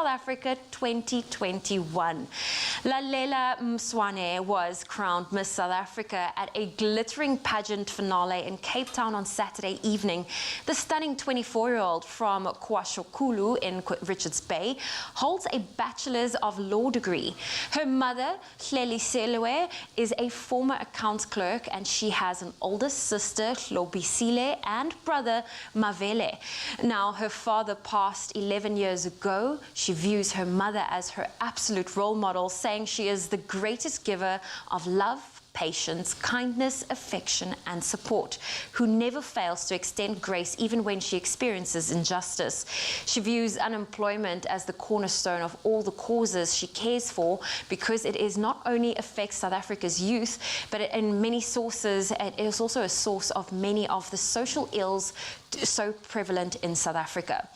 South Africa 2021. Lalela Mswane was crowned Miss South Africa at a glittering pageant finale in Cape Town on Saturday evening. The stunning 24-year-old from KwaShokulu in Richards Bay holds a Bachelor's of Law degree. Her mother, Hleliselwe, is a former accounts clerk, and she has an older sister, Hlobisile, and brother, Mavele. Now, her father passed 11 years ago. She views her mother as her absolute role model, saying she is the greatest giver of love, patience, kindness, affection, and support, who never fails to extend grace even when she experiences injustice. She views unemployment as the cornerstone of all the causes she cares for, because it is not only affects South Africa's youth, but in many sources it is also a source of many of the social ills so prevalent in South Africa.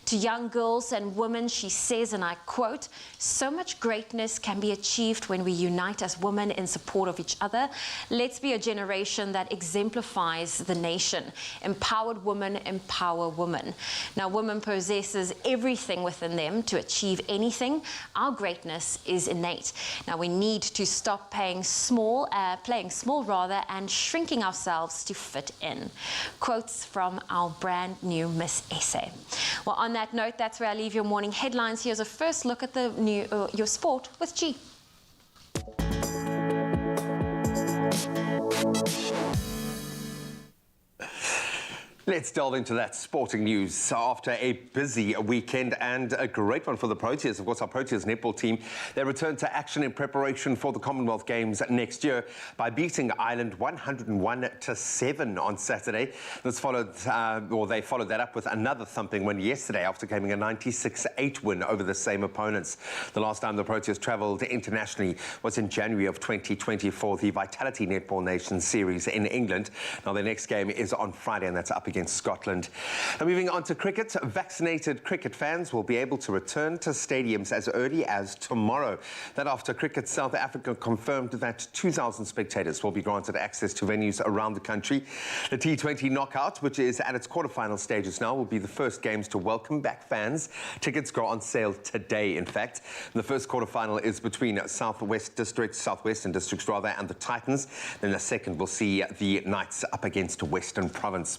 To young girls and women, she says, and I quote, "So much greatness can be achieved when we unite as women in support of each other. Let's be a generation that exemplifies the nation. Empowered women empower women." Now, women possesses everything within them to achieve anything. Our greatness is innate. Now, we need to stop playing small rather, and shrinking ourselves to fit in. Quotes from our brand new Miss Essay. Well, on that note, that's where I leave your morning headlines. Here's a first look at the your sport with G. Let's delve into that sporting news after a busy weekend and a great one for the Proteas. Of course, our Proteas netball team, they returned to action in preparation for the Commonwealth Games next year by beating Ireland 101-7 on Saturday. This followed, they followed that up with another thumping win yesterday after gaining a 96-8 win over the same opponents. The last time the Proteas travelled internationally was in January of 2020 for the Vitality Netball Nations Series in England. Now, their next game is on Friday, and that's up against Scotland. Now, moving on to cricket, vaccinated cricket fans will be able to return to stadiums as early as tomorrow. That after Cricket South Africa confirmed that 2,000 spectators will be granted access to venues around the country. The T20 knockout, which is at its quarterfinal stages now, will be the first games to welcome back fans. Tickets go on sale today, in fact. The first quarterfinal is between Southwestern Districts, and the Titans. Then the second will see the Knights up against Western Province.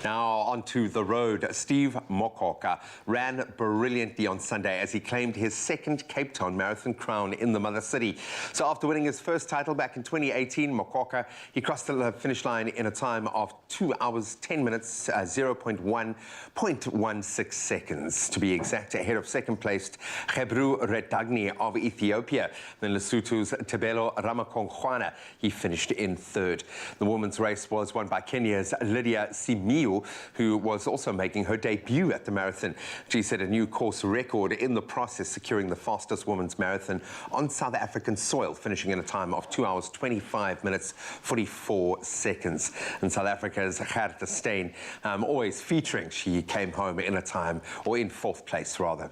Now, onto the road. Steve Mokoka ran brilliantly on Sunday as he claimed his second Cape Town Marathon crown in the mother city. So after winning his first title back in 2018, Mokoka, he crossed the finish line in a time of 2 hours, 10 minutes, 0.16 seconds, to be exact, ahead of second-placed Gebru Redagni of Ethiopia. Then Lesotho's Tebelo Ramakongwana, he finished in third. The women's race was won by Kenya's Lydia Simiyu, who was also making her debut at the marathon. She set a new course record in the process, securing the fastest women's marathon on South African soil, finishing in a time of 2 hours, 25 minutes, 44 seconds. And South Africa's Gerda Steyn, always featuring, she came home in a time, or in fourth place rather.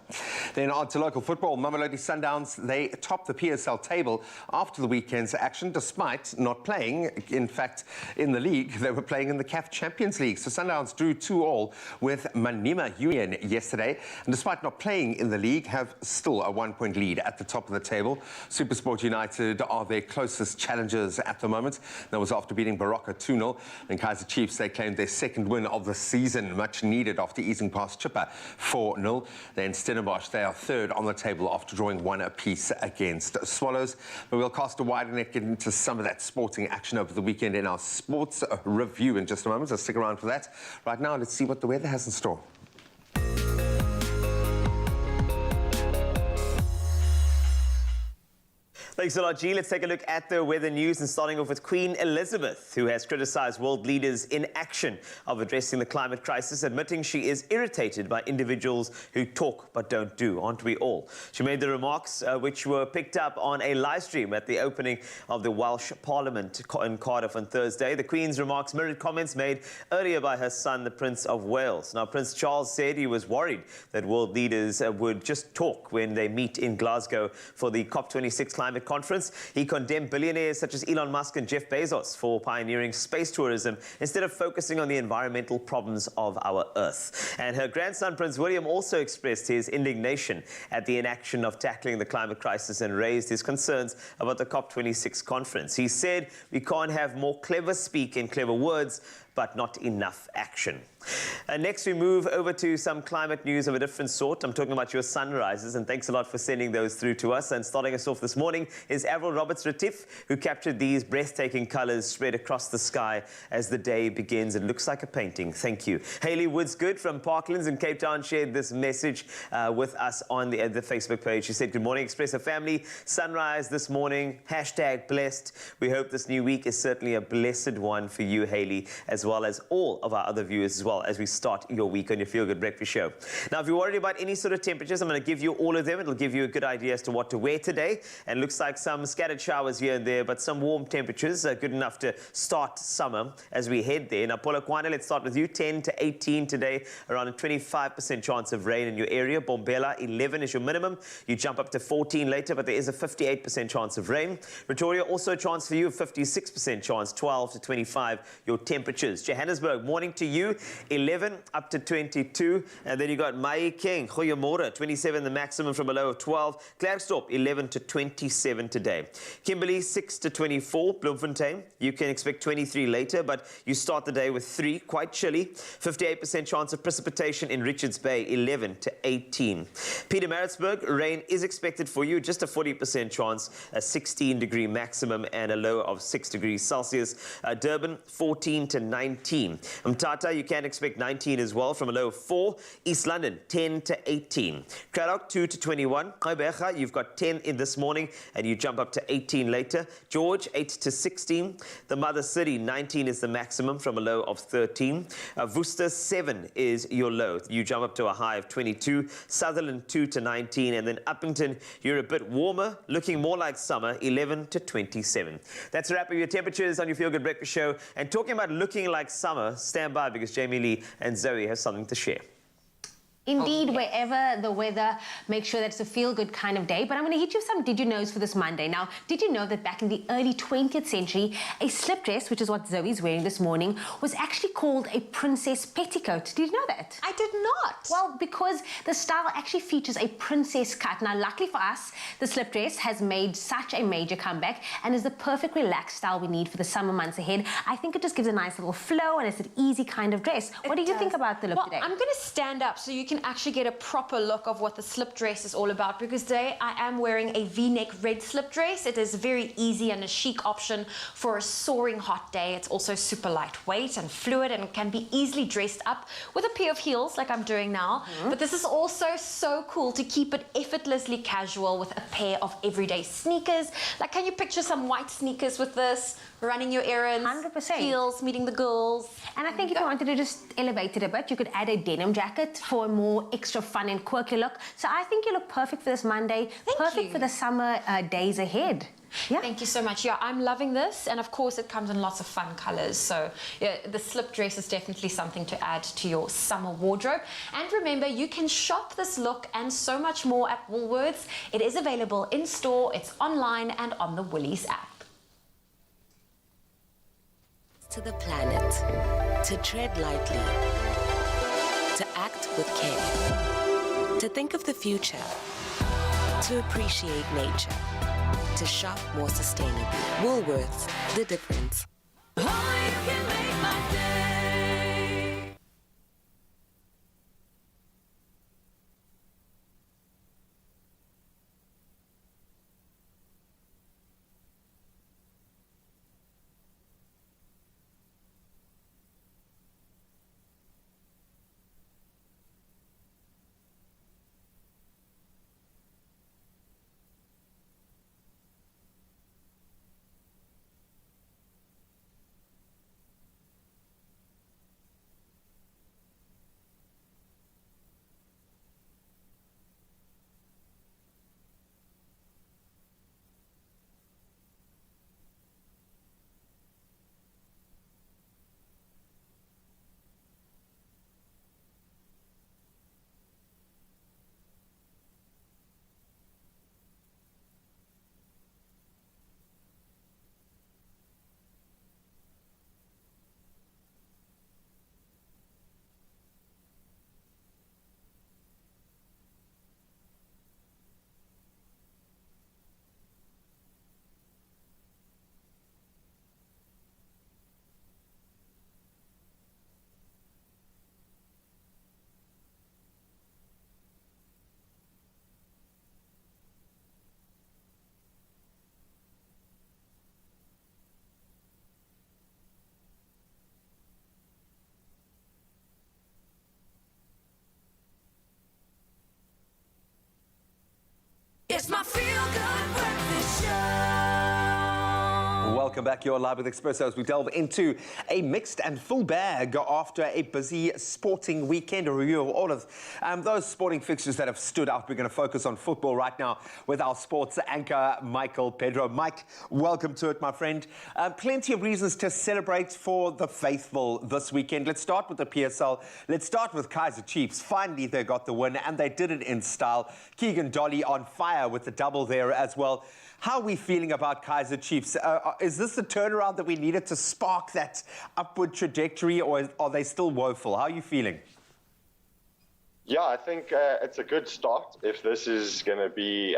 Then on to local football. Mamelodi Sundowns, they topped the PSL table after the weekend's action, despite not playing. In fact, in the league, they were playing in the CAF Champions League. So Sundowns drew 2-2 with Manima Union yesterday, and despite not playing in the league, have still a 1-point lead at the top of the table. SuperSport United are their closest challengers at the moment. That was after beating Baroka 2-0. And Kaizer Chiefs, they claimed their second win of the season, much needed after easing past Chippa 4-0. Then Stellenbosch, they are third on the table after drawing 1 apiece against Swallows. But we'll cast a wider net into some of that sporting action over the weekend in our sports review in just a moment, so stick around for that. Right now, let's see what the weather has in store. Thanks a lot, G. Let's take a look at the weather news, and starting off with Queen Elizabeth, who has criticized world leaders' inaction of addressing the climate crisis, admitting she is irritated by individuals who talk but don't do. Aren't we all? She made the remarks which were picked up on a live stream at the opening of the Welsh Parliament in Cardiff on Thursday. The Queen's remarks mirrored comments made earlier by her son, the Prince of Wales. Now, Prince Charles said he was worried that world leaders would just talk when they meet in Glasgow for the COP26 climate conference. conference. He condemned billionaires such as Elon Musk and Jeff Bezos for pioneering space tourism instead of focusing on the environmental problems of our Earth. And her grandson, Prince William, also expressed his indignation at the inaction of tackling the climate crisis and raised his concerns about the COP26 conference. He said, "We can't have more clever speak and clever words, but not enough action." Next, we move over to some climate news of a different sort. I'm talking about your sunrises, and thanks a lot for sending those through to us. And starting us off this morning is Avril Roberts-Retief, who captured these breathtaking colors spread across the sky as the day begins. It looks like a painting. Thank you. Haley Woodsgood from Parklands in Cape Town shared this message with us on the Facebook page. She said, "Good morning, Expresso family. Sunrise this morning. #blessed. We hope this new week is certainly a blessed one for you, Haley, as well as all of our other viewers as well, as we start your week on your Feel Good Breakfast Show." Now, if you're worried about any sort of temperatures, I'm going to give you all of them. It'll give you a good idea as to what to wear today. And looks like some scattered showers here and there, but some warm temperatures are good enough to start summer as we head there. Now, Polokwane, let's start with you. 10 to 18 today, around a 25% chance of rain in your area. Bombela, 11 is your minimum. You jump up to 14 later, but there is a 58% chance of rain. Pretoria, also a chance for you, 56% chance, 12 to 25 your temperatures. Johannesburg, morning to you, 11 up to 22. And then you got Mahikeng, Goeiemorgen, 27 the maximum from a low of 12. Klerksdorp, 11 to 27 today. Kimberley, 6 to 24. Bloemfontein, you can expect 23 later, but you start the day with 3, quite chilly. 58% chance of precipitation in Richards Bay, 11 to 18. Pietermaritzburg, rain is expected for you, just a 40% chance, a 16-degree maximum and a low of 6 degrees Celsius. Durban, 14 to 19. Mthatha, you can expect 19 as well from a low of 4. East London, 10 to 18. Craddock, 2 to 21. Gqeberha, you've got 10 in this morning and you jump up to 18 later. George, 8 to 16. The Mother City, 19 is the maximum from a low of 13. Worcester, 7 is your low. You jump up to a high of 22. Sutherland, 2 to 19. And then Uppington, you're a bit warmer, looking more like summer, 11 to 27. That's a wrap of your temperatures on your Feel Good Breakfast Show. And talking about looking like summer, stand by because Jamie Lee and Zoe have something to share. Indeed, wherever the weather, make sure that it's a feel-good kind of day. But I'm going to hit you with some did you knows for this Monday. Now, did you know that back in the early 20th century, a slip dress, which is what Zoe's wearing this morning, was actually called a princess petticoat? Did you know that? I did not. Well, because the style actually features a princess cut. Now, luckily for us, the slip dress has made such a major comeback and is the perfect relaxed style we need for the summer months ahead. I think it just gives a nice little flow and it's an easy kind of dress. What do you think about the look today? I'm going to stand up so you can actually get a proper look of what the slip dress is all about, because today I am wearing a V-neck red slip dress. It is very easy and a chic option for a soaring hot day. It's also super lightweight and fluid and can be easily dressed up with a pair of heels like I'm doing now. But this is also so cool to keep it effortlessly casual with a pair of everyday sneakers. Like, can you picture some white sneakers with this? Running your errands, 100%. Heels, meeting the girls. And I think if you wanted to just elevate it a bit, you could add a denim jacket for a more extra fun and quirky look. So I think you look perfect for this Monday. Perfect for the summer days ahead. Yeah. Thank you so much. Yeah, I'm loving this. And of course, it comes in lots of fun colors. So yeah, the slip dress is definitely something to add to your summer wardrobe. And remember, you can shop this look and so much more at Woolworths. It is available in store, it's online and on the Woolies app. To the planet, to tread lightly, to act with care, to think of the future, to appreciate nature, to shop more sustainably. Woolworths, the difference. Oh, you can make my day. Welcome back. You're live with Expresso as we delve into a mixed and full bag after a busy sporting weekend. A review of all of those sporting fixtures that have stood out. We're going to focus on football right now with our sports anchor, Michael Pedro. Mike, welcome to it, my friend. Plenty of reasons to celebrate for the faithful this weekend. Let's start with the PSL. Let's start with Kaizer Chiefs. Finally, they got the win, and they did it in style. Keegan Dolly on fire with the double there as well. How are we feeling about Kaizer Chiefs? Is this the turnaround that we needed to spark that upward trajectory, or are they still woeful? How are you feeling? Yeah, I think it's a good start if this is going to be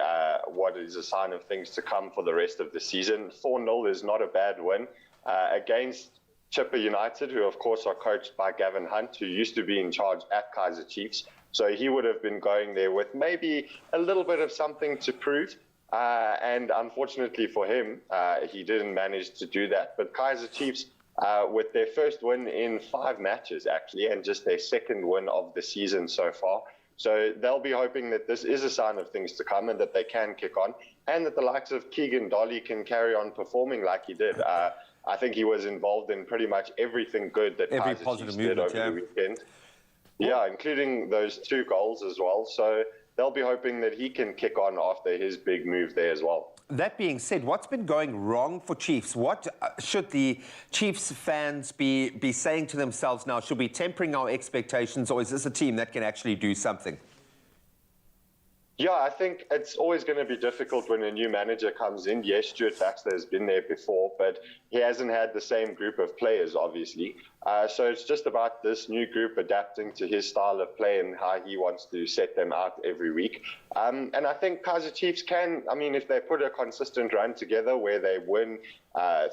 what is a sign of things to come for the rest of the season. 4-0 is not a bad win against Chippa United, who of course are coached by Gavin Hunt, who used to be in charge at Kaizer Chiefs. So he would have been going there with maybe a little bit of something to prove. And unfortunately for him, he didn't manage to do that. But Kaizer Chiefs, with their first win in 5 matches, actually, and just their second win of the season so far. So they'll be hoping that this is a sign of things to come and that they can kick on, and that the likes of Keegan Dolly can carry on performing like he did. I think he was involved in pretty much everything good that Kaizer Chiefs did over the weekend. Yeah, including those 2 goals as well. So they'll be hoping that he can kick on after his big move there as well. That being said, what's been going wrong for Chiefs? What should the Chiefs fans be saying to themselves now? Should we be tempering our expectations, or is this a team that can actually do something? Yeah, I think it's always going to be difficult when a new manager comes in. Yes, Stuart Baxter has been there before, but he hasn't had the same group of players, obviously. So it's just about this new group adapting to his style of play and how he wants to set them out every week. And I think Kaizer Chiefs can, I mean, if they put a consistent run together where they win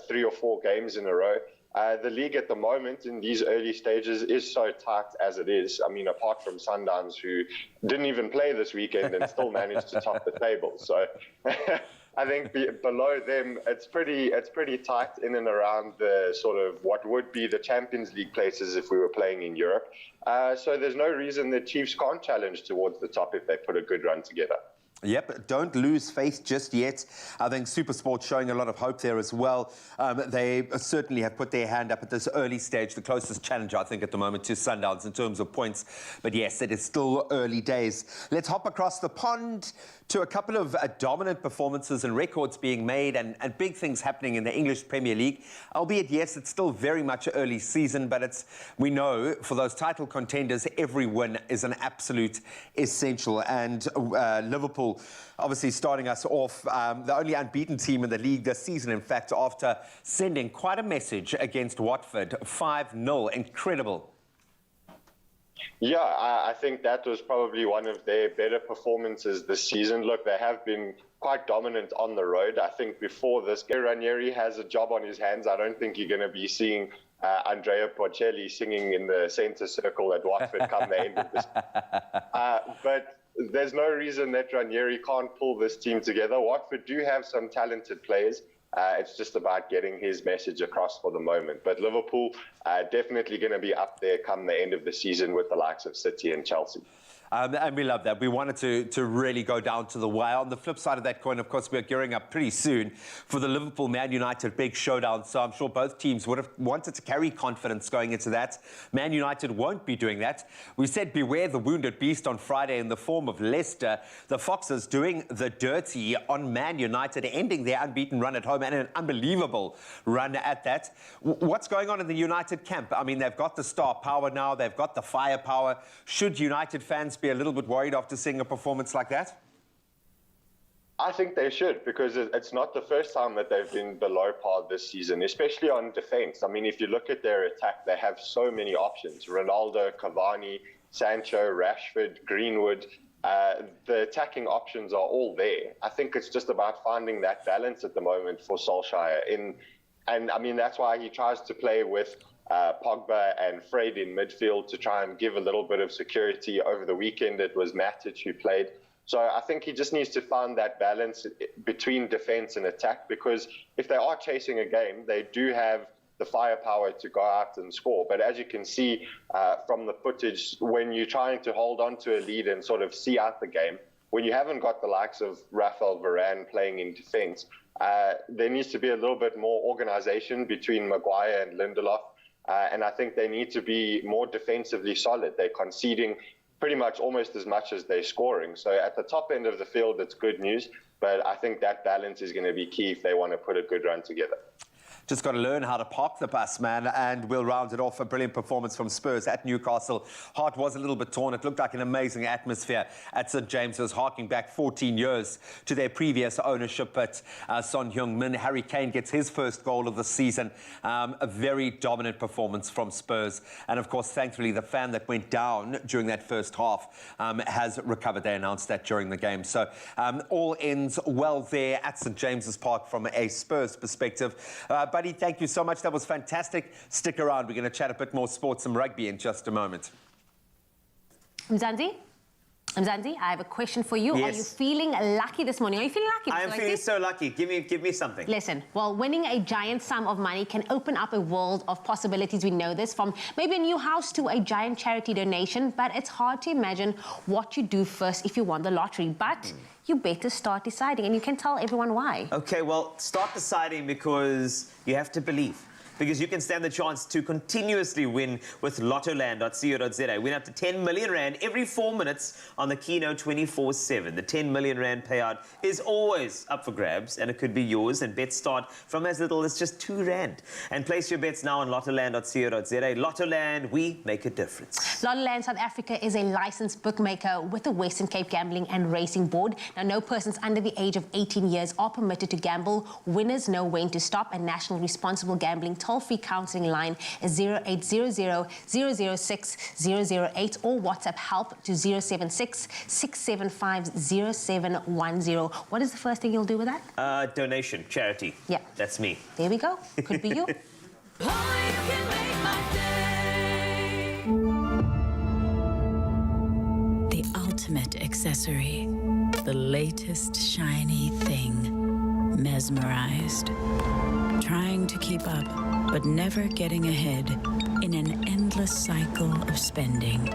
3 or 4 games in a row, the league at the moment in these early stages is so tight as it is. I mean, apart from Sundowns, who didn't even play this weekend and still managed to top the table. So I think below them, it's pretty tight in and around the sort of what would be the Champions League places if we were playing in Europe. So there's no reason that Chiefs can't challenge towards the top if they put a good run together. Yep, don't lose faith just yet. I think SuperSport showing a lot of hope there as well. They certainly have put their hand up at this early stage, the closest challenger, I think, at the moment to Sundowns in terms of points. But yes, it is still early days. Let's hop across the pond to a couple of dominant performances and records being made and big things happening in the English Premier League. Albeit, yes, it's still very much early season, but we know for those title contenders, every win is an absolute essential. And Liverpool obviously starting us off, the only unbeaten team in the league this season, in fact, after sending quite a message against Watford, 5-0. Incredible. Yeah, I think that was probably one of their better performances this season. Look, they have been quite dominant on the road. I think before this, Ranieri has a job on his hands. I don't think you're going to be seeing Andrea Bocelli singing in the centre circle at Watford come the end of this. But there's no reason that Ranieri can't pull this team together. Watford do have some talented players. It's just about getting his message across for the moment. But Liverpool definitely going to be up there come the end of the season with the likes of City and Chelsea. And we love that. We wanted to really go down to the wire. On the flip side of that coin, of course, we're gearing up pretty soon for the Liverpool-Man United big showdown. So I'm sure both teams would have wanted to carry confidence going into that. Man United won't be doing that. We said beware the wounded beast on Friday in the form of Leicester. The Foxes doing the dirty on Man United, ending their unbeaten run at home and an unbelievable run at that. What's going on in the United camp? I mean, they've got the star power now. They've got the firepower. Should United fans be a little bit worried after seeing a performance like that? I think they should, because it's not the first time that they've been below par this season, especially on defense. I mean, if you look at their attack, they have so many options. Ronaldo, Cavani, Sancho, Rashford, Greenwood. The attacking options are all there. I think it's just about finding that balance at the moment for Solskjaer. And I mean, that's why he tries to play with Pogba and Fred in midfield to try and give a little bit of security. Over the weekend, it was Matic who played. So I think he just needs to find that balance between defense and attack, because if they are chasing a game, they do have the firepower to go out and score. But as you can see from the footage, when you're trying to hold on to a lead and sort of see out the game, when you haven't got the likes of Rafael Varane playing in defense, there needs to be a little bit more organization between Maguire and Lindelof. And I think they need to be more defensively solid. They're conceding pretty much almost as much as they're scoring. So at the top end of the field, it's good news. But I think that balance is going to be key if they want to put a good run together. Just got to learn how to park the bus, man, and we'll round it off. A brilliant performance from Spurs at Newcastle. Heart was a little bit torn. It looked like an amazing atmosphere at St James's, harking back 14 years to their previous ownership at Son Heung-min. Harry Kane gets his first goal of the season. A very dominant performance from Spurs. And, of course, thankfully, the fan that went down during that first half has recovered. They announced that during the game. So all ends well there at St James's Park from a Spurs perspective. Buddy, thank you so much. That was fantastic. Stick around. We're going to chat a bit more sports and rugby in just a moment. Mzansi, I have a question for you. Yes. Are you feeling lucky this morning? Are you feeling lucky? I am feeling so lucky. Give me something. Listen, well, winning a giant sum of money can open up a world of possibilities. We know this, from maybe a new house to a giant charity donation, but it's hard to imagine what you do first if you won the lottery. But you better start deciding, and you can tell everyone why. Okay, well, start deciding because you have to believe. Because you can stand the chance to continuously win with lottoland.co.za. Win up to 10 million rand every 4 minutes on the Keno 24/7. The 10 million rand payout is always up for grabs, and it could be yours. And bets start from as little as just 2 rand. And place your bets now on lottoland.co.za. Lottoland, we make a difference. Lottoland South Africa is a licensed bookmaker with the Western Cape Gambling and Racing Board. Now, no persons under the age of 18 years are permitted to gamble. Winners know when to stop. A national responsible gambling toll-free counseling line is 0800 006 008 or WhatsApp help to 076 675 0710. What is the first thing you'll do with that? Donation, charity. Yeah. That's me. There we go. Could be you. The ultimate accessory, the latest shiny thing, mesmerized. Trying to keep up, but never getting ahead in an endless cycle of spending.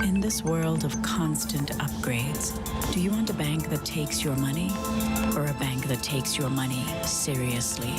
In this world of constant upgrades, do you want a bank that takes your money or a bank that takes your money seriously?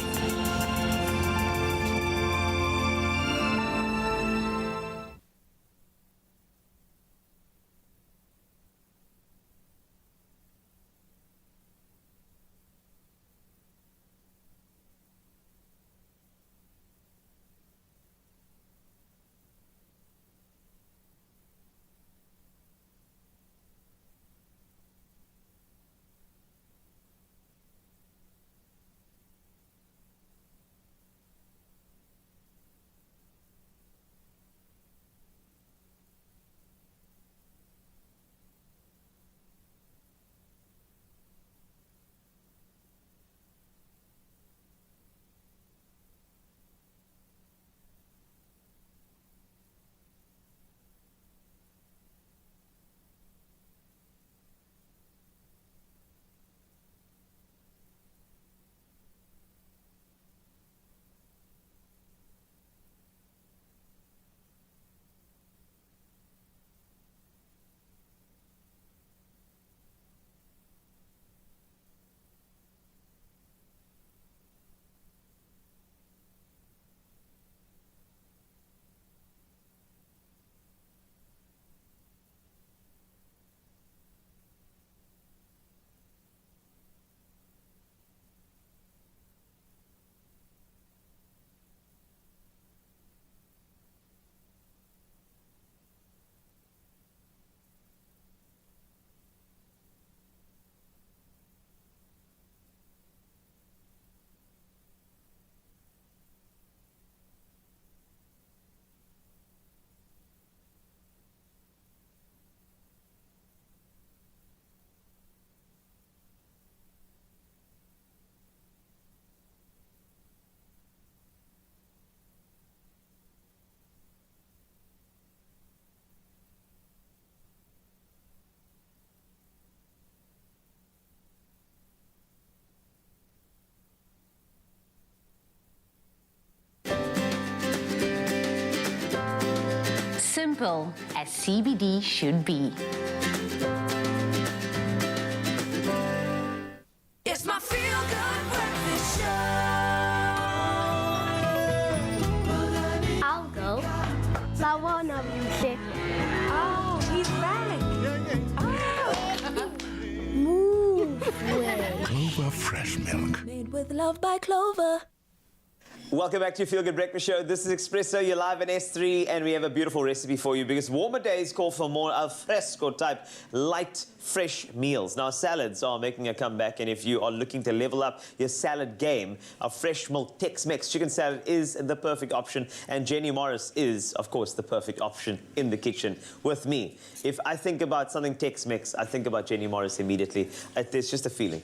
Simple as CBD should be. It's my feel-good world. Clover Fresh Milk. Made with love by Clover. Welcome back to your Feel Good Breakfast Show. This is Expresso. You're live at S3, and we have a beautiful recipe for you because warmer days call for more al fresco type light, fresh meals. Now, salads are making a comeback, and if you are looking to level up your salad game, a fresh milk Tex-Mex chicken salad is the perfect option, and Jenny Morris is, of course, the perfect option in the kitchen with me. If I think about something Tex-Mex, I think about Jenny Morris immediately. There's just a feeling.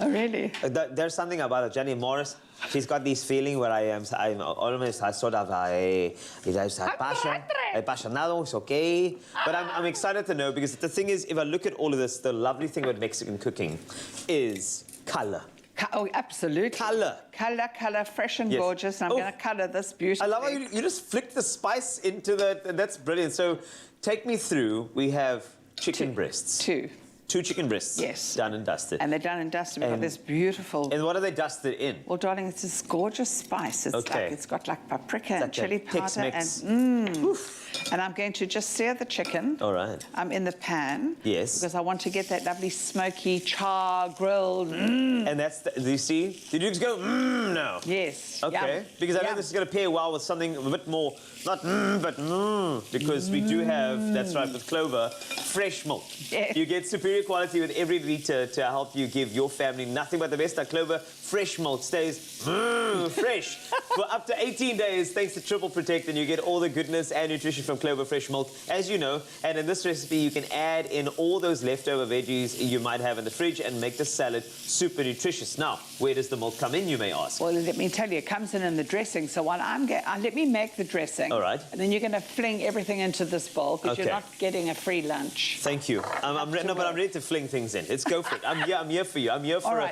Oh, really? There's something about Jenny Morris. She's got this feeling where I'm almost sort of apasionado, it's okay. But I'm excited to know because the thing is, if I look at all of this, the lovely thing about Mexican cooking is color. Oh, absolutely. Color. Color, fresh and gorgeous. And I'm going to color this beautifully. I love how you just flick the spice into the... That's brilliant. So take me through. We have chicken breasts. Two chicken breasts. Yes. Done and dusted. And they're done and dusted. We've got this beautiful... And what are they dusted in? Well, darling, it's this gorgeous spice. It's like, it's got like paprika and chili powder. Tex-Mex. And I'm going to just sear the chicken. All right. In the pan. Yes. Because I want to get that lovely smoky, char, grilled. And that's, do you see? Did you just go, now? Yes. Okay. Yum. Because I know this is going to pair well with something a bit more, not but because we do have, that's right, with Clover, fresh milk. Yes. You get superior quality with every litre to help you give your family nothing but the best. Like Clover, fresh milk stays fresh for up to 18 days thanks to Triple Protect, and you get all the goodness and nutrition from Clover Fresh Milk, as you know. And in this recipe, you can add in all those leftover veggies you might have in the fridge and make the salad super nutritious. Now, where does the milk come in, you may ask? Well, let me tell you, it comes in the dressing. So while let me make the dressing. All right. And then you're going to fling everything into this bowl because you're not getting a free lunch. Thank you. I'm ready to fling things in. Let's go for it. I'm here for you. I'm here for, a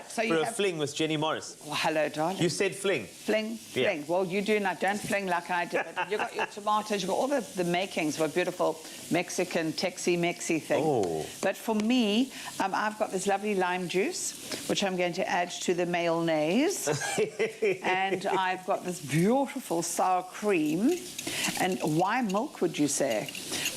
fling with Jenny Morris. Well, hello, darling. You said fling. Fling. Yeah. Well, you do not. Don't fling like I did. You've got your tomatoes. You've got all the makings of a beautiful Mexican Texi-Mexi thing. Oh. But for me, I've got this lovely lime juice, which I'm going to add to the mayonnaise. And I've got this beautiful sour cream. And why milk, would you say?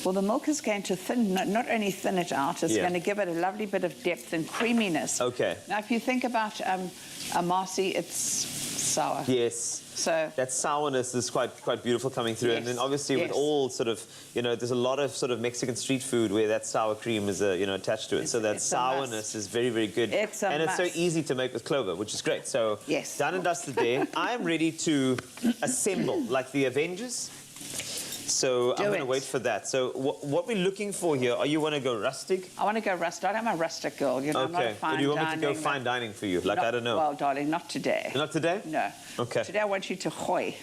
Well, the milk is going to not only thin it out, it's going to give it a lovely bit of depth and creaminess. Okay. Now, if you think about amasi, it's sour. Yes. So that sourness is quite beautiful coming through. Yes. And then obviously with all sort of, there's a lot of sort of Mexican street food where that sour cream is, attached to it. So that sourness is very, very good. It's so easy to make with Clover, which is great. So done and dusted there. I'm ready to assemble like the Avengers. So I'm going to wait for that. So what we're looking for here, you want to go rustic? I want to go rustic. I'm a rustic girl. I'm not a fine Do you want dining, me to go fine dining for you? Like, I don't know. Well, darling, not today. Not today? No. Okay. Today I want you to hoy.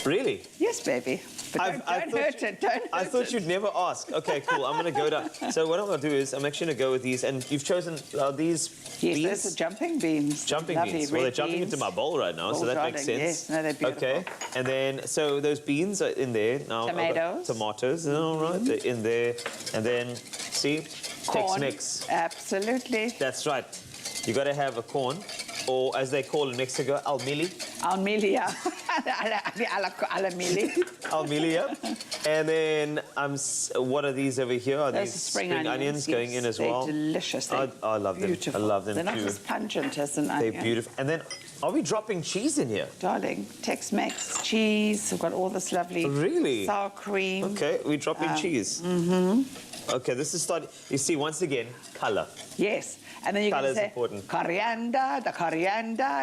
Really? Yes, baby. But don't hurt it. I thought you'd never ask. Okay, cool. I'm going to go down. So what I'm going to do is I'm actually going to go with these. And you've chosen these beans? Yes, those are jumping beans. Jumping beans. Well, they're jumping into my bowl right now, so that makes sense. Yes, no, they're beautiful. Okay. And then, so those beans are in there. Now, tomatoes. Tomatoes, all right. They're in there. And then, see? Tex-Mex. Absolutely. That's right. You got to have a corn, or as they call in Mexico, almili. Almilia. Almilia. And then what are these over here? Are these spring onions going in as well? They're delicious. I love them. Beautiful. I love them They're too. not as pungent as an onion. They're beautiful. And then, are we dropping cheese in here? Darling, Tex-Mex, cheese. We've got all this lovely sour cream. Okay, we're dropping cheese. Okay, this is starting. You see, once again, color. Yes. And then you can say, important. coriander, the coriander.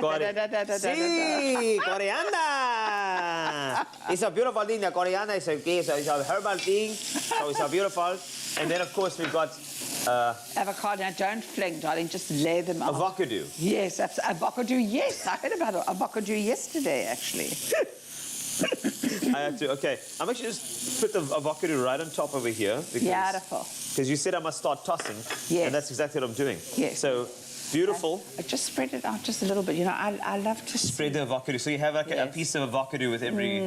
Sí, coriander. It's a beautiful thing. The coriander is a herbal thing, so it's a beautiful. And then, of course, we've got... avocado. Now, don't fling, darling. Just lay them out. Avocado. Yes, avocado. Yes, I heard about avocado yesterday, actually. I have to. Okay, I'm actually just put the avocado right on top over here. Beautiful. Because you said I must start tossing. Yes. And that's exactly what I'm doing. Yes. So, beautiful. I just spread it out just a little bit. I love to spread the avocado. So you have like a piece of avocado with every...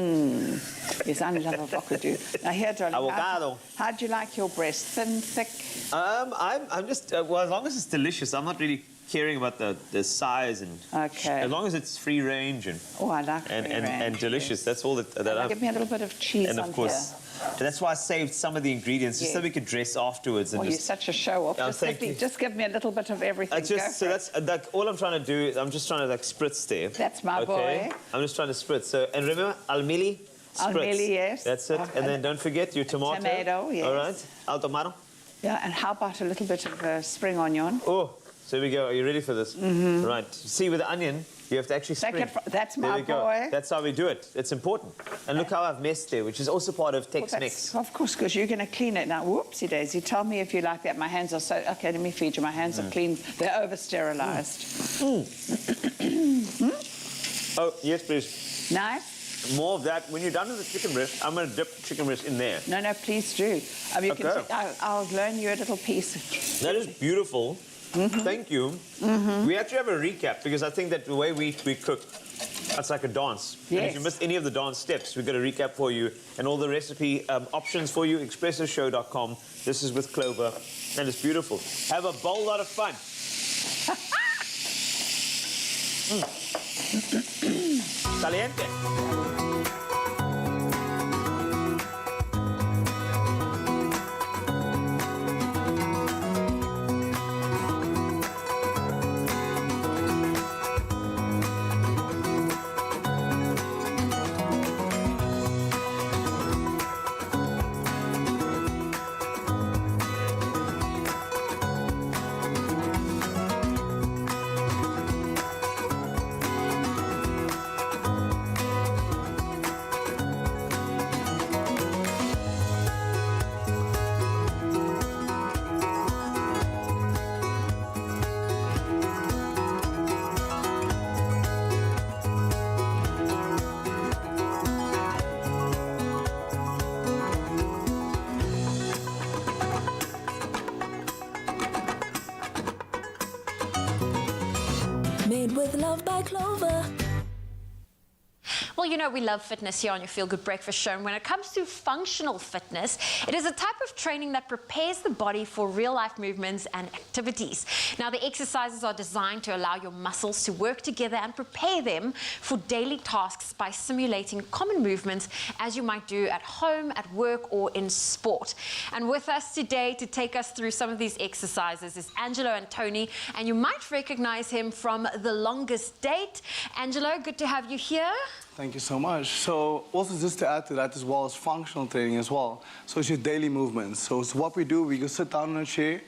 Yes, I love avocado. Now here, darling. Avocado. How do you like your breast? Thin, thick? I'm just... well, as long as it's delicious, I'm not really caring about the size and... Okay. As long as it's free range and... Oh, I like free range. And delicious. Yes. That's all that I'm... Give me a little bit of cheese and on of course, here. That's why I saved some of the ingredients just so we could dress afterwards. And Well, you're such a show-off. Oh, Just give me a little bit of everything. Go so for it. that's like all I'm trying to do is I'm just trying to like spritz there. That's my boy. I'm just trying to spritz. So, and remember, almili, spritz. Almili, yes. That's it. And then don't forget your tomato. Tomato, yes. All right. Al tomato. Yeah, and how about a little bit of spring onion? Oh, so here we go. Are you ready for this? Mm-hmm. Right. See, with the onion, you have to actually spring. That's There my we go. boy. That's how we do it. It's important. And look how I've messed there, which is also part of Tex-Mex. Of course, because you're going to clean it now. Whoopsie daisy. Tell me if you like that. My hands are so... Okay, let me feed you. My hands are clean. They're over-sterilized. Oh, yes, please. Nice? More of that. When you're done with the chicken breast, I'm going to dip the chicken breast in there. No, please do. You can Okay. I'll learn you a little piece. That is beautiful. Thank you. We actually have a recap because I think that the way we cook, it's like a dance. And if you Yes. missed any of the dance steps, we've got a recap for you and all the recipe options for you, expressoshow.com. This is with Clover, and it's beautiful. Have a bowl lot of fun. Caliente. Made with love by Clover. Well, you know, we love fitness here on your Feel Good Breakfast Show. And when it comes to functional fitness, it is a type of training that prepares the body for real-life movements and activities. Now, the exercises are designed to allow your muscles to work together and prepare them for daily tasks by simulating common movements as you might do at home, at work, or in sport. And with us today to take us through some of these exercises is Angelo and Tony, and you might recognize him from The Longest Date. Angelo, good to have you here. Thank you so much. So also just to add to that as well as functional training as well. So it's your daily movements. So it's what we do, we go sit down in a chair,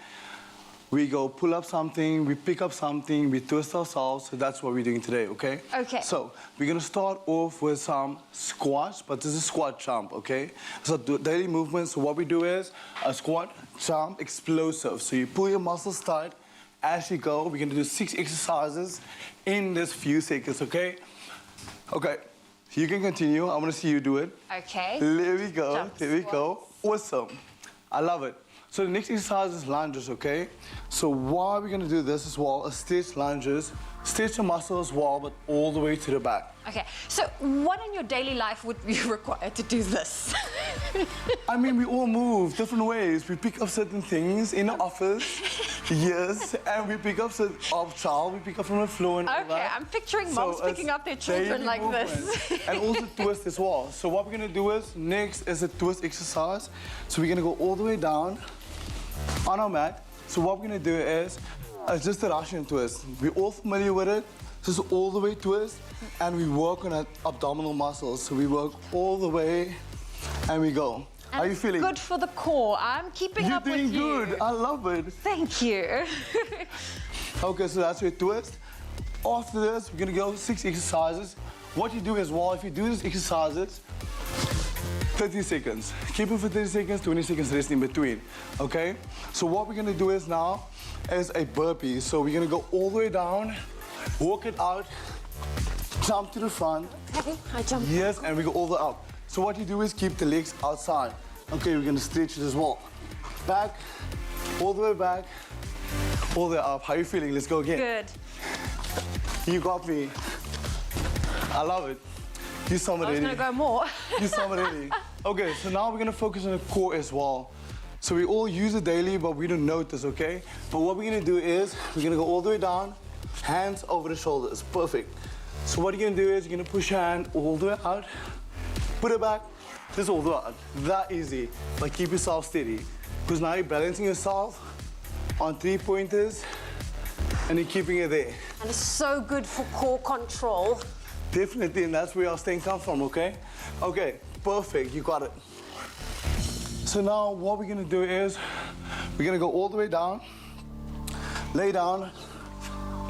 we go pull up something, we pick up something, we twist ourselves. So that's what we're doing today, okay? Okay. So we're gonna start off with some squats, but this is squat jump, okay? So daily movements, so what we do is a squat jump explosive. So you pull your muscles tight as you go. We're gonna do 6 exercises in this few seconds, okay? Okay. You can continue. I want to see you do it. Okay. There we go. Jump There we go. Awesome. I love it. So the next exercise is lunges, okay? So why are we going to do this as well? Stretch lunges. Stretch your muscles as well, but all the way to the back. Okay, so what in your daily life would be required to do this? I mean, we all move different ways. We pick up certain things in the office, yes, and we pick up our child, we pick up from the floor and all Okay, that. I'm picturing So moms picking it's up their children daily like movements. this. And also twist as well. So what we're gonna do is, next is a twist exercise. So we're gonna go all the way down on our mat. So what we're gonna do is, just a Russian twist. We're all familiar with it. Just all the way twist, and we work on our abdominal muscles. So we work all the way, and we go. How are you feeling? Good for the core. I'm keeping You're up with doing you. good. I love it. Thank you. Okay, so that's your twist. After this, we're gonna go 6 exercises. What you do as well, if you do these exercises, 30 seconds. Keep it for 30 seconds, 20 seconds rest in between, okay? So what we're gonna do is now is a burpee. So we're gonna go all the way down, walk it out, jump to the front. Okay, I jump. Yes, and we go all the way up. So what you do is keep the legs outside. Okay, we're gonna stretch it as well. Back, all the way back, all the way up. How are you feeling? Let's go again. Good. You got me. I love it. You saw me I was ready. gonna go more. You saw me ready. Okay, so now we're gonna focus on the core as well. So we all use it daily, but we don't notice, okay? But what we're gonna do is, we're gonna go all the way down, hands over the shoulders, perfect. So what you're gonna do is, you're gonna push your hand all the way out, put it back, Just all that easy. But keep yourself steady. Because now you're balancing yourself on 3 pointers and you're keeping it there. And it's so good for core control. Definitely, and that's where our strength comes from, okay? Okay, perfect, you got it. So now what we're gonna do is, we're gonna go all the way down, lay down,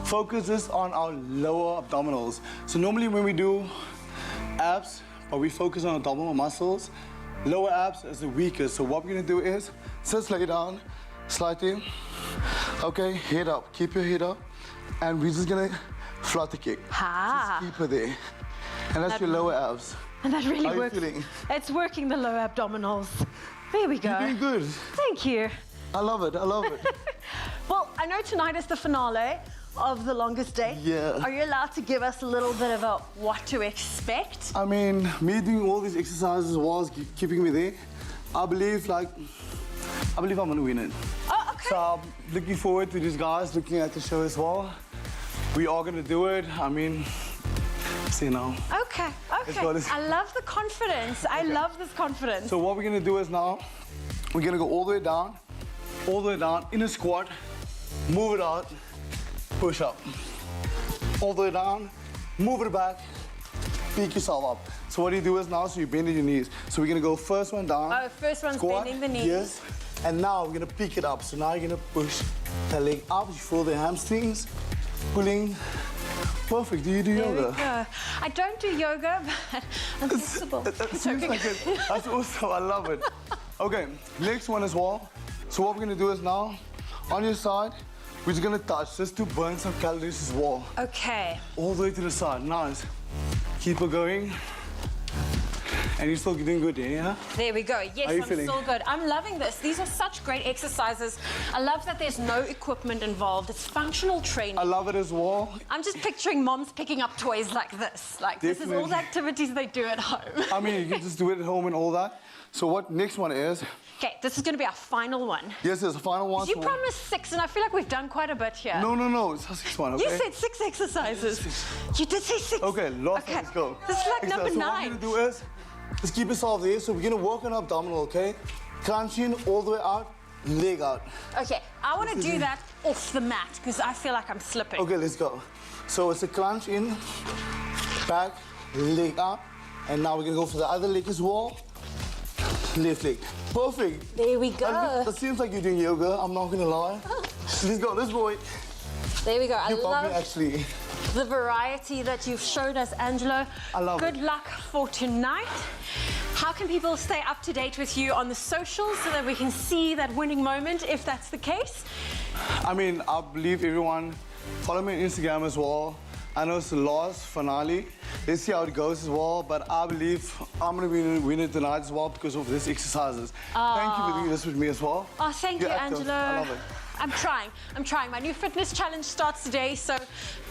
focus this on our lower abdominals. So normally when we do abs, but we focus on abdominal muscles, lower abs is the weakest. So what we're gonna do is, just lay down, slightly, okay, head up, keep your head up, and we're just gonna flutter kick. Ha. Just keep it there. And that's your lower abs. And that really How are you works. feeling? It's working the lower abdominals. There we go. You're doing good. Thank you. I love it, I love it. Well, I know tonight is the finale of the longest day. Yeah. Are you allowed to give us a little bit of a what to expect? I mean, me doing all these exercises was keeping me there. I believe I'm gonna win it. Oh, okay. So I'm looking forward to these guys looking at the show as well. We are gonna do it. I mean, see now. Okay, okay. go, let's- I love the confidence. I love this confidence. So what we're gonna do is now, we're gonna go all the way down in a squat, move it out, push up. All the way down, move it back, pick yourself up. So what you do is now, so you're bending your knees. So we're gonna go first one down. Oh, first one's squat, bending the knees. Yes. And now we're gonna pick it up. So now you're gonna push the leg up. You feel the hamstrings pulling. Perfect. Do you do There we yoga? go. I don't do yoga, but I'm flexible. It seems like it. That's awesome. I love it. Okay, next one as well. So what we're gonna do is now, on your side, we're just gonna touch just to burn some calories as well. Okay. All the way to the side. Nice. Keep it going. And you're still doing good there, yeah? There we go. Yes, How you I'm feeling? still good. I'm loving this. These are such great exercises. I love that there's no equipment involved. It's functional training. I love it as well. I'm just picturing moms picking up toys like this. Like, this is all the Definitely. activities they do at home. I mean, you can just do it at home and all that. So what next one is, Okay, this is going to be our final one. yes, there's a final one. You so- promised 6, and I feel like we've done quite a bit here. No, it's a 6 one, okay? You said 6 exercises. You did say 6. Okay, last one, let's go. This is like Exercise. number So 9. what we're gonna do is, just keep yourself there. So we're gonna work on abdominal, okay? Crunch in all the way out, leg out. Okay, I want to do that off the mat because I feel like I'm slipping. Okay, let's go. So it's a crunch in, back, leg out. And now we're gonna go for the other leg as well. Left leg. Perfect. There we go. That seems like you're doing yoga, I'm not gonna lie. Let's go, let's go. There we go. I You got me love actually. the variety that you've showed us, Angelo. I love Good it. luck for tonight. How can people stay up to date with you on the socials so that we can see that winning moment if that's the case? I mean, I believe everyone follow me on Instagram as well. I know it's the last finale. Let's see how it goes as well. But I believe I'm going to win it tonight as well because of these exercises. Thank you for doing this with me as well. Oh, thank you, You're active. Angelo. I love it. I'm trying. My new fitness challenge starts today, so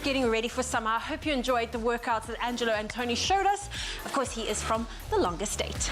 getting ready for summer. I hope you enjoyed the workouts that Angelo and Tony showed us. Of course, he is from the longest date.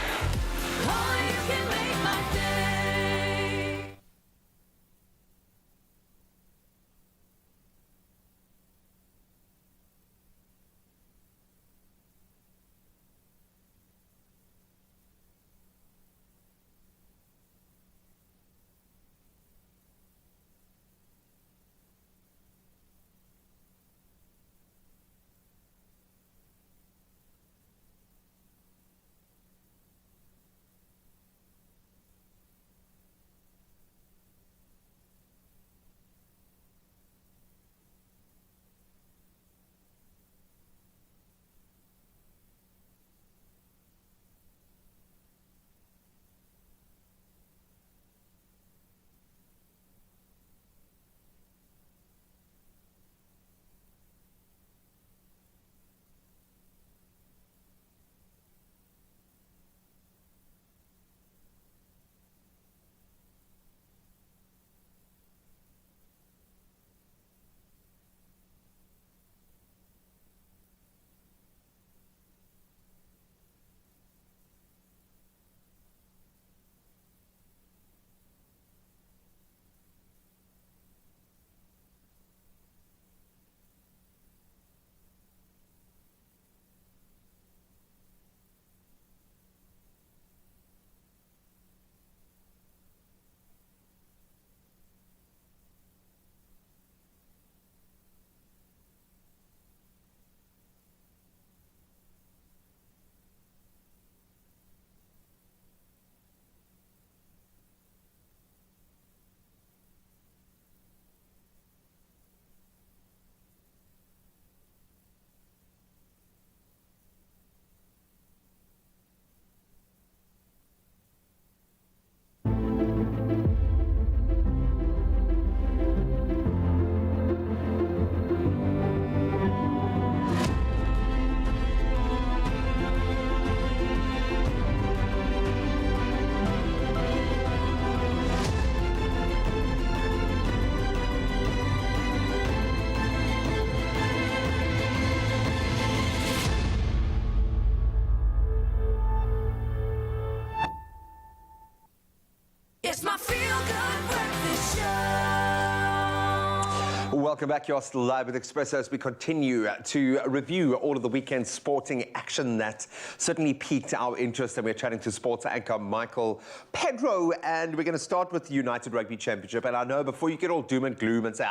Welcome back. You're still live with Expresso as we continue to review all of the weekend sporting action that certainly piqued our interest. And we're chatting to sports anchor Michael Pedro. And we're going to start with the United Rugby Championship. And I know before you get all doom and gloom and say,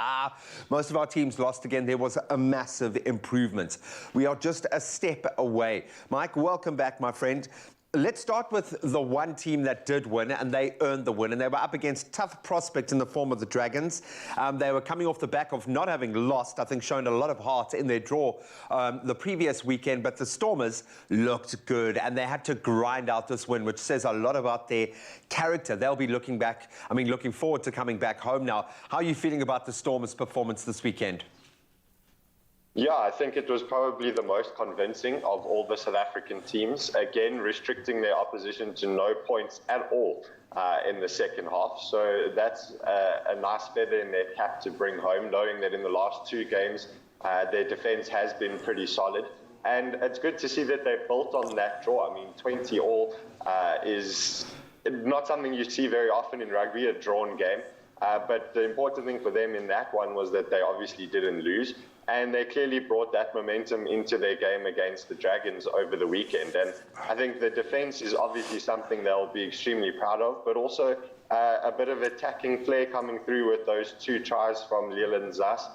most of our teams lost again, there was a massive improvement. We are just a step away. Mike, welcome back, my friend. Let's start with the one team that did win, and they earned the win, and they were up against tough prospects in the form of the Dragons. They were coming off the back of not having lost, I think showing a lot of heart in their draw the previous weekend, but the Stormers looked good, and they had to grind out this win, which says a lot about their character. They'll be looking forward to coming back home now. How are you feeling about the Stormers' performance this weekend? Yeah, I think it was probably the most convincing of all the South African teams. Again, restricting their opposition to no points at all in the second half. So that's a nice feather in their cap to bring home, knowing that in the last two games, their defence has been pretty solid. And it's good to see that they've built on that draw. I mean, 20 all is not something you see very often in rugby, a drawn game. But the important thing for them in that one was that they obviously didn't lose. And they clearly brought that momentum into their game against the Dragons over the weekend. And I think the defence is obviously something they'll be extremely proud of, but also a bit of attacking flair coming through with those two tries from Leland Zas.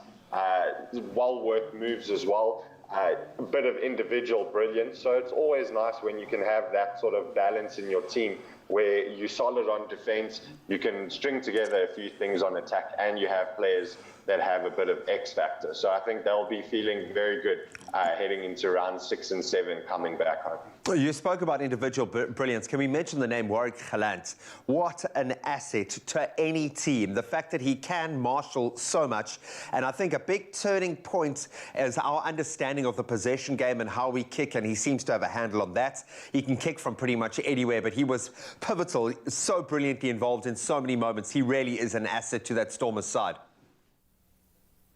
Well-worked moves as well. A bit of individual brilliance. So it's always nice when you can have that sort of balance in your team where you're solid on defence, you can string together a few things on attack, and you have players that have a bit of X factor. So I think they'll be feeling very good heading into round 6 and 7 coming back home. You spoke about individual brilliance. Can we mention the name Warwick Gelant? What an asset to any team. The fact that he can marshal so much. And I think a big turning point is our understanding of the possession game and how we kick, and he seems to have a handle on that. He can kick from pretty much anywhere, but he was pivotal, so brilliantly involved in so many moments. He really is an asset to that Stormers side.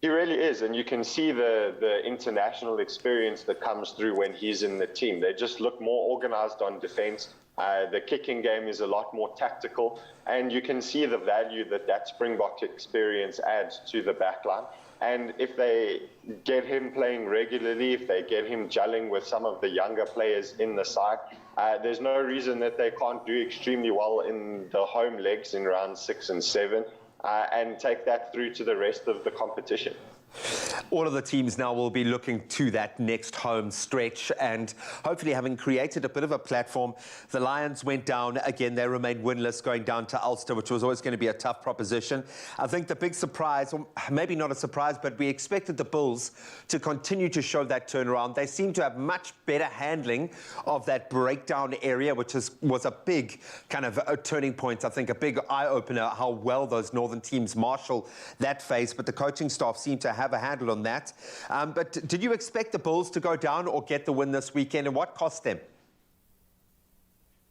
He really is, and you can see the international experience that comes through when he's in the team. They just look more organised on defence. The kicking game is a lot more tactical, and you can see the value that Springbok experience adds to the backline. And if they get him playing regularly, if they get him gelling with some of the younger players in the side, there's no reason that they can't do extremely well in the home legs in round 6 and 7. And take that through to the rest of the competition. All of the teams now will be looking to that next home stretch and hopefully having created a bit of a platform. The Lions went down again. They remained winless going down to Ulster, which was always going to be a tough proposition. I think the big surprise, or maybe not a surprise, but we expected the Bulls to continue to show that turnaround. They seem to have much better handling of that breakdown area, which was a big kind of a turning point. I think a big eye-opener how well those northern teams marshal that phase, but the coaching staff seem to have a handle on that. But did you expect the Bulls to go down or get the win this weekend, and what cost them?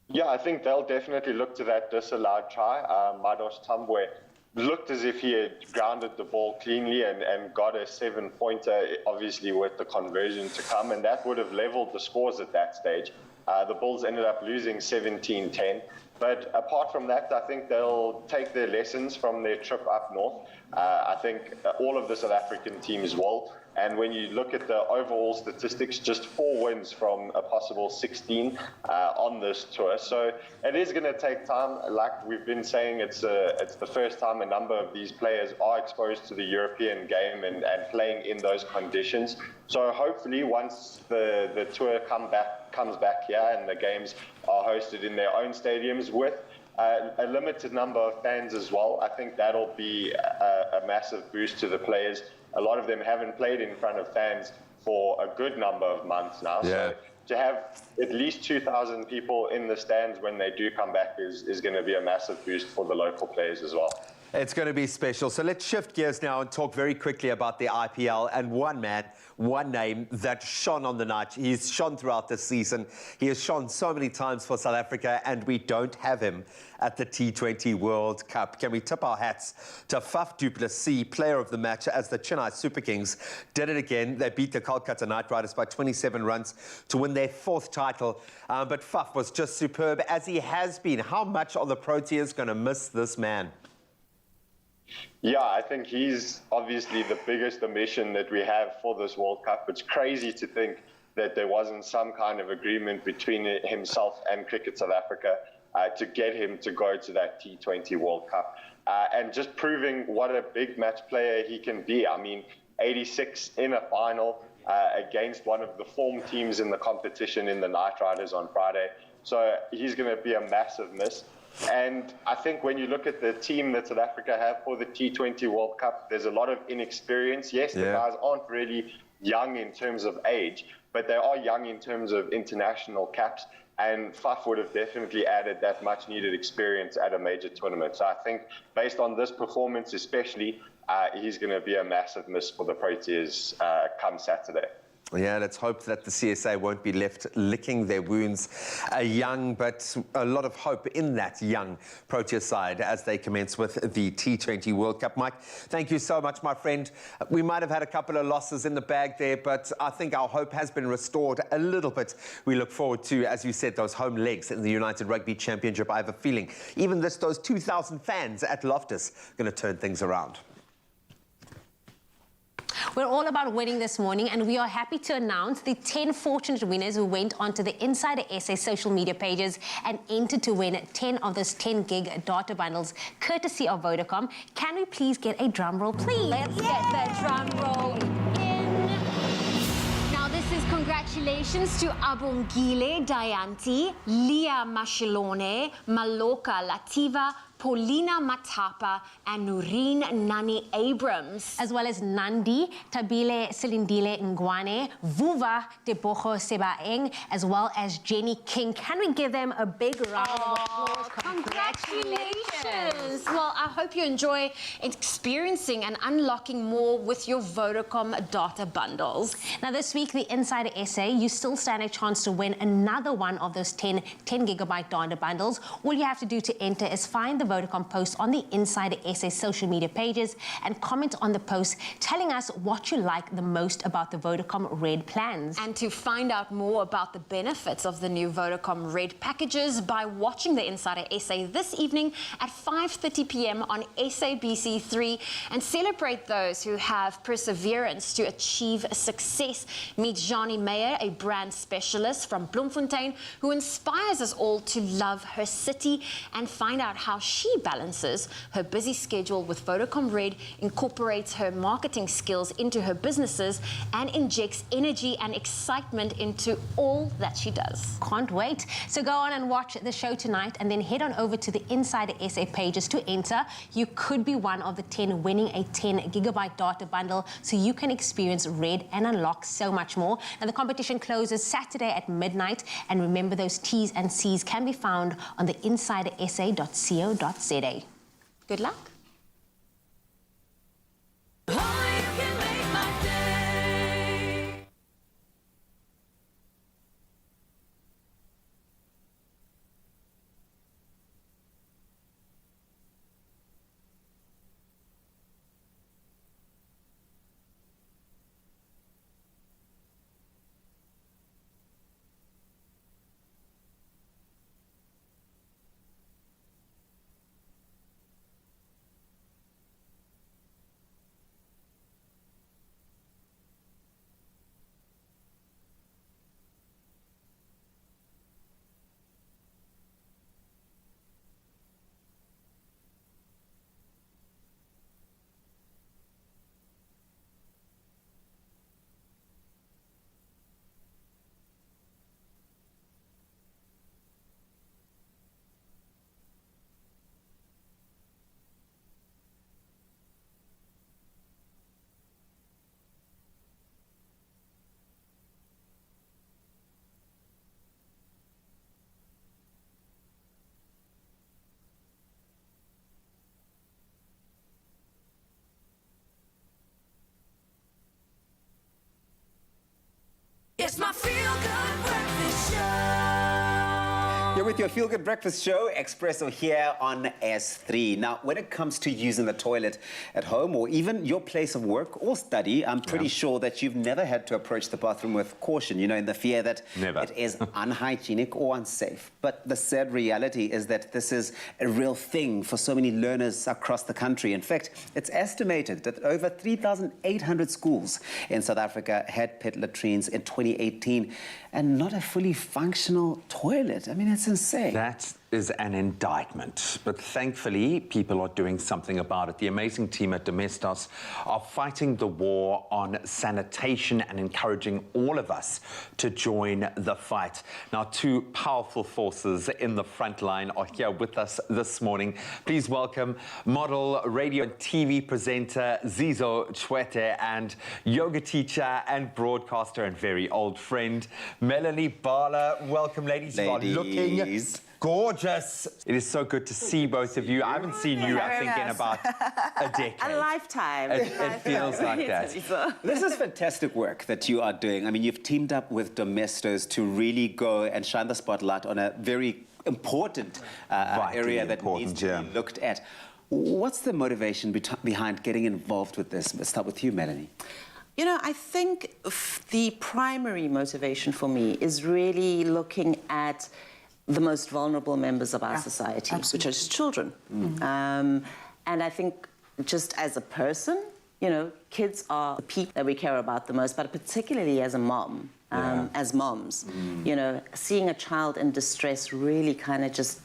Yeah, I think they'll definitely look to that disallowed try. Mados Tambwe looked as if he had grounded the ball cleanly and got a 7-pointer, obviously with the conversion to come, and that would have leveled the scores at that stage. The Bulls ended up losing 17-10. But apart from that, I think they'll take their lessons from their trip up north. I think all of the South African teams will. And when you look at the overall statistics, just 4 wins from a possible 16 on this tour. So it is going to take time. Like we've been saying, it's the first time a number of these players are exposed to the European game and playing in those conditions. So hopefully once the tour comes back here and the games are hosted in their own stadiums with a limited number of fans as well, I think that'll be a massive boost to the players. A lot of them haven't played in front of fans for a good number of months now. Yeah. So to have at least 2,000 people in the stands when they do come back is going to be a massive boost for the local players as well. It's going to be special. So let's shift gears now and talk very quickly about the IPL and one man, one name that shone on the night. He's shone throughout this season. He has shone so many times for South Africa, and we don't have him at the T20 World Cup. Can we tip our hats to Faf du Plessis, player of the match, as the Chennai Super Kings did it again. They beat the Kolkata Knight Riders by 27 runs to win their 4th title. But Faf was just superb, as he has been. How much are the Proteas going to miss this man? Yeah, I think he's obviously the biggest omission that we have for this World Cup. It's crazy to think that there wasn't some kind of agreement between himself and Cricket South Africa to get him to go to that T20 World Cup. And just proving what a big match player he can be. I mean, 86 in a final against one of the form teams in the competition in the Knight Riders on Friday. So he's going to be a massive miss. And I think when you look at the team that South Africa have for the T20 World Cup, there's a lot of inexperience. Yes, the guys aren't really young in terms of age, but they are young in terms of international caps. And Faf would have definitely added that much needed experience at a major tournament. So I think based on this performance especially, he's going to be a massive miss for the Proteas come Saturday. Yeah, let's hope that the CSA won't be left licking their wounds. Young, but a lot of hope in that young Protea side as they commence with the T20 World Cup. Mike, thank you so much, my friend. We might have had a couple of losses in the bag there, but I think our hope has been restored a little bit. We look forward to, as you said, those home legs in the United Rugby Championship. I have a feeling even those 2,000 fans at Loftus are going to turn things around. We're all about winning this morning, and we are happy to announce the 10 fortunate winners who went onto the Insider SA social media pages and entered to win 10 of those 10 gig data bundles, courtesy of Vodacom. Can we please get a drum roll, please? Let's get the drum roll in. Now, this is congratulations to Abongile Dayanti, Leah Mashilone, Maloka Lativa, Paulina Matapa, and Noreen Nani Abrams. As well as Nandi, Tabile Silindile Ngwane, Vuva Deboho Sebaeng, as well as Jenny King. Can we give them a big round of applause? Congratulations! Well, I hope you enjoy experiencing and unlocking more with your Vodacom data bundles. Now, this week, the Insider SA, you still stand a chance to win another one of those 10 gigabyte data bundles. All you have to do to enter is find the Vodacom post on the Insider SA social media pages and comment on the post telling us what you like the most about the Vodacom Red plans. And to find out more about the benefits of the new Vodacom Red packages by watching the Insider SA this evening at 5:30 p.m. on SABC3 and celebrate those who have perseverance to achieve success. Meet Johnny Meyer, a brand specialist from Bloemfontein who inspires us all to love her city, and find out how she balances her busy schedule with Vodacom Red, incorporates her marketing skills into her businesses, and injects energy and excitement into all that she does. Can't wait. So go on and watch the show tonight and then head on over to the Insider SA pages to enter. You could be one of the 10 winning a 10 gigabyte data bundle so you can experience Red and unlock so much more. Now, the competition closes Saturday at midnight, and remember, those T's and C's can be found on the insidersa.co.za. Good luck. You're with your Feel Good Breakfast show, Expresso, here on S3. Now, when it comes to using the toilet at home or even your place of work or study, I'm pretty sure that you've never had to approach the bathroom with caution, you know, in the fear that it is unhygienic or unsafe. But the sad reality is that this is a real thing for so many learners across the country. In fact, it's estimated that over 3,800 schools in South Africa had pit latrines in 2018 and not a fully functional toilet. I mean, it's insane. That is an indictment, but thankfully people are doing something about it. The amazing team at Domestos are fighting the war on sanitation and encouraging all of us to join the fight. Now, two powerful forces in the front line are here with us this morning. Please welcome model, radio and TV presenter Zizo Chwete and yoga teacher and broadcaster and very old friend Melanie Bala. Welcome, ladies. You are looking gorgeous. It is so good to see both of you. I haven't seen you, I think, in about a decade. A lifetime. It feels like that. This is fantastic work that you are doing. I mean, you've teamed up with Domestos to really go and shine the spotlight on a very important area that needs to be looked at. What's the motivation behind getting involved with this? Let's start with you, Melanie. You know, I think the primary motivation for me is really looking at the most vulnerable members of our society, which are children. And I think just as a person, you know, kids are the people that we care about the most, but particularly as a mom, as moms, you know, seeing a child in distress really kind of just,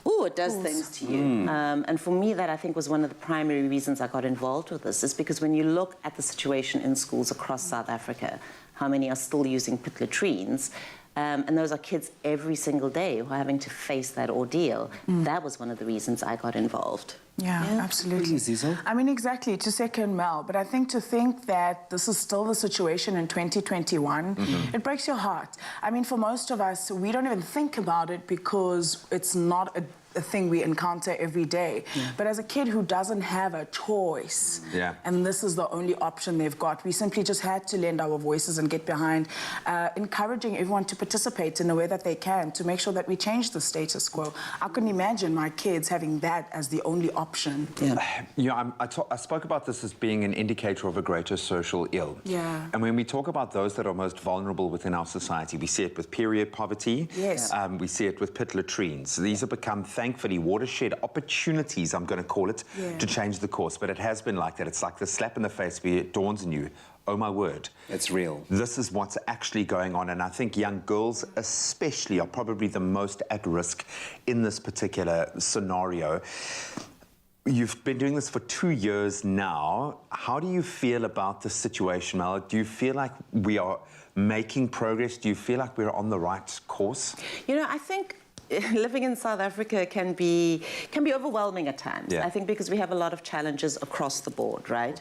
it does things to you. And for me, that I think was one of the primary reasons I got involved with this, is because when you look at the situation in schools across South Africa, how many are still using pit latrines, and those are kids every single day who are having to face that ordeal. That was one of the reasons I got involved. Yeah, absolutely. I mean, exactly, to second Mel, but I think to think that this is still the situation in 2021, it breaks your heart. I mean, for most of us, we don't even think about it because it's not a thing we encounter every day. But as a kid who doesn't have a choice, and this is the only option they've got, we simply just had to lend our voices and get behind, encouraging everyone to participate in the way that they can to make sure that we change the status quo. I couldn't imagine my kids having that as the only option. I spoke about this as being an indicator of a greater social ill. And when we talk about those that are most vulnerable within our society, we see it with period poverty. We see it with pit latrines. These have become, thankfully, watershed opportunities, I'm going to call it, to change the course. But it has been like that. It's like the slap in the face where it dawns on you, oh my word. It's real. This is what's actually going on. And I think young girls especially are probably the most at risk in this particular scenario. You've been doing this for 2 years now. How do you feel about the situation, Mel? Do you feel like we are making progress? Do you feel like we're on the right course? You know, I think living in South Africa can be overwhelming at times. I think because we have a lot of challenges across the board, right?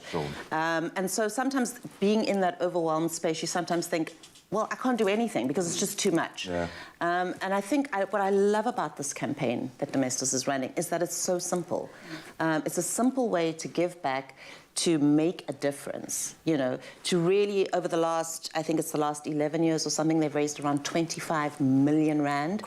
And so sometimes being in that overwhelmed space, you sometimes think, well, I can't do anything because it's just too much. And I think what I love about this campaign that Domestos is running is that it's so simple. It's a simple way to give back, to make a difference, you know, to really, over the last, I think it's the last 11 years or something, they've raised around 25 million rand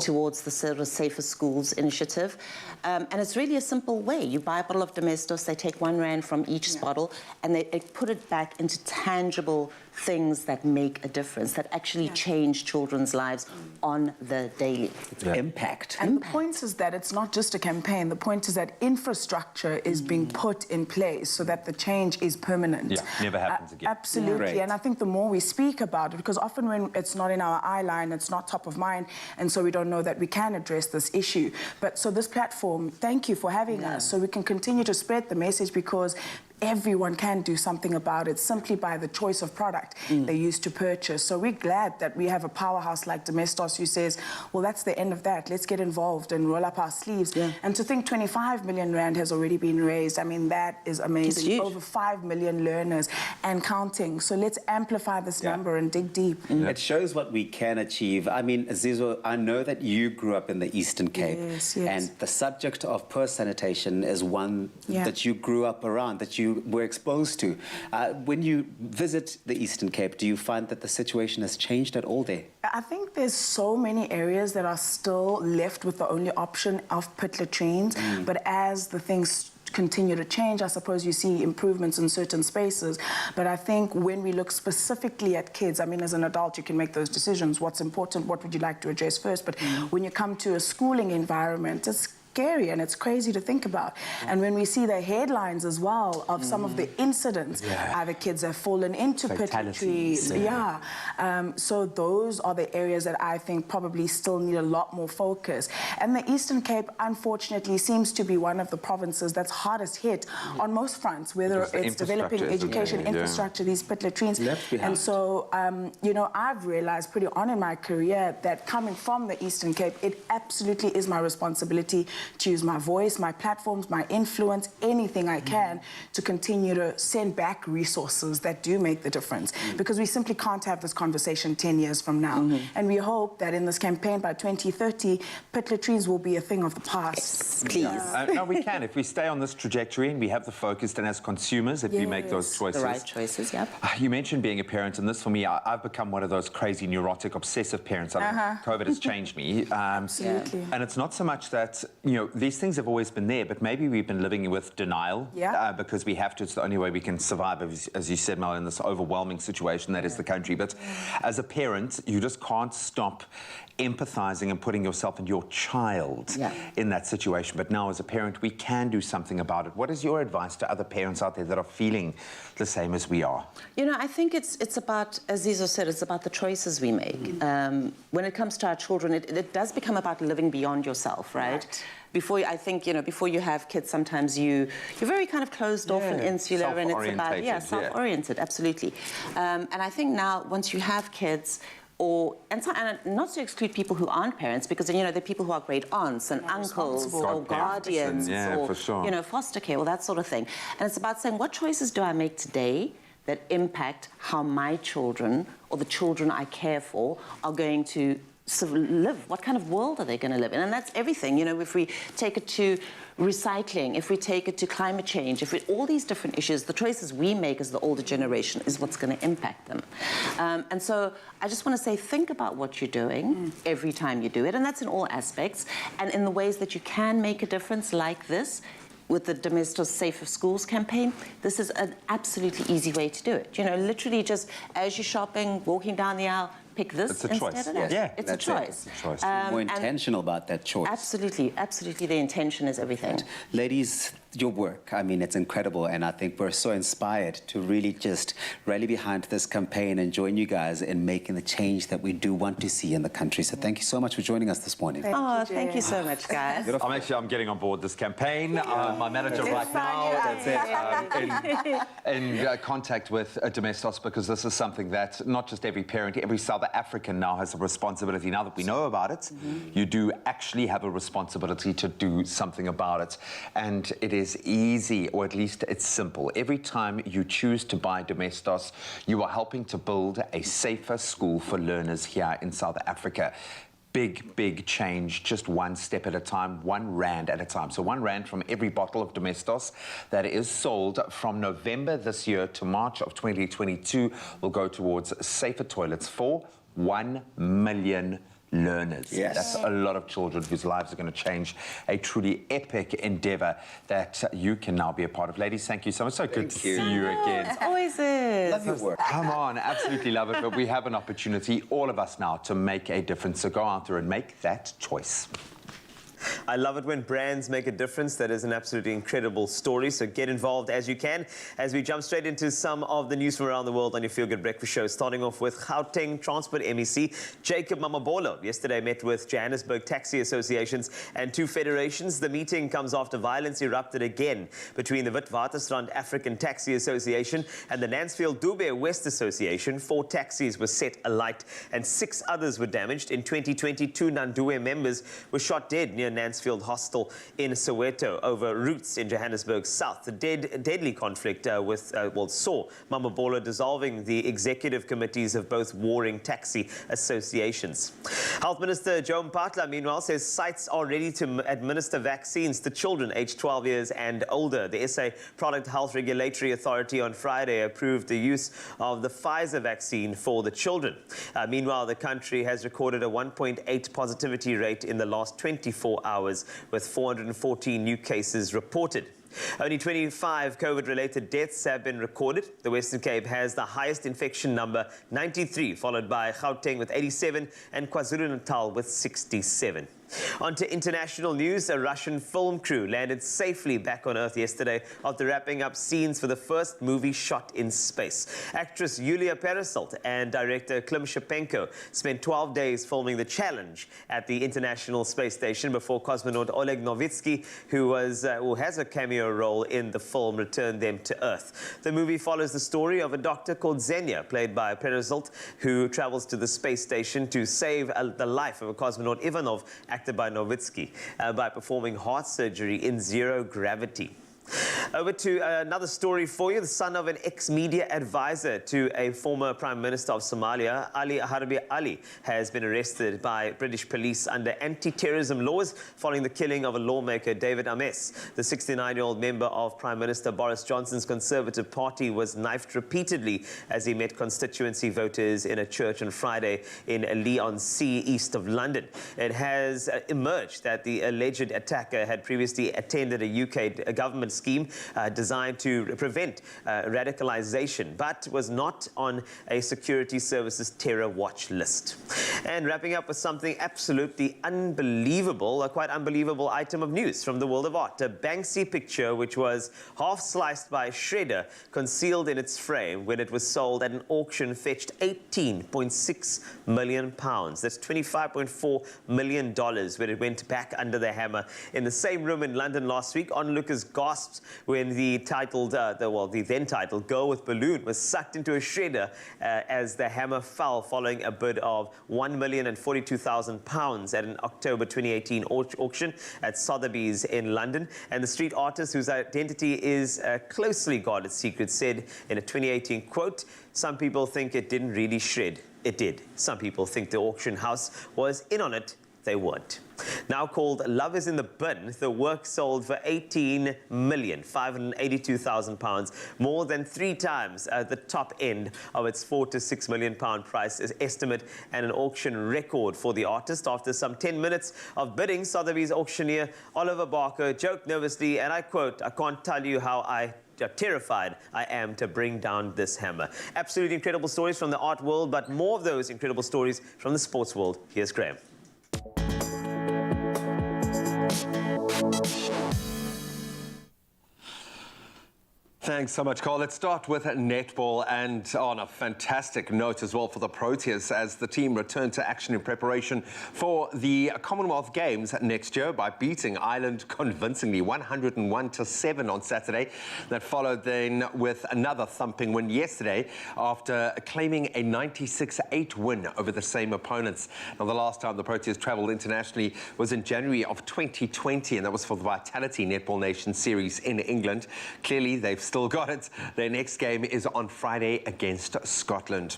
towards the sort of Safer Schools initiative. And it's really a simple way. You buy a bottle of Domestos, they take 1 rand from each bottle, and they put it back into tangible things that make a difference, that actually change children's lives on the daily. Impact. And the point is that it's not just a campaign. The point is that infrastructure is being put in place so that the change is permanent. Never happens again. Absolutely. And I think the more we speak about it, because often when it's not in our eye line, it's not top of mind, and so we don't know that we can address this issue. But so this platform, thank you for having us, so we can continue to spread the message, because everyone can do something about it simply by the choice of product they used to purchase. So we're glad that we have a powerhouse like Domestos who says, well, that's the end of that. Let's get involved and roll up our sleeves. And to think 25 million rand has already been raised, I mean, that is amazing. Over 5 million learners and counting. So let's amplify this number and dig deep. It shows what we can achieve. I mean, Zizo, I know that you grew up in the Eastern Cape, and the subject of poor sanitation is one that you grew up around, that you you were exposed to. When you visit the Eastern Cape, do you find that the situation has changed at all there? I think there's so many areas that are still left with the only option of pit latrines, but as the things continue to change, I suppose you see improvements in certain spaces. But I think when we look specifically at kids, I mean, as an adult, you can make those decisions. What's important? What would you like to address first? But when you come to a schooling environment, it's scary and it's crazy to think about. And when we see the headlines as well of some of the incidents, either kids have fallen into pit latrines. So those are the areas that I think probably still need a lot more focus. And the Eastern Cape, unfortunately, seems to be one of the provinces that's hardest hit on most fronts, whether it's developing education, infrastructure, these pit latrines. And so, you know, I've realized pretty on in my career that coming from the Eastern Cape, it absolutely is my responsibility to use my voice, my platforms, my influence, anything I can to continue to send back resources that do make the difference. Because we simply can't have this conversation 10 years from now. And we hope that in this campaign by 2030, pit latrines will be a thing of the past. Please. No, we can. If we stay on this trajectory and we have the focus, then as consumers, if we make those choices. The right choices, You mentioned being a parent, and this for me, I've become one of those crazy, neurotic, obsessive parents. I mean, COVID has changed me. Absolutely. And it's not so much that, you know, these things have always been there, but maybe we've been living with denial because we have to. It's the only way we can survive, as you said, Mel, in this overwhelming situation that is the country. But as a parent, you just can't stop empathizing and putting yourself and your child in that situation. But now, as a parent, we can do something about it. What is your advice to other parents out there that are feeling the same as we are? You know, I think it's about, as Zizo said, it's about the choices we make. When it comes to our children, it does become about living beyond yourself, right? Before, I think, you know, before you have kids, sometimes you're very kind of closed off and insular, and it's about, self-oriented, absolutely. And I think now, once you have kids, and not to exclude people who aren't parents, because, you know, there are people who are great aunts and uncles or guardians or, you know, foster care or that sort of thing. And it's about saying, what choices do I make today that impact how my children or the children I care for are going to live? What kind of world are they going to live in? And that's everything. You know, if we take it to recycling, if we take it to climate change, all these different issues, the choices we make as the older generation is what's going to impact them. And so I just want to say, think about what you're doing every time you do it, and that's in all aspects, and in the ways that you can make a difference, like this. With the Domestos Safer Schools campaign, this is an absolutely easy way to do it. You know, literally just as you're shopping, walking down the aisle, pick this instead of that. It's a choice. It's a choice. More intentional about that choice. Absolutely, absolutely. The intention is everything. And ladies, your work, I mean, it's incredible, and I think we're so inspired to really just rally behind this campaign and join you guys in making the change that we do want to see in the country. So thank you so much for joining us this morning. Thank you so much, guys. I'm getting on board this campaign. My manager right now in contact with Domestos, because this is something that not just every parent, every South African now has a responsibility. Now that we know about it, you do actually have a responsibility to do something about it. And it is easy, or at least it's simple. Every time you choose to buy Domestos, you are helping to build a safer school for learners here in South Africa. Big, big change, just one step at a time, R1 at a time. So R1 from every bottle of Domestos that is sold from November this year to March of 2022 will go towards safer toilets for 1 million learners. That's a lot of children whose lives are going to change. A truly epic endeavor that you can now be a part of. Ladies, thank you so much. So good to see you again. It always is. Love your work. Come on, absolutely love it. But we have an opportunity, all of us now, to make a difference. So go out there and make that choice. I love it when brands make a difference. That is an absolutely incredible story. So get involved as you can as we jump straight into some of the news from around the world on your Feel Good Breakfast Show, starting off with Gauteng Transport MEC Jacob Mamabolo. Yesterday met with Johannesburg taxi associations and two federations. The meeting comes after violence erupted again between the Witwatersrand African Taxi Association and the Mansfield Dube West Association. 4 taxis were set alight and 6 others were damaged. In 2022, Nandue members were shot dead near near Nansfield Hostel in Soweto over routes in Johannesburg South. The deadly conflict saw Mamabolo dissolving the executive committees of both warring taxi associations. Health Minister Joe Mpatla, meanwhile, says sites are ready to administer vaccines to children aged 12 years and older. The SA Product Health Regulatory Authority on Friday approved the use of the Pfizer vaccine for the children. Meanwhile, the country has recorded a 1.8 positivity rate in the last 24 hours, with 414 new cases reported. Only 25 COVID-related deaths have been recorded. The Western Cape has the highest infection number, 93, followed by Gauteng with 87 and KwaZulu-Natal with 67. On to international news. A Russian film crew landed safely back on Earth yesterday after wrapping up scenes for the first movie shot in space. Actress Yulia Peresild and director Klim Shipenko spent 12 days filming The Challenge at the International Space Station before cosmonaut Oleg Novitsky, who has a cameo role in the film, returned them to Earth. The movie follows the story of a doctor called Xenia, played by Peresild, who travels to the space station to save the life of a cosmonaut Ivanov, acted by Novitsky, by performing heart surgery in zero gravity. Over to another story for you. The son of an ex-media advisor to a former Prime Minister of Somalia, Ali Harbi Ali, has been arrested by British police under anti-terrorism laws following the killing of a lawmaker, David Ames. The 69-year-old member of Prime Minister Boris Johnson's Conservative Party was knifed repeatedly as he met constituency voters in a church on Friday in Leigh-on-Sea, east of London. It has emerged that the alleged attacker had previously attended a UK government scheme designed to prevent radicalization, but was not on a security services terror watch list. And wrapping up with something absolutely unbelievable, a quite unbelievable item of news from the world of art. A Banksy picture which was half sliced by a shredder, concealed in its frame when it was sold at an auction, fetched £18.6 million. That's $25.4 million when it went back under the hammer. In the same room in London last week, onlookers gasped when the then titled Girl with Balloon was sucked into a shredder as the hammer fell following a bid of £1,042,000 at an October 2018 auction at Sotheby's in London. And the street artist, whose identity is a closely guarded secret, said in a 2018 quote, "Some people think it didn't really shred. It did. Some people think the auction house was in on it. They weren't." Now called Love is in the Bin, the work sold for £18,582,000, more than 3 times the top end of its £4 to £6 million price estimate, and an auction record for the artist. After some 10 minutes of bidding, Sotheby's auctioneer Oliver Barker joked nervously, and I quote, "I can't tell you how terrified I am to bring down this hammer." Absolutely incredible stories from the art world, but more of those incredible stories from the sports world. Here's Graham. Thanks so much, Carl. Let's start with netball, and on a fantastic note as well for the Proteas as the team return to action in preparation for the Commonwealth Games next year by beating Ireland convincingly 101-7 on Saturday. That followed then with another thumping win yesterday after claiming a 96-8 win over the same opponents. Now, the last time the Proteas travelled internationally was in January of 2020, and that was for the Vitality Netball Nation Series in England. Clearly, they've still got it. Their next game is on Friday against Scotland.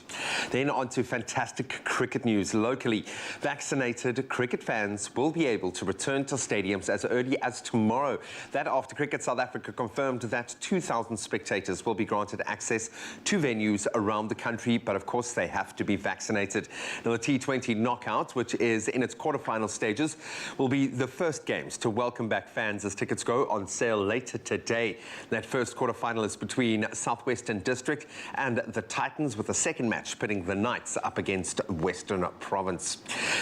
Then on to fantastic cricket news locally. Vaccinated cricket fans will be able to return to stadiums as early as tomorrow. That after Cricket South Africa confirmed that 2,000 spectators will be granted access to venues around the country, but of course they have to be vaccinated. Now, the T20 knockout, which is in its quarterfinal stages, will be the first games to welcome back fans as tickets go on sale later today. That first quarterfinal is between Southwestern District and the Titans, with the second match pitting the Knights up against Western Province.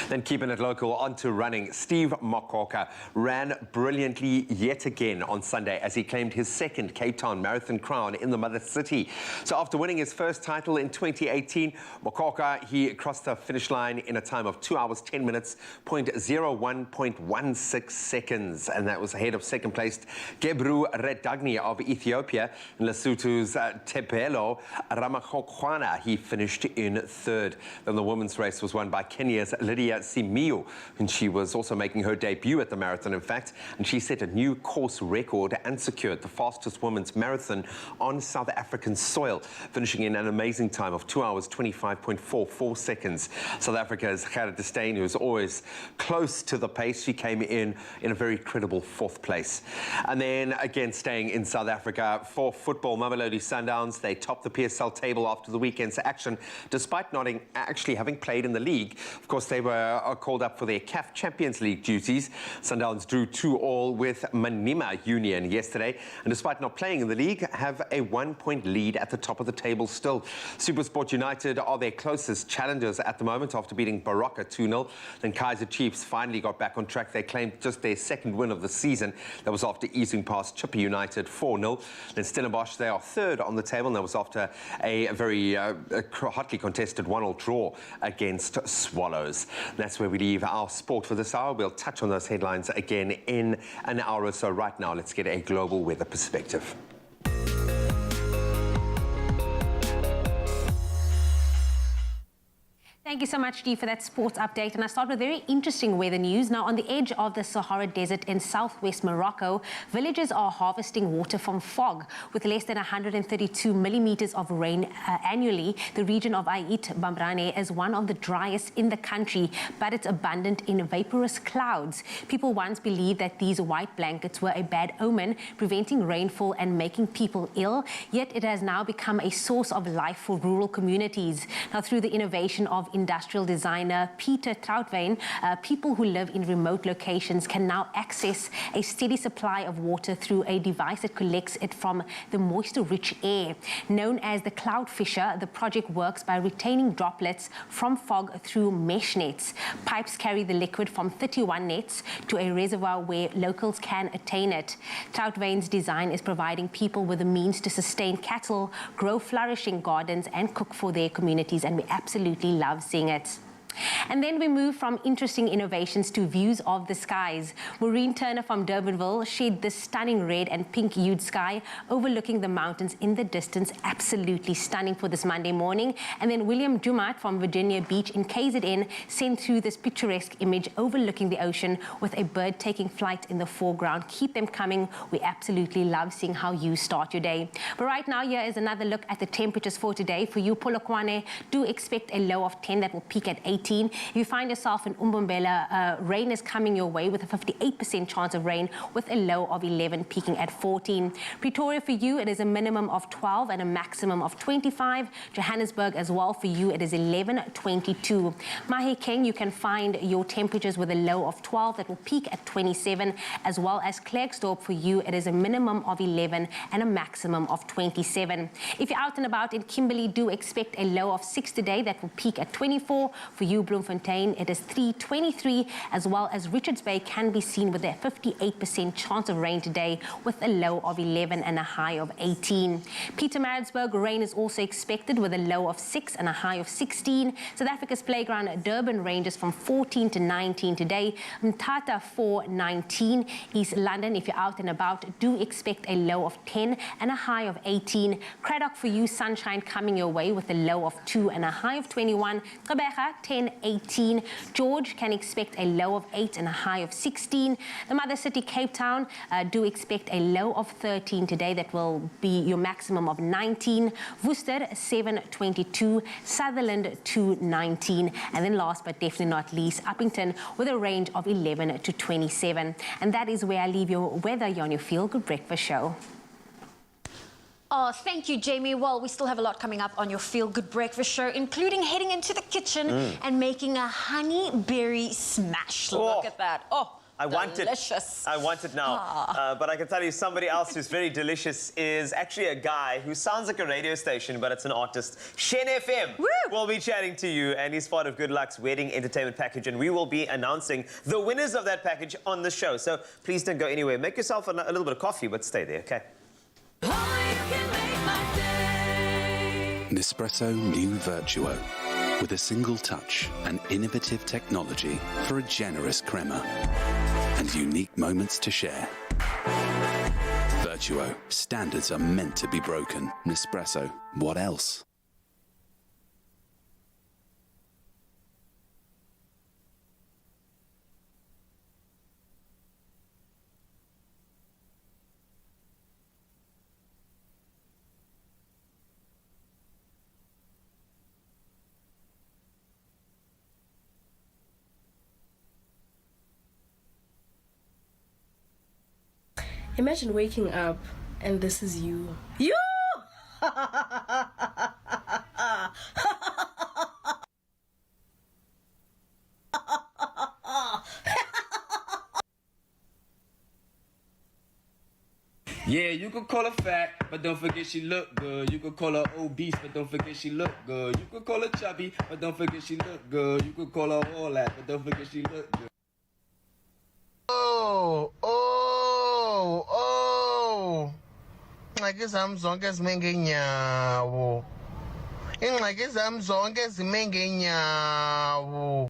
Then keeping it local, on to running. Steve Mokoka ran brilliantly yet again on Sunday as he claimed his second Cape Town Marathon crown in the mother city. So after winning his first title in 2018, Mokoka, he crossed the finish line in a time of 2 hours, 10 minutes, 0.16 seconds. And that was ahead of second placed Gebru Redagni of Ethiopia In Lesotho's Tebelo Ramakhokhwana, he finished in third. Then the women's race was won by Kenya's Lydia Simiyu, and she was also making her debut at the marathon, in fact, and she set a new course record and secured the fastest women's marathon on South African soil, finishing in an amazing time of 2 hours 25.44 seconds. South Africa's Gerrit de Steen, who's always close to the pace, she came in a very credible fourth place. And then again, staying in South Africa for football, Mamelodi Sundowns, they topped the PSL table after the weekend's action, despite not actually having played in the league. Of course, they were called up for their CAF Champions League duties. Sundowns drew 2-2 with Manima Union yesterday, and despite not playing in the league, have a 1-point lead at the top of the table still. SuperSport United are their closest challengers at the moment after beating Baroka 2-0. Then Kaizer Chiefs finally got back on track. They claimed just their second win of the season. That was after easing past Chippa United 4-0. Then Stellenbosch, they are third on the table, and that was after a very hotly contested 1-1 draw against Swallows. That's where we leave our sport for this hour. We'll touch on those headlines again in an hour or so. Right now, let's get a global weather perspective. Thank you so much, Dee, for that sports update. And I start with very interesting weather news. Now, on the edge of the Sahara Desert in southwest Morocco, villagers are harvesting water from fog. With less than 132 millimeters of rain annually, the region of Ait Bamrane is one of the driest in the country, but it's abundant in vaporous clouds. People once believed that these white blankets were a bad omen, preventing rainfall and making people ill. Yet it has now become a source of life for rural communities. Now, through the innovation of industrial designer Peter Troutwijn, people who live in remote locations can now access a steady supply of water through a device that collects it from the moisture-rich air. Known as the Cloud Fisher, the project works by retaining droplets from fog through mesh nets. Pipes carry the liquid from 31 nets to a reservoir where locals can attain it. Troutwijn's design is providing people with the means to sustain cattle, grow flourishing gardens, and cook for their communities, and we absolutely love seeing it. And then we move from interesting innovations to views of the skies. Maureen Turner from Durbanville shared this stunning red and pink hued sky overlooking the mountains in the distance. Absolutely stunning for this Monday morning. And then William Jumat from Virginia Beach in KZN sent through this picturesque image overlooking the ocean with a bird taking flight in the foreground. Keep them coming. We absolutely love seeing how you start your day. But right now, here is another look at the temperatures for today. For you, Polokwane, do expect a low of 10 that will peak at 18. If you find yourself in Umbombela, rain is coming your way with a 58% chance of rain with a low of 11 peaking at 14. Pretoria for you, it is a minimum of 12 and a maximum of 25. Johannesburg as well for you, it is 11, 22. Mahikeng, you can find your temperatures with a low of 12 that will peak at 27, as well as Klerksdorp for you, it is a minimum of 11 and a maximum of 27. If you're out and about in Kimberley, do expect a low of 6 today that will peak at 24. For you, Bloemfontein, it is 3:23, as well as Richards Bay can be seen with a 58% chance of rain today with a low of 11 and a high of 18. Pietermaritzburg, rain is also expected with a low of 6 and a high of 16. South Africa's playground Durban ranges from 14 to 19 today. Mthatha 4:19. East London, if you're out and about, do expect a low of 10 and a high of 18. Craddock for you, sunshine coming your way with a low of 2 and a high of 21. Gqeberha, 10, 18. George can expect a low of 8 and a high of 16. The mother city, Cape Town, do expect a low of 13 today. That will be your maximum of 19. Worcester, 7:22. Sutherland, 2:19. And then last but definitely not least, Uppington with a range of 11 to 27. And that is where I leave your weather on your Feel Good Breakfast show. Oh, thank you, Jamie. Well, we still have a lot coming up on your Feel Good Breakfast show, including heading into the kitchen and making a honey berry smash. Look at that. Oh, I delicious. I want it now. But I can tell you somebody else who's very delicious is actually a guy who sounds like a radio station, but it's an artist. Shen FM will be chatting to you, and he's part of Good Luck's wedding entertainment package, and we will be announcing the winners of that package on the show. So please don't go anywhere. Make yourself a little bit of coffee, but stay there, okay? Nespresso New Virtuo, with a single touch and innovative technology for a generous crema and unique moments to share. virtuo. Standards are meant to be broken. Nespresso. What else? Imagine waking up and this is you. You! Yeah, you could call her fat, but don't forget she look good. You could call her obese, but don't forget she look good. You could call her chubby, but don't forget she look good. You could call her all that, but don't forget she look good. Ingxaki zam zonke zime ngeenyawo. Ingxaki zam zonke zime ngeenyawo.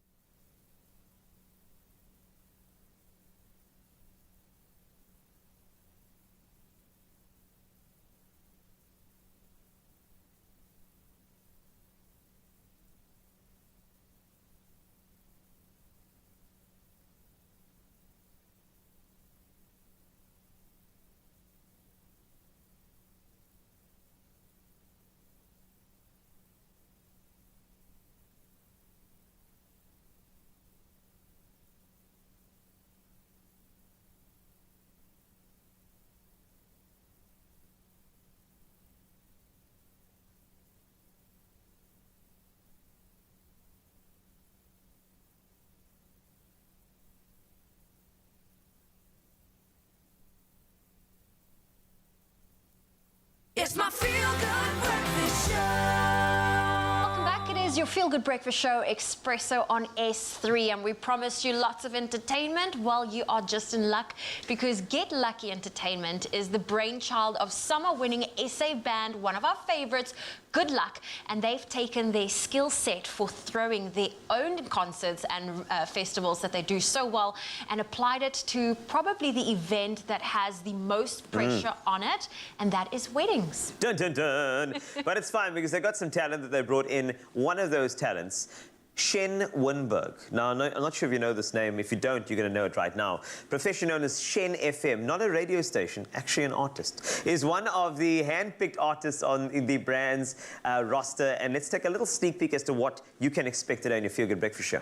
It's my feel-good breakfast show. Welcome back. It is your feel-good breakfast show, Expresso on S3, and we promised you lots of entertainment. Well, you are just in luck, because Get Lucky Entertainment is the brainchild of summer-winning SA band, one of our favorites, Good Luck, and they've taken their skill set for throwing their own concerts and festivals that they do so well and applied it to probably the event that has the most pressure on it, and that is weddings. Dun, dun, dun. But it's fine because they got some talent that they brought in. One of those talents, Shen Winberg. Now, I'm not sure if you know this name. If you don't, you're going to know it right now. Professionally known as Shen FM, not a radio station, actually an artist, is one of the hand-picked artists on the brand's roster. And let's take a little sneak peek as to what you can expect today in your Feel Good Breakfast Show.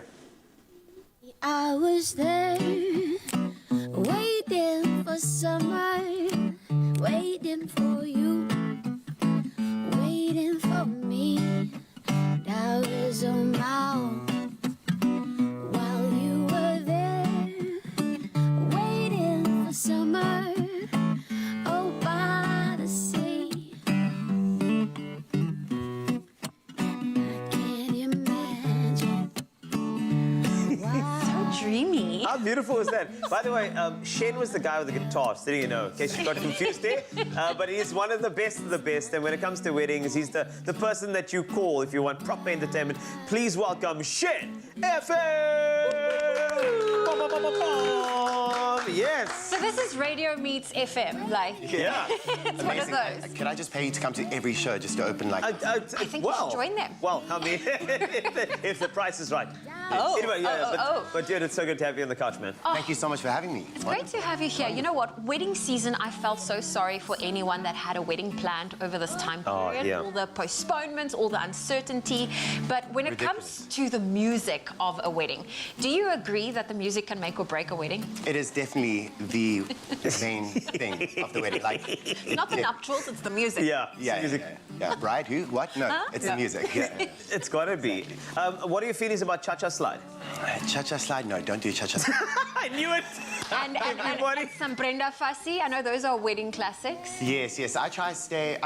I was there, waiting for summer, waiting for you, waiting for me. I was on my own while you were there, waiting for summer, oh, by the sea. I can't imagine. So dreamy. How beautiful is that? By the way, Shen was the guy with the guitar, so you know, in case you got confused there. But he's one of the best, and when it comes to weddings, he's the person that you call if you want proper entertainment. Please welcome Shen FM! Yes! So this is radio meets FM, like... Yeah. It's one of those. Could I just pay you to come to every show just to open like... I think you should join them. Well, I mean, if the price is right. Anyway, but dude, it's so good to have you on the couch, man. Thank you so much for having me. It's great to have you here. You know what? Wedding season, I felt so sorry for anyone that had a wedding planned over this time period. Yeah. All the postponements, all the uncertainty. But when it comes to the music of a wedding, do you agree that the music can make or break a wedding? It is definitely the main thing of the wedding. Like, Not the nuptials, it's the music. Yeah. Bride, who? What? No, it's the music. Yeah. It's got to be. What are your feelings about Cha-Cha Slide? Cha-Cha Slide? No, don't do Cha-Cha Slide. I knew it! And some Brenda Fassie. I know those are wedding classics. Yes. I try to stay...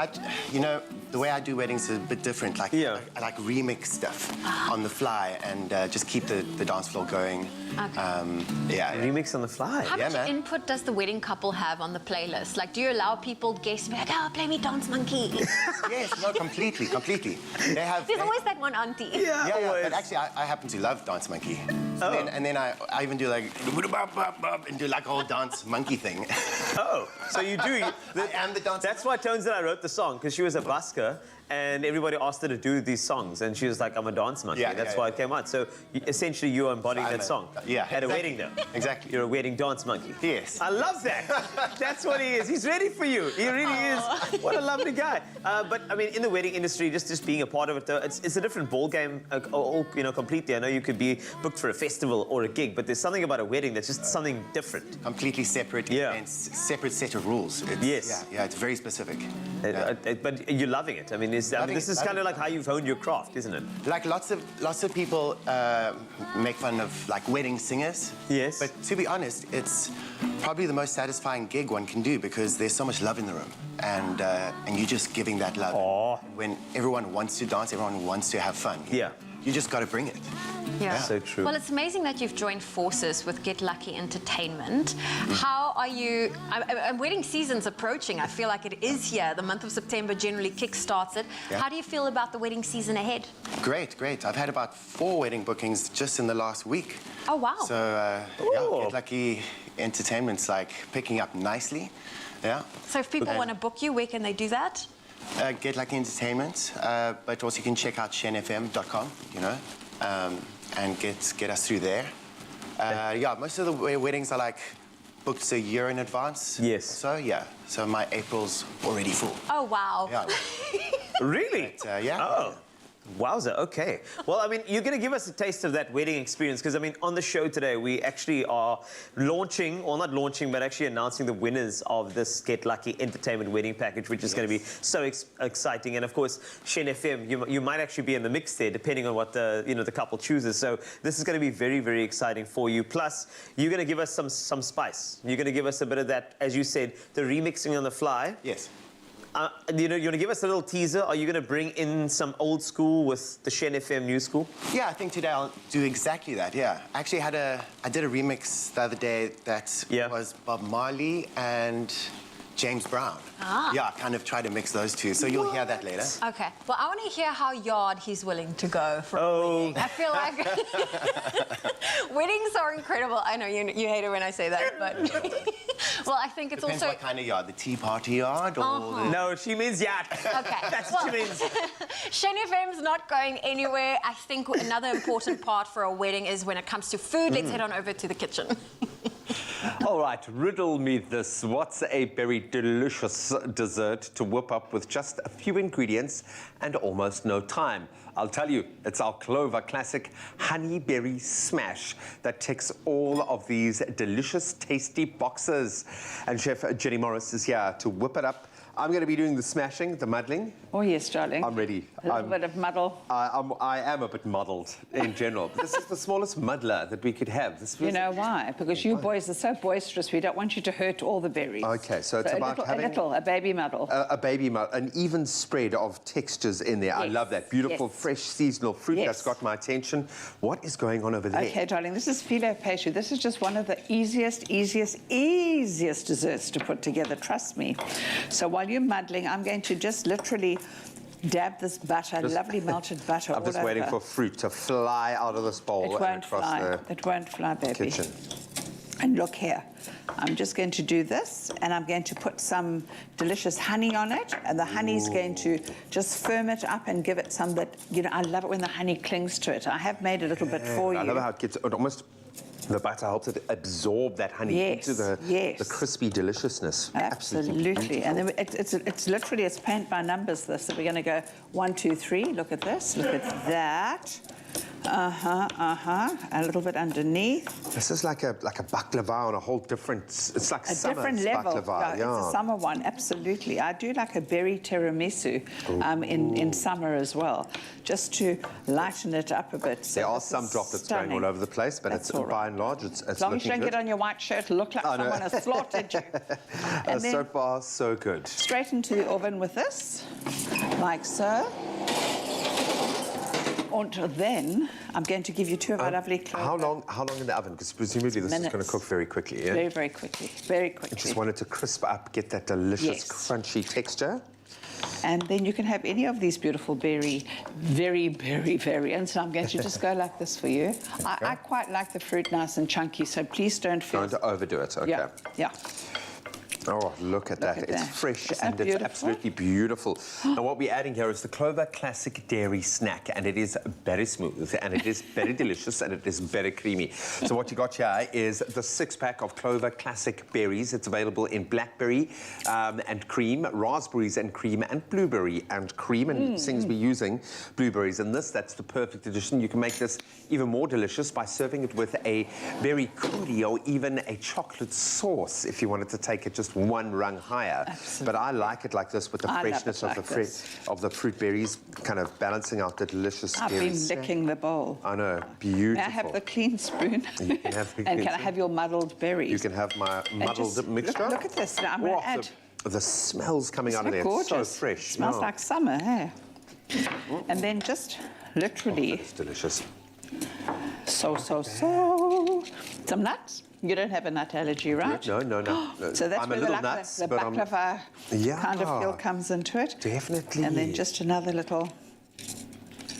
you know, the way I do weddings is a bit different. Like, I like remix stuff on the fly and just keep the dance floor going. Okay. Remix on the fly? How much input does the wedding couple have on the playlist? Like, do you allow people, guests, to be like, oh, play me Dance Monkey? Yes, no, completely. They have... There's always that one auntie. Yeah, but actually, I happen to love Dance Monkey. And then I even do like... and do like a whole dance monkey thing. Oh, so you do. I am the dancer. That's why Tones and I wrote the song, because she was a busker, and everybody asked her to do these songs, and she was like, I'm a dance monkey. That's why it came out. So essentially, you're embodying that song. Yeah. At a wedding, though. Exactly. You're a wedding dance monkey. Yes. I love that. That's what he is. He's ready for you. He really is. What a lovely guy. But I mean, in the wedding industry, just being a part of it, though, it's a different ball game, completely. I know you could be booked for a festival or a gig, but there's something about a wedding that's just something different. Completely separate events, separate set of rules. Yes. Yeah, it's very specific. But you're loving it. I mean, this is kind of like how you've honed your craft, isn't it? Like lots of people make fun of like wedding singers. Yes. But to be honest, it's probably the most satisfying gig one can do because there's so much love in the room, and you're just giving that love. Aww. When everyone wants to dance, everyone wants to have fun. Yeah. You just got to bring it. Yeah. So true. Well, it's amazing that you've joined forces with Get Lucky Entertainment. How are you? Wedding season's approaching. I feel like it is here. The month of September generally kickstarts it. Yeah. How do you feel about the wedding season ahead? Great. I've had about 4 wedding bookings just in the last week. Oh, wow. So, Get Lucky Entertainment's like picking up nicely. Yeah. So if people want to book you, where can they do that? Get Lucky Entertainment, but also you can check out shenfm.com, and get us through there. Most of the weddings are like booked a year in advance. Yes. So my April's already full. Oh, wow. Yeah. Really? But, yeah. Oh. Wowza, okay. Well, I mean, you're going to give us a taste of that wedding experience because, I mean, on the show today, we actually are launching, or not launching, but actually announcing the winners of this Get Lucky Entertainment wedding package, which is going to be so exciting. And, of course, Shen FM, you might actually be in the mix there, depending on what the couple chooses. So this is going to be very, very exciting for you. Plus, you're going to give us some spice. You're going to give us a bit of that, as you said, the remixing on the fly. Yes. You want to give us a little teaser? Are you going to bring in some old school with the Shen FM new school? Yeah, I think today I'll do exactly that, yeah. Actually, I did a remix the other day that was Bob Marley and James Brown. Yeah, I kind of try to mix those two, so you'll hear that later. Okay. Well, I want to hear how yard he's willing to go for a wedding. I feel like weddings are incredible. I know you hate it when I say that, but well, I think it's Depends also what kind of yard, the tea party yard or No, she means yacht. Okay. That's what she means. Shen FM's not going anywhere. I think another important part for a wedding is when it comes to food. Let's head on over to the kitchen. All right, riddle me this. What's a very delicious dessert to whip up with just a few ingredients and almost no time? I'll tell you, it's our Clover classic honey berry smash that ticks all of these delicious, tasty boxes. And Chef Jenny Morris is here to whip it up. I'm going to be doing the smashing, the muddling. Oh, yes, darling. I'm ready. A little bit of muddle. I am a bit muddled in general. This is the smallest muddler that we could have. You know why? Because you boys are so boisterous, we don't want you to hurt all the berries. Okay, so it's about having a baby muddle. A baby muddle, an even spread of textures in there. Yes. I love that. Beautiful, fresh, seasonal fruit. That's got my attention. What is going on over there? Okay, darling, this is filet pastry. This is just one of the easiest desserts to put together, trust me. So while you're muddling, I'm going to just literally dab this butter, lovely melted butter. I'm just waiting for fruit to fly out of this bowl and across the It won't fly, baby. kitchen. And look here, I'm just going to do this, and I'm going to put some delicious honey on it, and the honey's going to just firm it up and give it some that, I love it when the honey clings to it. I have made a little bit for you. I love how it gets almost. The butter helps it absorb that honey into the crispy deliciousness. Absolutely. And then it's literally, it's paint by numbers, this. So we're going to go 1, 2, 3. Look at this. Look at that. A little bit underneath. This is like a baklava on a whole different. It's like a different level. Baklava, It's a summer one, absolutely. I do like a berry tiramisu in summer as well, just to lighten it up a bit. So there are some droplets going all over the place, but it's by and large it's as long as you don't get on your white shirt, look like someone has slaughtered you. And then so far, so good. Straight into the oven with this, like so. And then I'm going to give you 2 of our lovely clover. How long in the oven? Because presumably this is going to cook very quickly, yeah? Very, very quickly. Very quickly. I just wanted to crisp up, get that delicious, crunchy texture. And then you can have any of these beautiful berry variants. I'm going to just go like this for you. I quite like the fruit nice and chunky, so please don't feel... Trying to overdo it, okay. Yeah. Oh, look at that. It's fresh and it's absolutely beautiful. And what we're adding here is the Clover Classic Dairy Snack, and it is very smooth, and it is very delicious, and it is very creamy. So what you got here is the 6-pack of Clover Classic Berries. It's available in blackberry and cream, raspberries and cream, and blueberry and cream. And things we're using blueberries in this. That's the perfect addition. You can make this even more delicious by serving it with a berry coulis or even a chocolate sauce if you wanted to take it just one rung higher. Absolutely. But I like it like this with the freshness of the fruit berries, kind of balancing out the delicious I've berry been snack. licking the bowl. I know, beautiful. May I have the clean spoon? You can have the And clean can I have your muddled berries? You can have my muddled mixture. Look at this. Now I'm going to add... The smells coming out of there. Gorgeous. It's so fresh. Smells like summer, eh? And then just literally... It's delicious. So. Some nuts. You don't have a nut allergy, right? No. So that's I'm where a little nuts, the but baklava kind of feel comes into it. Definitely. And then just another little...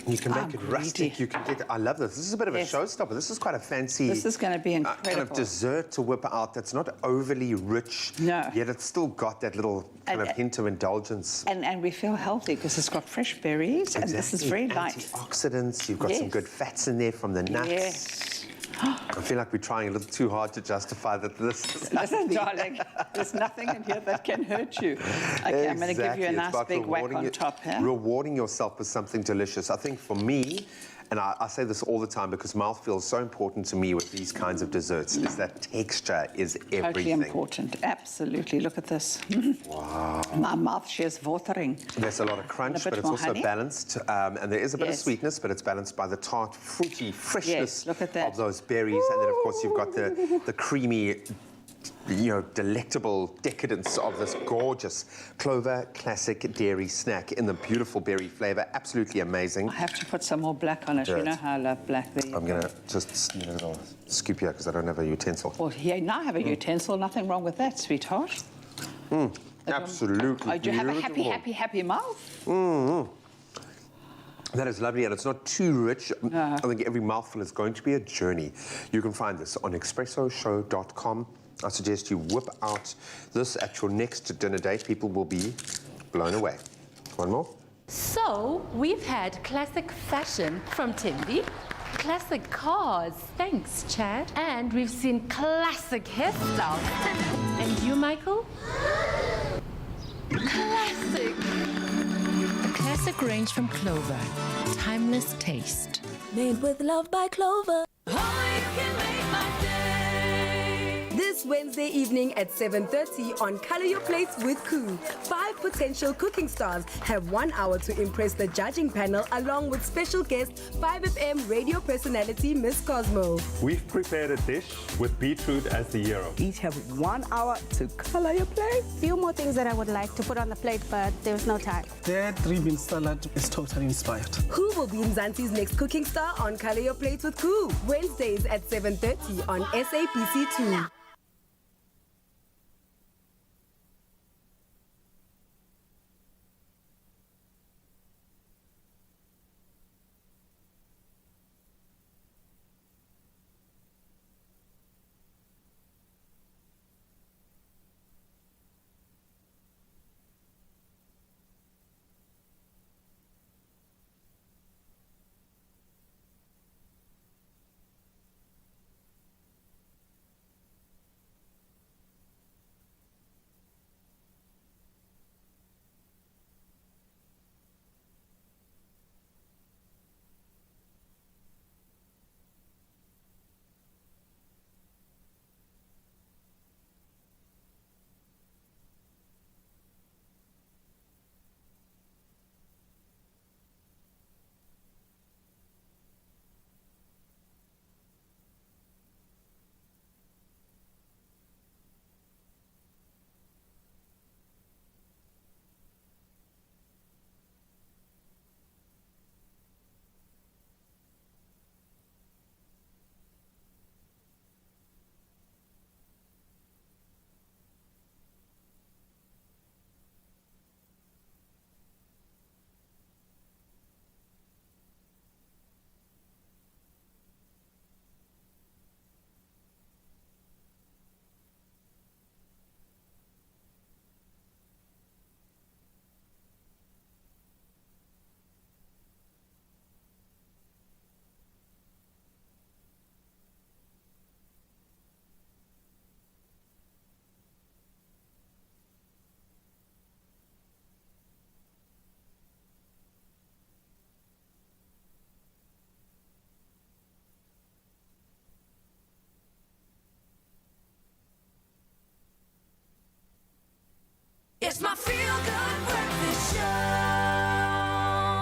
You can make it rustic. You can get. I love this. This is a bit of a showstopper. This is quite a fancy. This is going to be incredible. Kind of dessert to whip out. That's not overly rich. No. Yet it's still got that little kind of hint of indulgence. And we feel healthy because it's got fresh berries, and this is very light. Antioxidants. You've got some good fats in there from the nuts. Yes. I feel like we're trying a little too hard to justify that this is Listen, darling, there's nothing in here that can hurt you. Okay, I'm going to give you a nice big whack on top here. Rewarding yourself with something delicious. I think for me, and I say this all the time because mouthfeel is so important to me with these kinds of desserts, is that texture is everything. Totally important. Absolutely. Look at this. Wow. My mouth shares watering. There's a lot of crunch, but it's also balanced. And there is a bit of sweetness, but it's balanced by the tart, fruity freshness of those berries. And then, of course, you've got the creamy, delectable decadence of this gorgeous Clover Classic Dairy Snack in the beautiful berry flavour. Absolutely amazing. I have to put some more black on it. You know how I love black. I'm going to just a little scoop here because I don't have a utensil. Well, yeah, now I have a utensil. Nothing wrong with that, sweetheart. Absolutely. Do you have a happy mouth? That is lovely, and it's not too rich. I think every mouthful is going to be a journey. You can find this on expressoshow.com. I suggest you whip out this at your next dinner date. People will be blown away. One more. So, we've had classic fashion from Timby, classic cars, thanks Chad, and we've seen classic hairstyles. And you, Michael? Classic! A classic range from Clover. Timeless taste. Made with love by Clover. This Wednesday evening at 7:30 on Color Your Plates with Koo. 5 potential cooking stars have 1 hour to impress the judging panel along with special guest 5FM radio personality Miss Cosmo. We've prepared a dish with beetroot as the hero. Each have 1 hour to color your plate. Few more things that I would like to put on the plate, but there's no time. Their 3-bean salad is totally inspired. Who will be Mzansi's next cooking star on Color Your Plates with Koo? Wednesdays at 7:30 on SABC2. It's my feel-good breakfast show.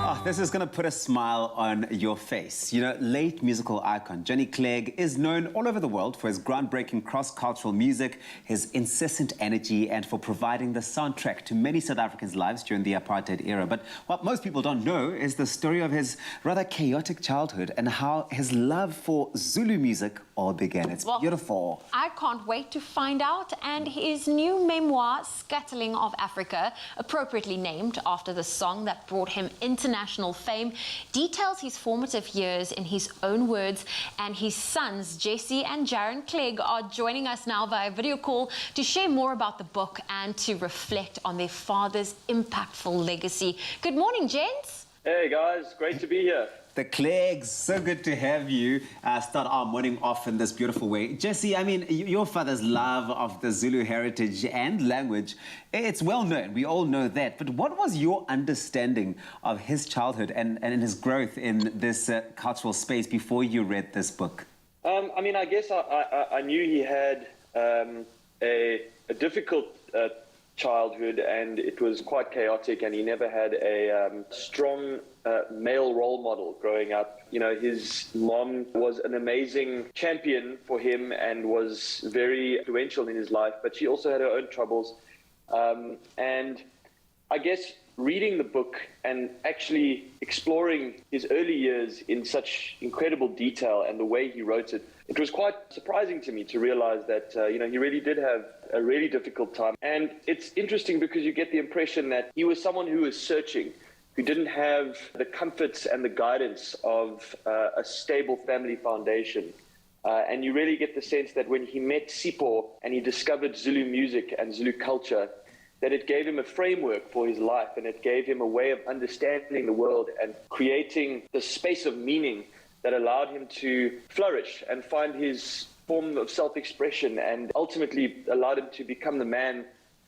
Oh, this is going to put a smile on your face. You know, late musical icon Johnny Clegg is known all over the world for his groundbreaking cross-cultural music, his incessant energy, and for providing the soundtrack to many South Africans' lives during the apartheid era. But what most people don't know is the story of his rather chaotic childhood and how his love for Zulu music all began. It's beautiful. I can't wait to find out. And his new memoir, Scuttling of Africa, appropriately named after the song that brought him international fame, details his formative years in his own words. And his sons, Jesse and Jaron Clegg, are joining us now via video call to share more about the book and to reflect on their father's impactful legacy. Good morning, gents. Hey, guys. Great to be here. The Cleggs, so good to have you start our morning off in this beautiful way. Jesse, I mean, your father's love of the Zulu heritage and language, it's well known. We all know that. But what was your understanding of his childhood and his growth in this cultural space before you read this book? I mean, I guess I knew he had a difficult childhood, and it was quite chaotic, and he never had a strong male role model growing up. You know, his mom was an amazing champion for him and was very influential in his life, but she also had her own troubles. And I guess reading the book and actually exploring his early years in such incredible detail and the way he wrote it, it was quite surprising to me to realize that, you know, he really did have a really difficult time. And it's interesting because you get the impression that he was someone who was searching, who didn't have the comforts and the guidance of a stable family foundation. And you really get the sense that when he met Sipho and he discovered Zulu music and Zulu culture, that it gave him a framework for his life, and it gave him a way of understanding the world and creating the space of meaning that allowed him to flourish and find his form of self-expression, and ultimately allowed him to become the man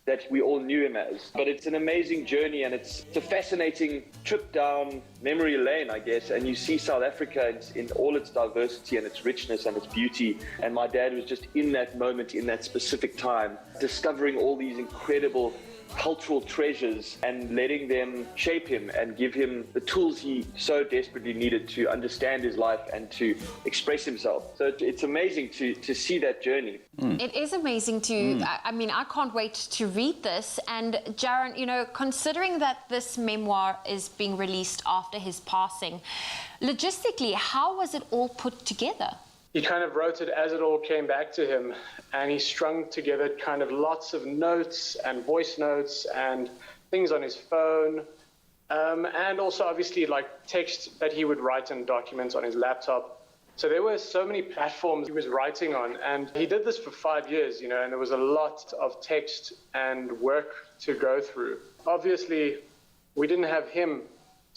that we all knew him as. But it's an amazing journey, and it's a fascinating trip down memory lane, I guess, and you see South Africa in all its diversity and its richness and its beauty. And my dad was just in that moment, in that specific time, discovering all these incredible cultural treasures and letting them shape him and give him the tools he so desperately needed to understand his life and to express himself. So it's amazing to see that journey. It is amazing to, I mean, I can't wait to read this. And Jaron, you know, considering that this memoir is being released after his passing, logistically, how was it all put together? He kind of wrote it as it all came back to him, and he strung together kind of lots of notes and voice notes and things on his phone, and also obviously like text that he would write and documents on his laptop. So there were so many platforms he was writing on, and he did this for 5 years, you know, and there was a lot of text and work to go through. Obviously, we didn't have him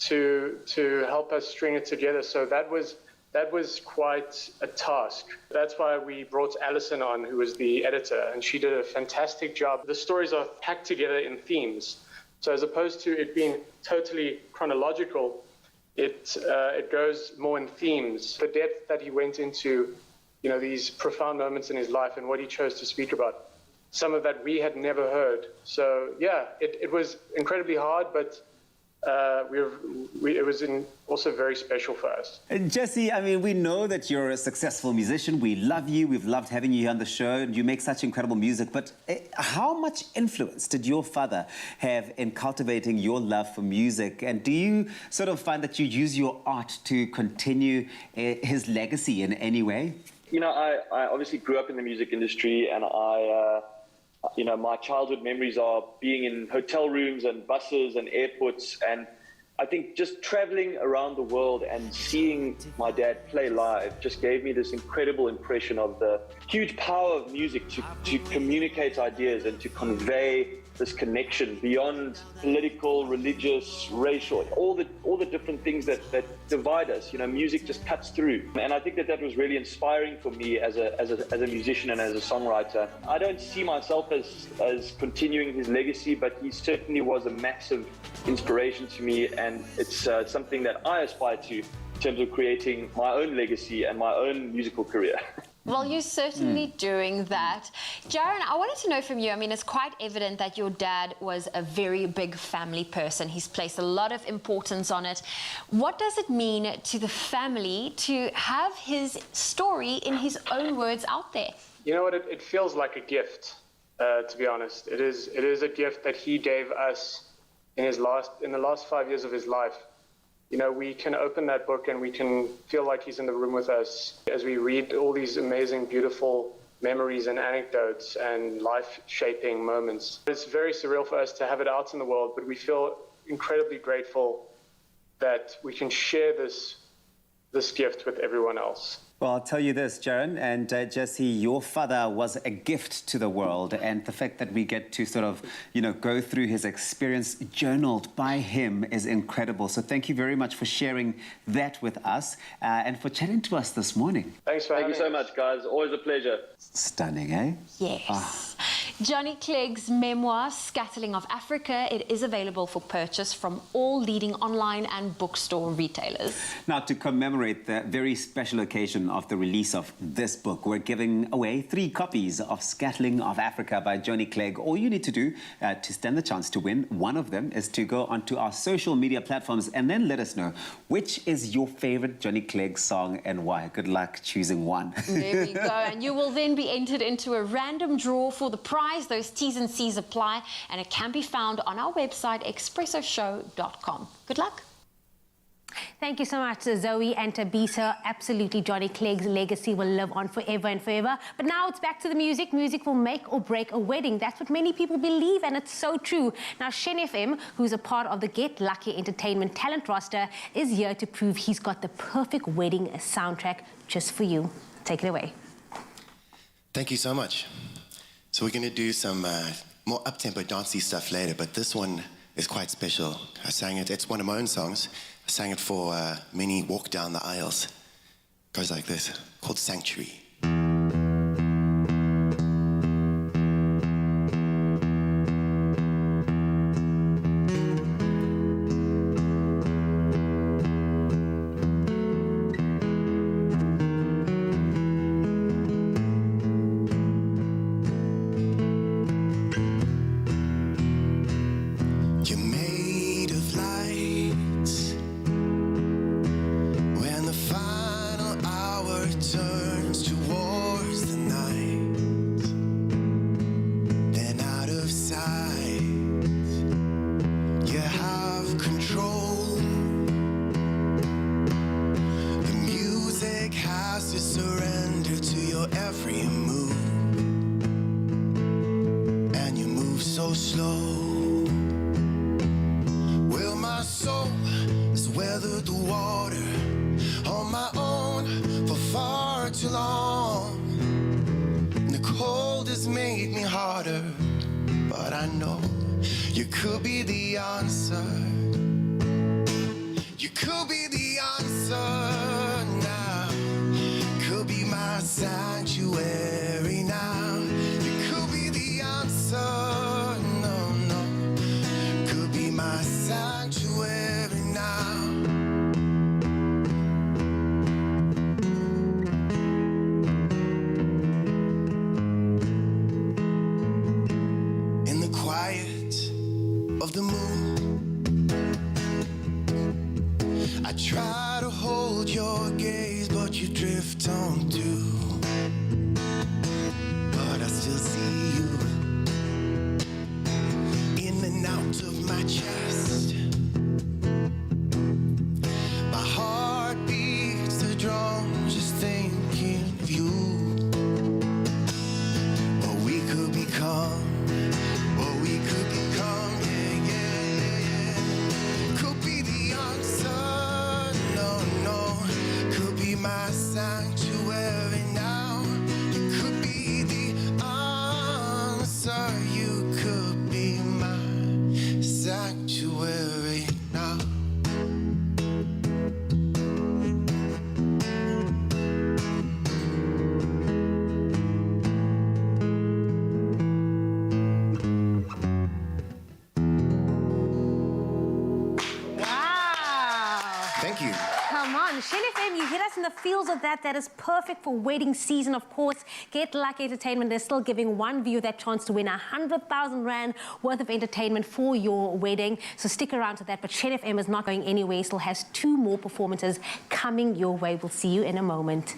to help us string it together, so that was quite a task. That's why we brought Alison on, who was the editor, and she did a fantastic job. The stories are packed together in themes. So as opposed to it being totally chronological, it goes more in themes. The depth that he went into, you know, these profound moments in his life and what he chose to speak about, some of that we had never heard. So yeah, it was incredibly hard, but it was also very special for us. Jesse, I mean, we know that you're a successful musician. We love you. We've loved having you here on the show, and you make such incredible music. But how much influence did your father have in cultivating your love for music? And do you sort of find that you use your art to continue his legacy in any way? You know, I obviously grew up in the music industry, and you know, my childhood memories are being in hotel rooms and buses and airports, and I think just traveling around the world and seeing my dad play live just gave me this incredible impression of the huge power of music to communicate ideas and to convey this connection beyond political, religious, racial, all the different things that divide us. You know, music just cuts through. And I think that was really inspiring for me as a musician and as a songwriter. I don't see myself as continuing his legacy, but he certainly was a massive inspiration to me, and it's something that I aspire to in terms of creating my own legacy and my own musical career. Well, you're certainly doing that. Jaron, I wanted to know from you, I mean, it's quite evident that your dad was a very big family person. He's placed a lot of importance on it. What does it mean to the family to have his story in his own words out there? You know what? It feels like a gift, to be honest. It is a gift that he gave us in the last 5 years of his life. You know, we can open that book and we can feel like he's in the room with us as we read all these amazing, beautiful memories and anecdotes and life-shaping moments. It's very surreal for us to have it out in the world, but we feel incredibly grateful that we can share this gift with everyone else. Well, I'll tell you this, Jaron and Jesse, your father was a gift to the world, and the fact that we get to sort of, go through his experience journaled by him is incredible. So thank you very much for sharing that with us and for chatting to us this morning. Thanks for having us. Thank you so much, guys. Always a pleasure. Stunning, eh? Yes. Johnny Clegg's memoir, Scattling of Africa, it is available for purchase from all leading online and bookstore retailers. Now, to commemorate the very special occasion of the release of this book, we're giving away 3 copies of Scattling of Africa by Johnny Clegg. All you need to do to stand the chance to win one of them is to go onto our social media platforms and then let us know which is your favorite Johnny Clegg song and why. Good luck choosing one. There we go. And you will then be entered into a random draw for the prize. Those T's and C's apply, and it can be found on our website, expressoshow.com. Good luck. Thank you so much, Zoe and Tabisa. Absolutely, Johnny Clegg's legacy will live on forever and forever. But now it's back to the music. Music will make or break a wedding. That's what many people believe, and it's so true. Now, Shen FM, who's a part of the Get Lucky Entertainment talent roster, is here to prove he's got the perfect wedding soundtrack just for you. Take it away. Thank you so much. So we're going to do some more up-tempo dancey stuff later, but this one is quite special. I sang it, it's one of my own songs. I sang it for Minnie Walk Down the Aisles. Goes like this, called Sanctuary. in the feels of that is perfect for wedding season, of course. Get Lucky Entertainment is still giving one viewer that chance to win 100,000 Rand worth of entertainment for your wedding. So stick around to that. But Shed FM is not going anywhere. It still has 2 more performances coming your way. We'll see you in a moment.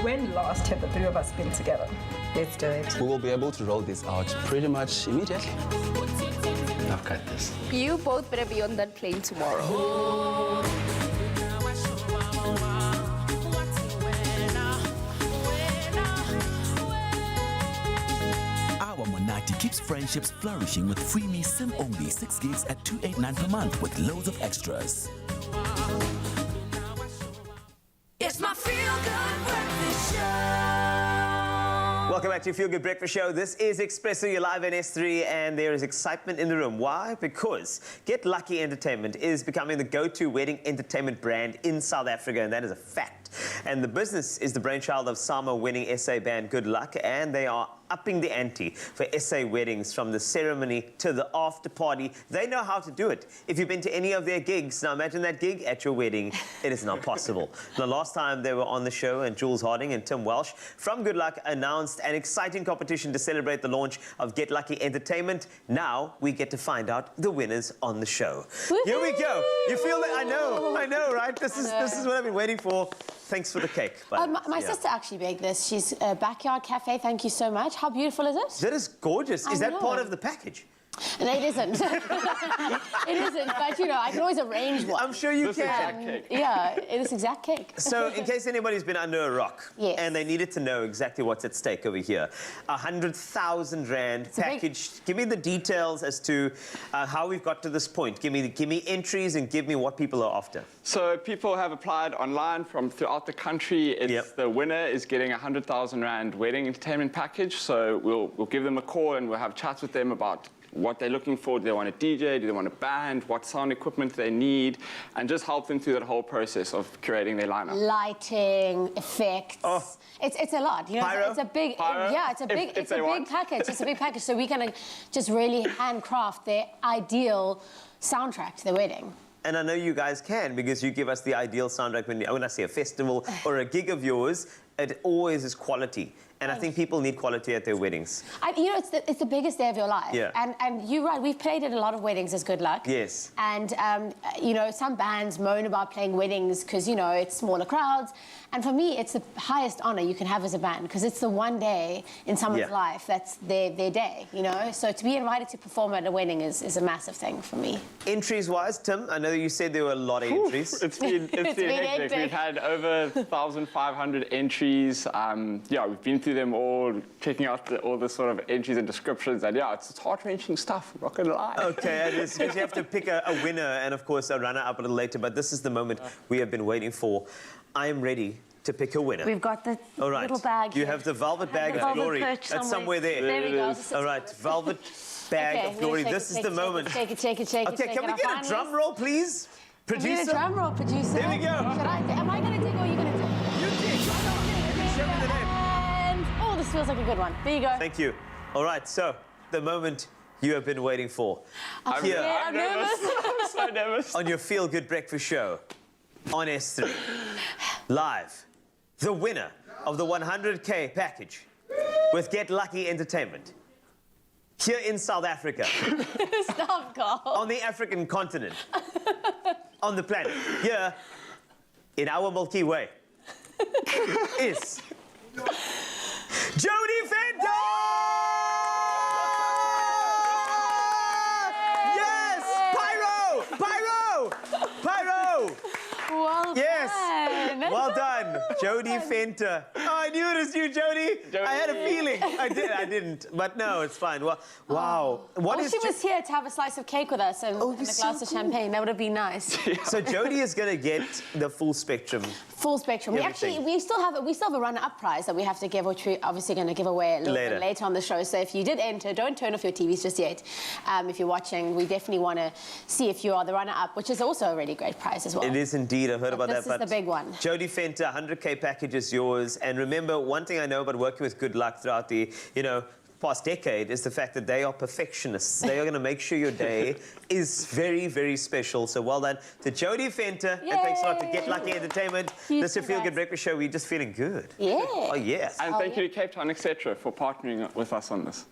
When last have the 3 of us been together? Let's do it. We will be able to roll this out pretty much immediately. I've got this. You both better be on that plane tomorrow. Our Monati keeps friendships flourishing with freebie SIM-only 6 gigs at $289 per month with loads of extras. It's my feel-good breakfast show. Welcome back to Feel Good Breakfast Show. This is Expresso, you're live in S3, and there is excitement in the room. Why? Because Get Lucky Entertainment is becoming the go-to wedding entertainment brand in South Africa, and that is a fact. And the business is the brainchild of Sama-winning SA band Good Luck, and they are upping the ante for SA weddings, from the ceremony to the after party. They know how to do it. If you've been to any of their gigs, now imagine that gig at your wedding. It is not possible. The last time they were on the show, and Jules Harding and Tim Welsh from Good Luck announced an exciting competition to celebrate the launch of Get Lucky Entertainment. Now we get to find out the winners on the show. Here we go. You feel that? I know, right? This is what I've been waiting for. Thanks for the cake. My sister actually baked this. She's a backyard cafe. Thank you so much. How beautiful is it? That is gorgeous. Is that part of the package? No, it isn't. It isn't, but you know, I can always arrange one. I'm sure you can. Yeah, it is exact cake. So, in case anybody's been under a rock and they needed to know exactly what's at stake over here, 100,000 Rand package. Give me the details as to how we've got to this point. Give me entries and give me what people are after. So people have applied online from throughout the country. The winner is getting 100,000 Rand wedding entertainment package. So we'll give them a call and we'll have chats with them about what they're looking for. Do they want a DJ? Do they want a band? What sound equipment they need? And just help them through that whole process of curating their lineup. Lighting, effects. Oh. It's a lot. You know, it's a big, it's a big package. It's a big package. So we can just really handcraft their ideal soundtrack to the wedding. And I know you guys can, because you give us the ideal soundtrack when I say a festival or a gig of yours. It always is quality. And I think people need quality at their weddings. You know, it's the biggest day of your life. Yeah. And you're right, we've played at a lot of weddings as Good Luck. Yes. And, you know, some bands moan about playing weddings because, you know, it's smaller crowds. And for me, it's the highest honor you can have as a band, because it's the one day in someone's life that's their day, you know? So to be invited to perform at a wedding is a massive thing for me. Entries-wise, Tim, I know you said there were a lot of entries. It's been hectic. We've had over 1,500 entries. Yeah, we've been through them all, checking out all the sort of entries and descriptions, and yeah, it's heart-wrenching stuff, I'm not gonna lie. Okay, it is, because you have to pick a winner and of course a runner-up a little later, but this is the moment we have been waiting for. I am ready to pick a winner. We've got the little bag. You have the velvet bag of glory. That's somewhere there. There we go. All right, velvet bag of glory. This is the moment. Take it. Okay, can we get a drum roll, please? Producer? Give me a drum roll, producer. There we go. Am I going to dig or are you going to dig? You dig. Show me the name. And all the feels like a good one. There you go. Thank you. All right, so the moment you have been waiting for. I'm Here, scared. I'm nervous. I'm so nervous. on your Feel Good Breakfast Show on S3. Live, the winner of the 100K package with Get Lucky Entertainment. Here in South Africa. Stop, Carl. On the African continent. On the planet. Here in our Milky Way. Is Jodie Fenton! Yes! Pyro! Pyro! Pyro! Well yes! done. Well done, Jodie Fenton. Oh, I knew it was you, Jodie. I had a feeling. I didn't. But no, it's fine. Well, wow. Well, she was here to have a slice of cake with us and, and a glass of champagne. That would have been nice. So Jodie is going to get the full spectrum. Full spectrum. We still have a runner-up prize that we have to give, which we're obviously going to give away a little bit later on the show. So if you did enter, don't turn off your TVs just yet. If you're watching, we definitely want to see if you are the runner-up, which is also a really great prize as well. It is indeed. I've heard about that. This is the big one. Jodie Fenton, 100K package is yours. And remember, one thing I know about working with Good Luck throughout the, past decade is the fact that they are perfectionists. They are going to make sure your day is very, very special. So well done to Jodie Fenton. And thanks a lot to Get Lucky Entertainment. This is your Feel Good Breakfast Show. We're just feeling good. Yeah. Oh, yes. And thank you to Cape Town, etc. for partnering with us on this.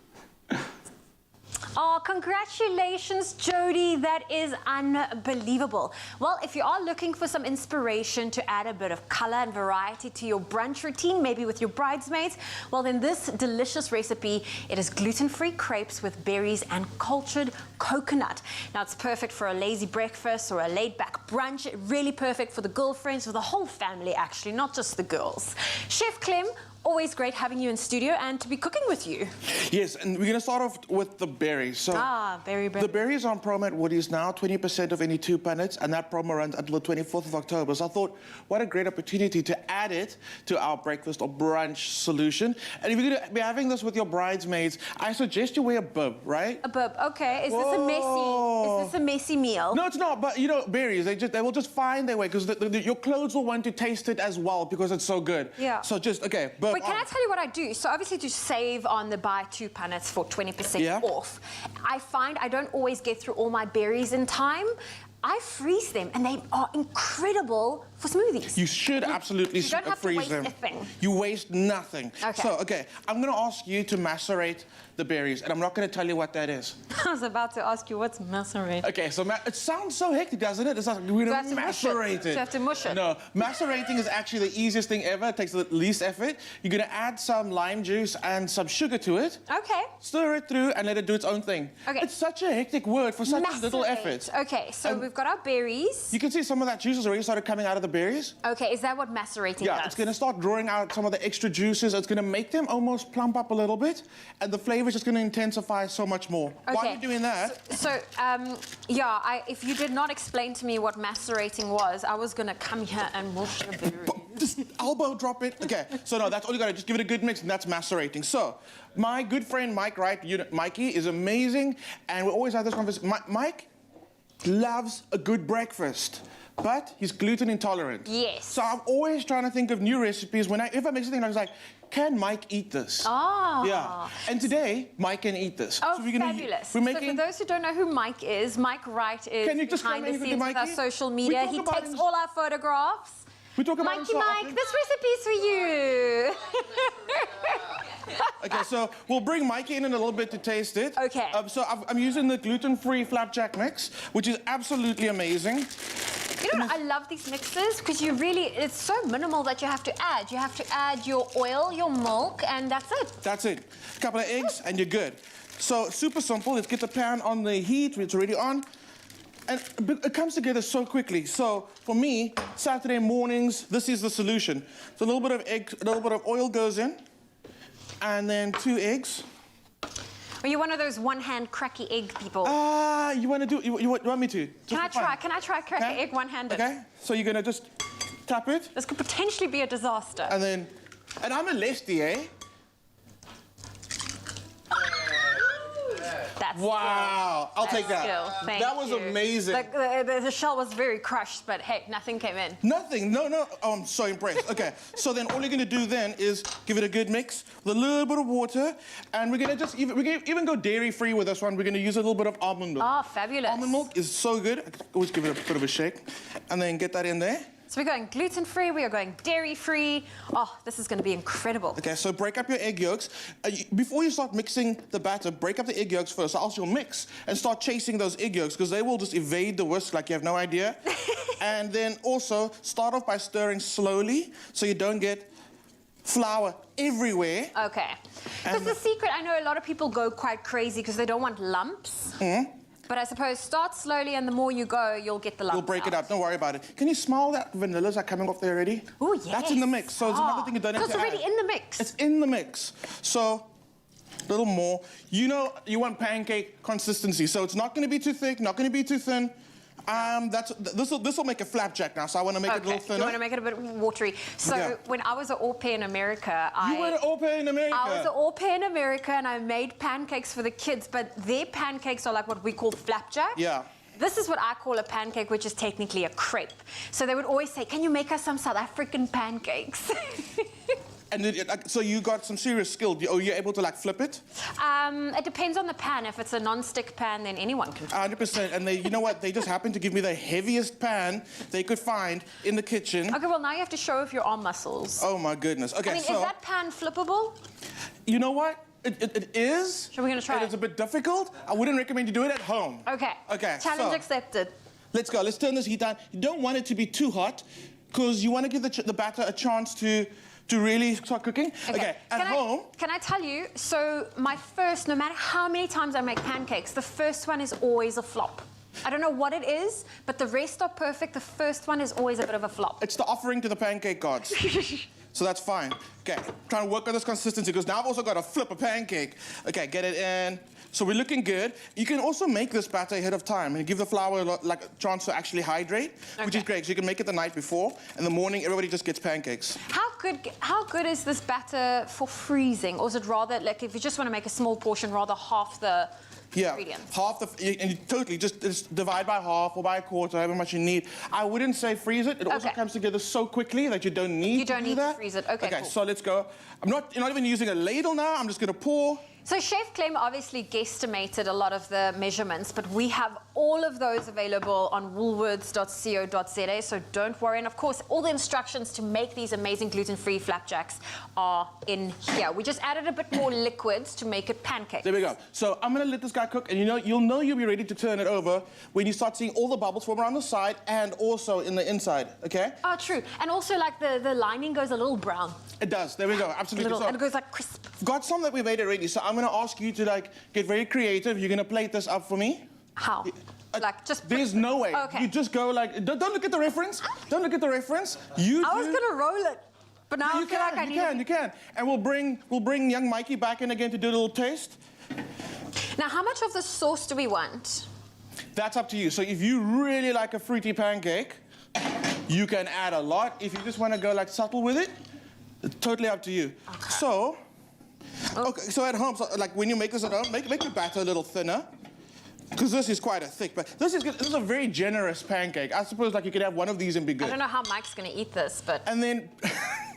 Oh, congratulations, Jodie. That is unbelievable. Well, if you are looking for some inspiration to add a bit of color and variety to your brunch routine, maybe with your bridesmaids, well, then this delicious recipe, it is gluten-free crepes with berries and cultured coconut. Now, it's perfect for a lazy breakfast or a laid-back brunch. Really perfect for the girlfriends or the whole family, actually, not just the girls. Chef Clem, always great having you in studio and to be cooking with you. Yes, and we're going to start off with the berries. So berry. The berries on promo at Woody's now, 20% of any 2 punnets, and that promo runs until the 24th of October. So I thought, what a great opportunity to add it to our breakfast or brunch solution. And if you're going to be having this with your bridesmaids, I suggest you wear a bib, right? A bib, okay. Is this a messy meal? No, it's not, but berries, they will just find their way because your clothes will want to taste it as well because it's so good. Yeah. So just, okay. But can I tell you what I do? So obviously to save on the buy 2 punnets for 20% off, I find I don't always get through all my berries in time. I freeze them and they are incredible for smoothies. You should absolutely you don't have freeze to waste them. a thing. You waste nothing. Okay. So, I'm going to ask you to macerate the berries, and I'm not going to tell you what that is. I was about to ask you, what's macerate? Okay, so it sounds so hectic, doesn't it? It's like we're going to macerate it. Do you have to mush it? No, macerating is actually the easiest thing ever. It takes the least effort. You're going to add some lime juice and some sugar to it. Okay. Stir it through and let it do its own thing. Okay. It's such a hectic word for such little effort. Okay, so we've got our berries. You can see some of that juice has already started coming out of the berries. Okay, is that what macerating does? Yeah, it's going to start drawing out some of the extra juices. It's going to make them almost plump up a little bit, and the flavor is just going to intensify so much more. Okay. While you're doing that... if you did not explain to me what macerating was, I was going to come here and mush the berries. Just elbow drop it. Okay, so no, that's all you got to just give it a good mix, and that's macerating. So, my good friend Mike Wright, Mikey, is amazing, and we always have this conversation. Mike loves a good breakfast, but he's gluten intolerant. Yes. So I'm always trying to think of new recipes. If I make something, I was like, can Mike eat this? Ah. Yeah. And today, Mike can eat this. Oh, so we're gonna, fabulous. So for those who don't know who Mike is, Mike Wright is behind the scenes with our social media. He takes all our photographs. We talk about Mikey, this recipe's for you. Okay, so we'll bring Mikey in a little bit to taste it. Okay. So I'm using the gluten-free flapjack mix, which is absolutely amazing. You know what, I love these mixes because it's so minimal that you have to add. You have to add your oil, your milk, and that's it. That's it. A couple of eggs, and you're good. So super simple. Let's get the pan on the heat. It's already on. And it comes together so quickly. So for me, Saturday mornings, this is the solution. So a little bit of egg, a little bit of oil goes in, and then 2 eggs. Are you one of those one-hand cracky egg people? You want to do? You want me to? Can I try crack an egg one-handed? Okay. So you're gonna just tap it. This could potentially be a disaster. And I'm a lefty, eh? That's wow. I'll take that. skill. Thank that was you. amazing. The shell was very crushed, but hey, nothing came in. Nothing. No. Oh, I'm so impressed. Okay. So then all you're going to do then is give it a good mix with a little bit of water. And we're going to even go dairy-free with this one. We're going to use a little bit of almond milk. Oh, fabulous. Almond milk is so good. I could always give it a bit of a shake. And then get that in there. So we're going gluten-free, we are going dairy-free. Oh, this is going to be incredible. Okay, so break up your egg yolks. Before you start mixing the batter, break up the egg yolks first, or else you'll mix and start chasing those egg yolks because they will just evade the whisk like you have no idea. And then also start off by stirring slowly so you don't get flour everywhere. Okay. Because the secret, I know a lot of people go quite crazy because they don't want lumps. Mm-hmm. But I suppose start slowly, and the more you go, you'll get the lumps. You'll break it up. Don't worry about it. Can you smell that vanilla's are coming off there already? Oh, yes. That's in the mix. So it's another thing you don't have to So it's already add. in the mix. It's in the mix. So a little more. You know, you want pancake consistency. So it's not going to be too thick, not going to be too thin. This will make a flapjack now, so I want to make it a little thinner. You want to make it a bit watery. So when I was an au pair in America, You were an au pair in America? I was an au pair in America, and I made pancakes for the kids, but their pancakes are like what we call flapjack. Yeah. This is what I call a pancake, which is technically a crepe. So they would always say, can you make us some South African pancakes? And so you got some serious skill. Are you able to like flip it? It depends on the pan. If it's a non-stick pan, then anyone can. 100%. And you know what? They just happened to give me the heaviest pan they could find in the kitchen. Okay, well now you have to show off your arm muscles. Oh my goodness. Okay, I mean, so is that pan flippable? You know what? It is. So we're gonna try. It's a bit difficult. I wouldn't recommend you do it at home. Okay. Okay. Challenge so, accepted. Let's go. Let's turn this heat down. You don't want it to be too hot because you want to give the batter a chance to really start cooking. Okay. At home. Can I tell you? So my first, no matter how many times I make pancakes, the first one is always a flop. I don't know what it is, but the rest are perfect. The first one is always a bit of a flop. It's the offering to the pancake gods. So that's fine. Okay, trying to work on this consistency because now I've also got to flip a pancake. Okay, get it in. So we're looking good. You can also make this batter ahead of time and give the flour a chance to actually hydrate, which is great. So you can make it the night before. In the morning, everybody just gets pancakes. How good is this batter for freezing? Or is it rather, like, if you just want to make a small portion, rather half the ingredients? Half and you totally just divide by half or by a quarter, however much you need. I wouldn't say freeze it. It also comes together so quickly that you don't need to do that. To freeze it. Okay, cool. So let's go. You're not even using a ladle now. I'm just going to pour. So Chef Clem obviously guesstimated a lot of the measurements, but we have all of those available on woolworths.co.za, so don't worry. And of course, all the instructions to make these amazing gluten-free flapjacks are in here. We just added a bit more liquids to make it pancakes. There we go. So I'm going to let this guy cook, and you'll be ready to turn it over when you start seeing all the bubbles form around the side and also in the inside, okay? Oh, true. And also, like, the lining goes a little brown. It does. There we go. Absolutely. And it goes, like, crisp. I've got some that we made already, so I'm going to ask you to, like, get very creative. You're going to plate this up for me. How? Like, just... There's no way. Okay. You just go, like... Don't look at the reference. Don't look at the reference. I was going to roll it, but now I feel like I need... You can. And we'll bring young Mikey back in again to do a little taste. Now, how much of the sauce do we want? That's up to you. So if you really like a fruity pancake, you can add a lot. If you just want to go, like, subtle with it, it's totally up to you. Okay. So at home, like when you make this at home, make your batter a little thinner, because this is quite a thick. But this is a very generous pancake. I suppose like you could have one of these and be good. I don't know how Mike's going to eat this, but... And then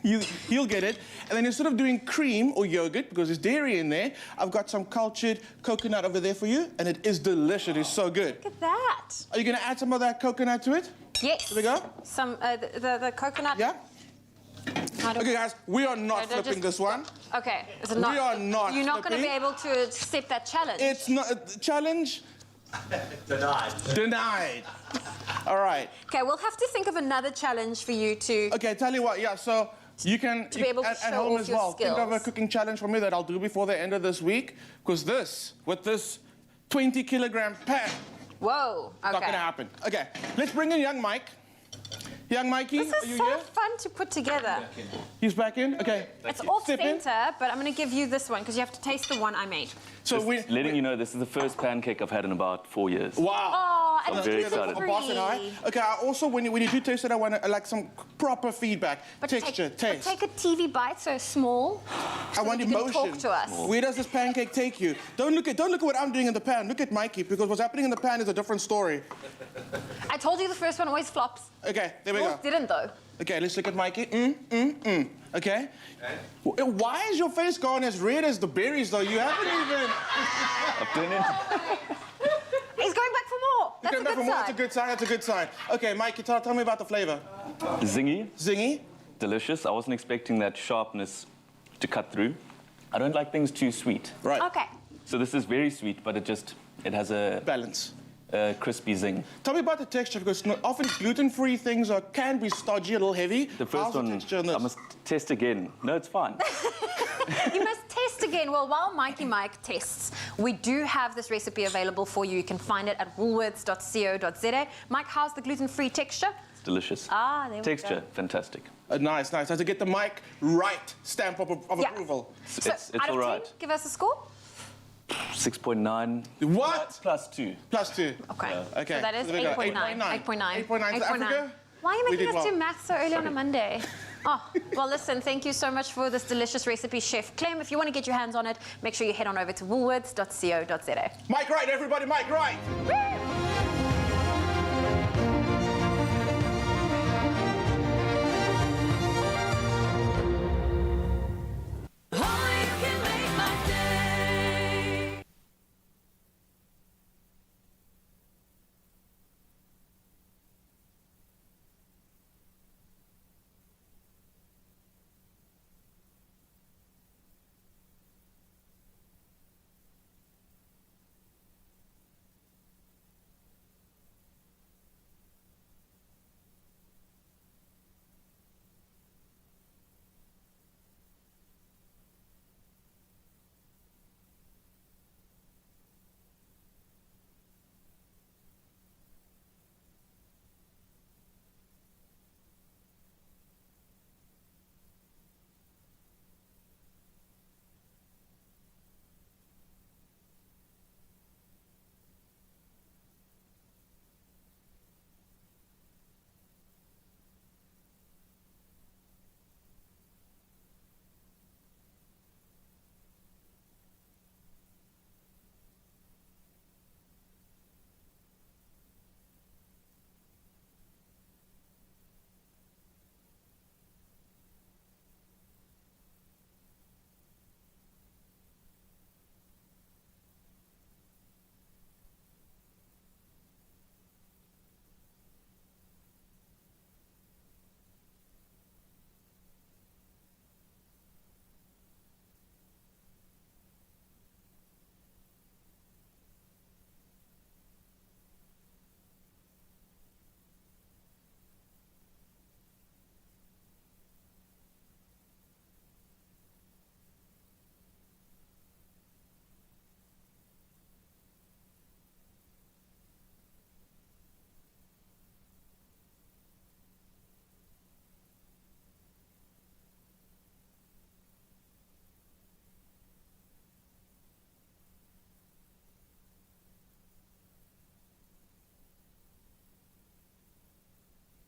he'll get it. And then instead of doing cream or yogurt, because there's dairy in there, I've got some cultured coconut over there for you, and it is delicious. It's so good. Look at that. Are you going to add some of that coconut to it? Yes. There we go. Some the coconut. Yeah. Okay, guys, we are not flipping this one. Okay, is it not? We are not. You're not going to be able to accept that challenge. It's not challenge. Denied. All right. Okay, we'll have to think of another challenge for you to. Okay, tell you what. Yeah, so you can be able to at show home off as your well. skills. Think of a cooking challenge for me that I'll do before the end of this week, because with this 20-kilogram pan. Whoa. Okay. Not going to happen. Okay, let's bring in young Mike. Young Mikey, this is so fun to put together. He's back in? Okay. It's off center, but I'm going to give you this one because you have to taste the one I made. So letting you know, this is the first pancake I've had in about 4 years. Wow. Oh, and I'm very excited. Okay, I also, when you do taste it, I want like some proper feedback. Texture, taste. Take a TV bite, so small. I want you emotion. can talk to us. Where does this pancake take you? Don't look at what I'm doing in the pan. Look at Mikey, because what's happening in the pan is a different story. I told you the first one always flops. Okay, there we go. Didn't though. Okay, let's look at Mikey. Okay. Why is your face gone as red as the berries, though? You haven't even. I've done it. He's going back for more. That's a good sign. That's a good sign. That's a good sign. Okay, Mikey, tell me about the flavor. Zingy. Zingy. Delicious. I wasn't expecting that sharpness to cut through. I don't like things too sweet. Right. Okay. So this is very sweet, but it has a balance. Crispy zing. Tell me about the texture, because often gluten-free things can be stodgy, a little heavy. The first one, I must test again. No, it's fine. You must test again. Well, while Mikey Mike tests, we do have this recipe available for you. You can find it at woolworths.co.za. Mike, how's the gluten-free texture? It's delicious. Ah, there we go. Texture, fantastic. Nice. I have to get the Mike right stamp of approval. It's out all of right. 10, give us a score. 6.9. What? +2. +2. Okay. Okay. So that is 8.9. 8.9. 8.9 for Africa? Why are you making us well. do maths so early on a Monday? Oh, well, listen, thank you so much for this delicious recipe, Chef Clem. If you want to get your hands on it, make sure you head on over to woolworths.co.za. Mike Wright, everybody, Mike Wright.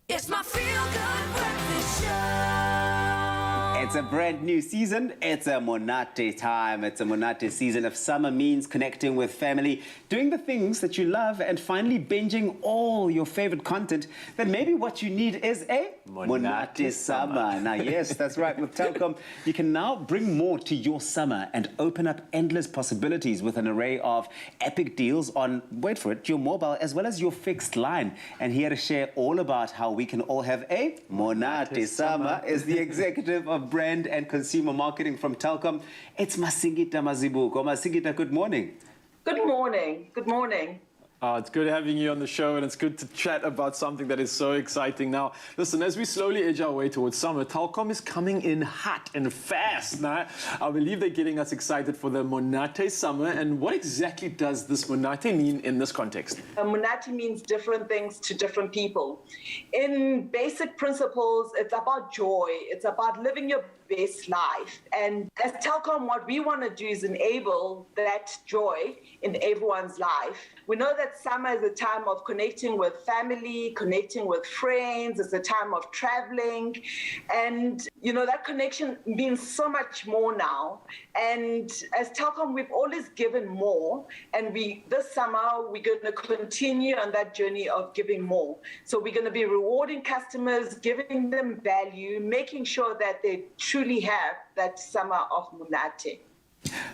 It's my feel-good breakfast show. It's a brand new season. It's a Monate time. It's a Monate season. If summer means connecting with family, doing the things that you love, and finally binging all your favorite content, then maybe what you need is a Monate summer. Now, yes, that's right. With Telkom, you can now bring more to your summer and open up endless possibilities with an array of epic deals on, wait for it, your mobile as well as your fixed line. And here to share all about how we can all have a Monate summer is the executive of brand and consumer marketing from Telkom. It's Masingita Mazibuko. Masingita, good morning. Good morning. Good morning. It's good having you on the show, and it's good to chat about something that is so exciting. Now, listen, as we slowly edge our way towards summer, Telkom is coming in hot and fast. Now, I believe they're getting us excited for the Monate summer. And what exactly does this Monate mean in this context? Monate means different things to different people. In basic principles, it's about joy. It's about living your best life. And as Telkom, what we want to do is enable that joy in everyone's life. We know that summer is a time of connecting with family, connecting with friends. It's a time of traveling. And, you know, that connection means so much more now. And as Telkom, we've always given more. And this summer, we're going to continue on that journey of giving more. So we're going to be rewarding customers, giving them value, making sure that they truly have that summer of Munate.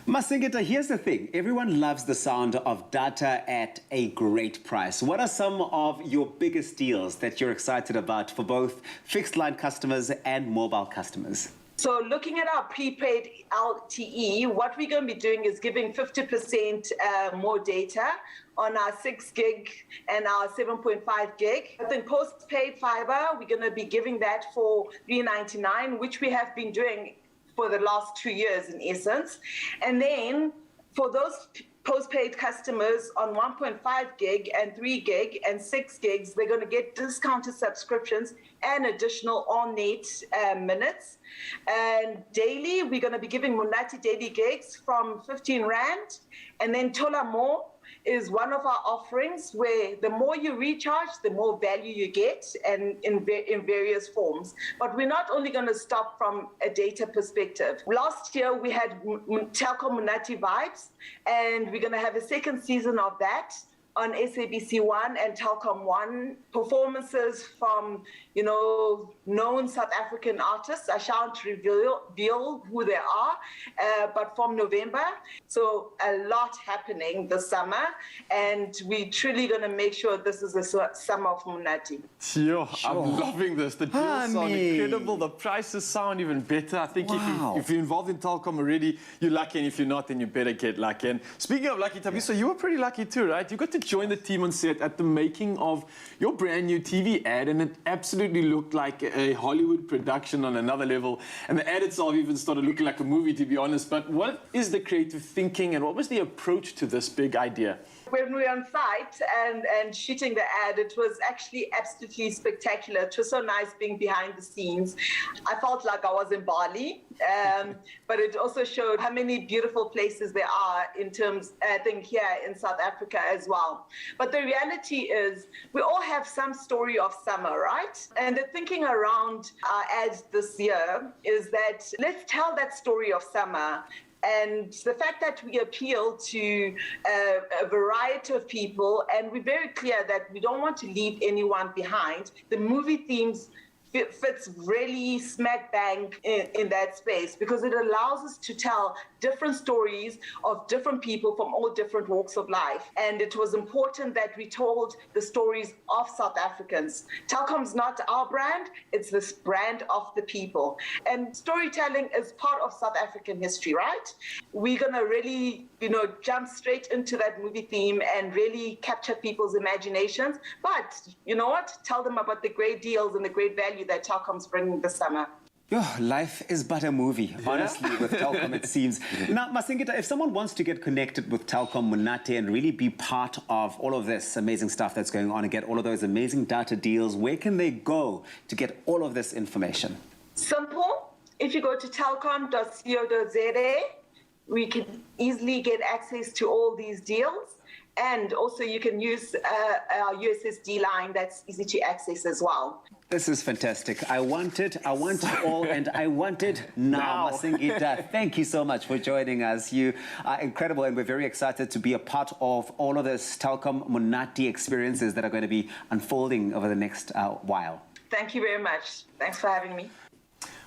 Masingita, here's the thing. Everyone loves the sound of data at a great price. What are some of your biggest deals that you're excited about for both fixed line customers and mobile customers? So looking at our prepaid LTE, what we're going to be doing is giving 50% more data on our 6 gig and our 7.5 gig. But then postpaid fiber, we're going to be giving that for $3.99, which we have been doing for the last 2 years in essence. And then for those postpaid customers on 1.5 gig and 3 gig and 6 gigs, they're going to get discounted subscriptions and additional on-net minutes. And daily, we're going to be giving Munati daily gigs from 15 Rand. And then Tola More is one of our offerings where the more you recharge, the more value you get, and in various forms. But we're not only going to stop from a data perspective. Last year, we had Telkom Munati Vibes, and we're going to have a second season of that on SABC One and Telkom One. Performances from, you know, known South African artists. I shan't reveal who they are, but from November. So a lot happening this summer, and we're truly going to make sure this is a summer of Munati. Sure. I'm loving this. The deals sound incredible. The prices sound even better. I think if you're involved in Telkom already, you're lucky, and if you're not, then you better get lucky. And speaking of lucky, Tabiso, you were pretty lucky too, right? You got to join the team on set at the making of your brand new TV ad, and it absolutely looked like a Hollywood production on another level. And the ad itself even started looking like a movie, to be honest. But what is the creative thinking, and what was the approach to this big idea? When we were on site and shooting the ad, it was actually absolutely spectacular. It was so nice being behind the scenes. I felt like I was in Bali, but it also showed how many beautiful places there are in terms, I think, here in South Africa as well. But the reality is we all have some story of summer, right? And the thinking around our ads this year is that let's tell that story of summer. And the fact that we appeal to a variety of people, and we're very clear that we don't want to leave anyone behind. The movie themes fits really smack bang in that space, because it allows us to tell different stories of different people from all different walks of life. And it was important that we told the stories of South Africans. Telkom's not our brand, it's this brand of the people. And storytelling is part of South African history, right? We're gonna really, jump straight into that movie theme and really capture people's imaginations. But you know what? Tell them about the great deals and the great value that Telkom's bringing this summer. Life is but a movie, honestly, with Telkom, it seems. Now, Masingita, if someone wants to get connected with Telkom Munate and really be part of all of this amazing stuff that's going on and get all of those amazing data deals, where can they go to get all of this information? Simple. If you go to telkom.co.za, we can easily get access to all these deals. And also you can use our USSD line that's easy to access as well. This is fantastic. I want it all, and I want it now. Masingita, thank you so much for joining us. You are incredible, and we're very excited to be a part of all of this Telkom Munati experiences that are going to be unfolding over the next while. Thank you very much. Thanks for having me.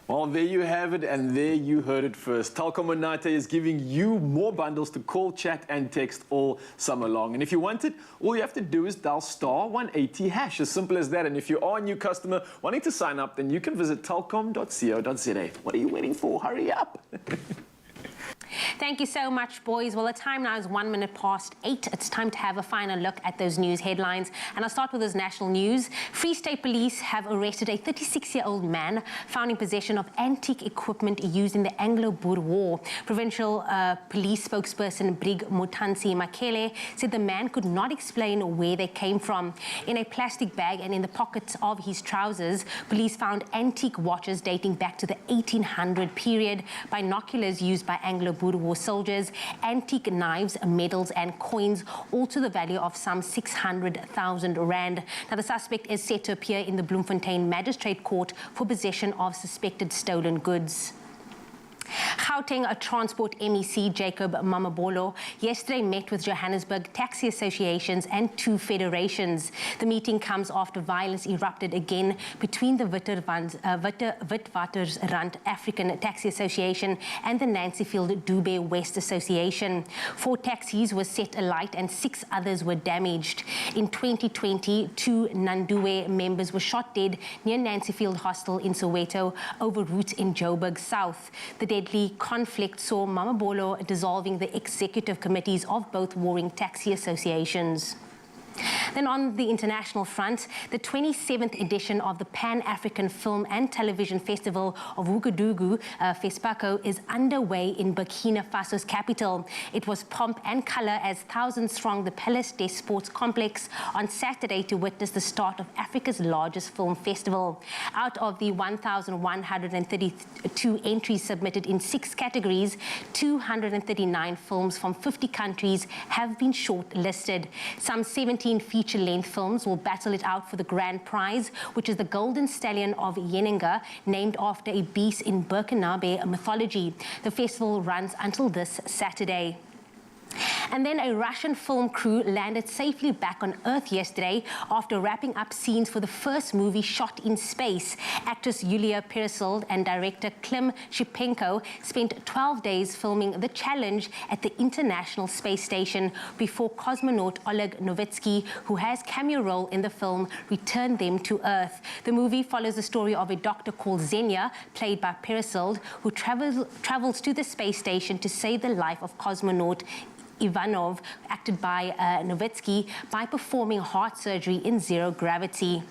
Well, there you have it, and there you heard it first. Telkom Munate is giving you more bundles to call, chat, and text all summer long. And if you want it, all you have to do is dial *180#. As simple as that. And if you are a new customer wanting to sign up, then you can visit telkom.co.za. What are you waiting for? Hurry up! Thank you so much, boys. Well, the time now is 8:01. It's time to have a final look at those news headlines. And I'll start with this national news. Free State Police have arrested a 36-year-old man found in possession of antique equipment used in the Anglo-Boer War. Provincial police spokesperson Brig Mutansi Makele said the man could not explain where they came from. In a plastic bag and in the pockets of his trousers, police found antique watches dating back to the 1800 period, binoculars used by Anglo-Boer War soldiers, antique knives, medals and coins, all to the value of some 600,000 rand. Now, the suspect is set to appear in the Bloemfontein Magistrate Court for possession of suspected stolen goods. Gauteng Transport MEC Jacob Mamabolo yesterday met with Johannesburg taxi associations and 2 federations. The meeting comes after violence erupted again between the Witwatersrand African Taxi Association and the Nancyfield Dube West Association. 4 taxis were set alight and 6 others were damaged. In 2020, 2 Nandue members were shot dead near Nancyfield Hostel in Soweto over routes in Joburg South. The deadly conflict saw Mamabolo dissolving the executive committees of both warring taxi associations. Then on the international front, the 27th edition of the Pan-African Film and Television Festival of Ouagadougou, FESPACO, is underway in Burkina Faso's capital. It was pomp and colour as thousands thronged the Palace des Sports complex on Saturday to witness the start of Africa's largest film festival. Out of the 1,132 entries submitted in 6 categories, 239 films from 50 countries have been shortlisted. Some 17 feature-length films will battle it out for the grand prize, which is the Golden Stallion of Yeninga, named after a beast in Burkinabe mythology. The festival runs until this Saturday. And then a Russian film crew landed safely back on Earth yesterday after wrapping up scenes for the first movie shot in space. Actress Yulia Peresild and director Klim Shipenko spent 12 days filming The Challenge at the International Space Station before cosmonaut Oleg Novitsky, who has cameo role in the film, returned them to Earth. The movie follows the story of a doctor called Xenia, played by Peresild, who travels to the space station to save the life of cosmonaut Ivanov, acted by Novitsky, by performing heart surgery in zero gravity.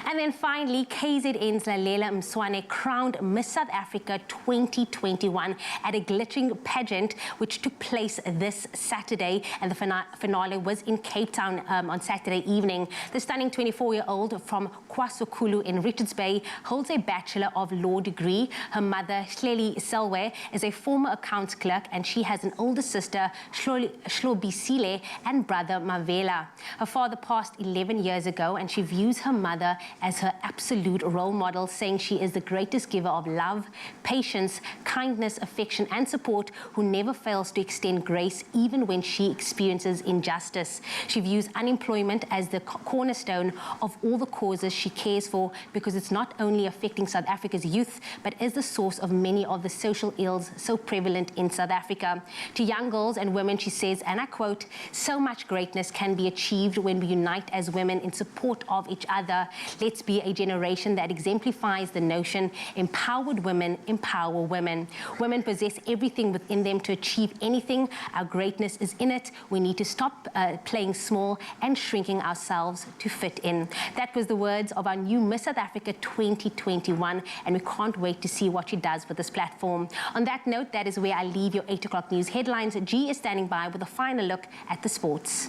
And then finally, KZN's Lalela Mswane crowned Miss South Africa 2021 at a glittering pageant which took place this Saturday, and the finale was in Cape Town on Saturday evening. The stunning 24-year-old from KwaZulu in Richards Bay holds a Bachelor of Law degree. Her mother, Hleli Selwe, is a former accounts clerk, and she has an older sister, Shlobisile, and brother Mavela. Her father passed 11 years ago, and she views her mother as her absolute role model, saying she is the greatest giver of love, patience, kindness, affection and support, who never fails to extend grace even when she experiences injustice. She views unemployment as the cornerstone of all the causes she cares for, because it's not only affecting South Africa's youth, but is the source of many of the social ills so prevalent in South Africa. To young girls and women, she says, and I quote, "So much greatness can be achieved when we unite as women in support of each other. Let's be a generation that exemplifies the notion, empowered women empower women. Women possess everything within them to achieve anything. Our greatness is in it. We need to stop playing small and shrinking ourselves to fit in." That was the words of our new Miss South Africa 2021, and we can't wait to see what she does with this platform. On that note, that is where I leave your 8 o'clock news headlines. G is standing by with a final look at the sports.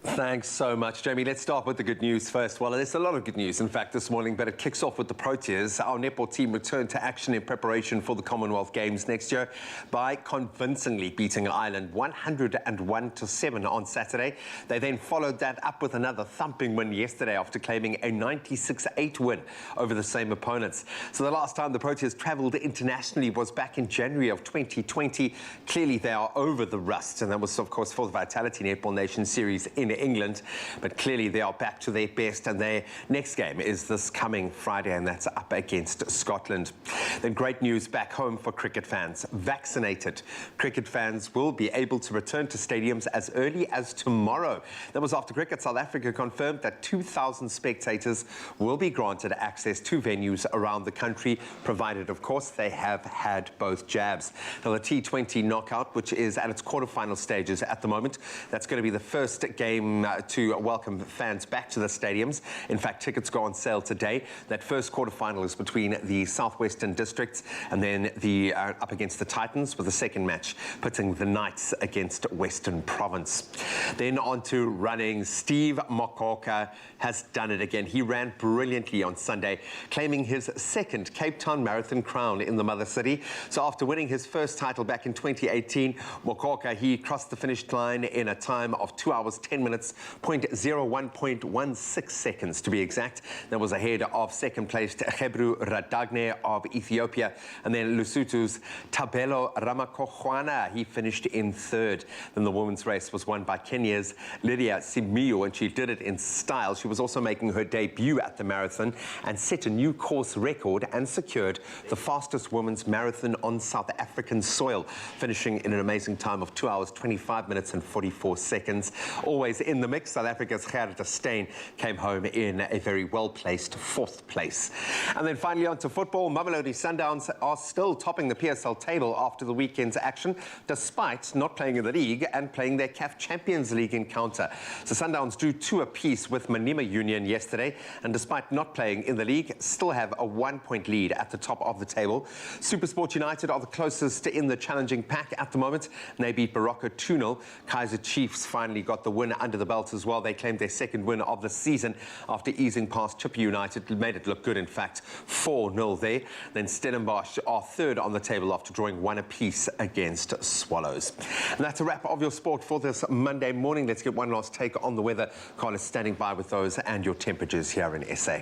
Thanks so much, Jamie. Let's start with the good news first. Well, there's a lot of good news, in fact, this morning, but it kicks off with the Proteas. Our netball team returned to action in preparation for the Commonwealth Games next year by convincingly beating Ireland 101-7 on Saturday. They then followed that up with another thumping win yesterday after claiming a 96-8 win over the same opponents. So the last time the Proteas travelled internationally was back in January of 2020. Clearly, they are over the rust, and that was, of course, for the Vitality Netball Nation Series in England, but clearly they are back to their best, and their next game is this coming Friday, and that's up against Scotland. Then great news back home for cricket fans. Vaccinated cricket fans will be able to return to stadiums as early as tomorrow. That was after Cricket South Africa confirmed that 2,000 spectators will be granted access to venues around the country, provided, of course, they have had both jabs. Now, the T20 knockout, which is at its quarterfinal stages at the moment, that's going to be the first game to welcome fans back to the stadiums. In fact, tickets go on sale today. That first quarterfinal is between the Southwestern Districts and then the up against the Titans, with the second match putting the Knights against Western Province. Then on to running. Steve Mokoka has done it again. He ran brilliantly on Sunday, claiming his second Cape Town Marathon crown in the mother city. So after winning his first title back in 2018, Mokoka, he crossed the finish line in a time of 2 hours, 10 minutes, 0.16 seconds to be exact. That was ahead of second-placed Gebru Radagne of Ethiopia, and then Lesotho's Tabelo Ramakokwana. He finished in third. Then the women's race was won by Kenya's Lydia Simiyu, and she did it in style. She was also making her debut at the marathon and set a new course record and secured the fastest women's marathon on South African soil, finishing in an amazing time of 2 hours, 25 minutes and 44 seconds. Always in the mix, South Africa's Gerda Steyn came home in a very well-placed fourth place. And then finally on to football. Mamelodi Sundowns are still topping the PSL table after the weekend's action, despite not playing in the league and playing their CAF Champions League encounter. So Sundowns drew 2 apiece with Manima Union yesterday, and despite not playing in the league, still have a 1-point lead at the top of the table. SuperSport United are the closest in the challenging pack at the moment, and they beat Barocca 2-0. Kaizer Chiefs finally got the win under the belt as well. They claimed their second win of the season after easing past Chippa United. Made it look good, in fact, 4-0 there. Then Stellenbosch are third on the table after drawing 1 apiece against Swallows. And that's a wrap of your sport for this Monday morning. Let's get one last take on the weather. Carl is standing by with those and your temperatures here in SA.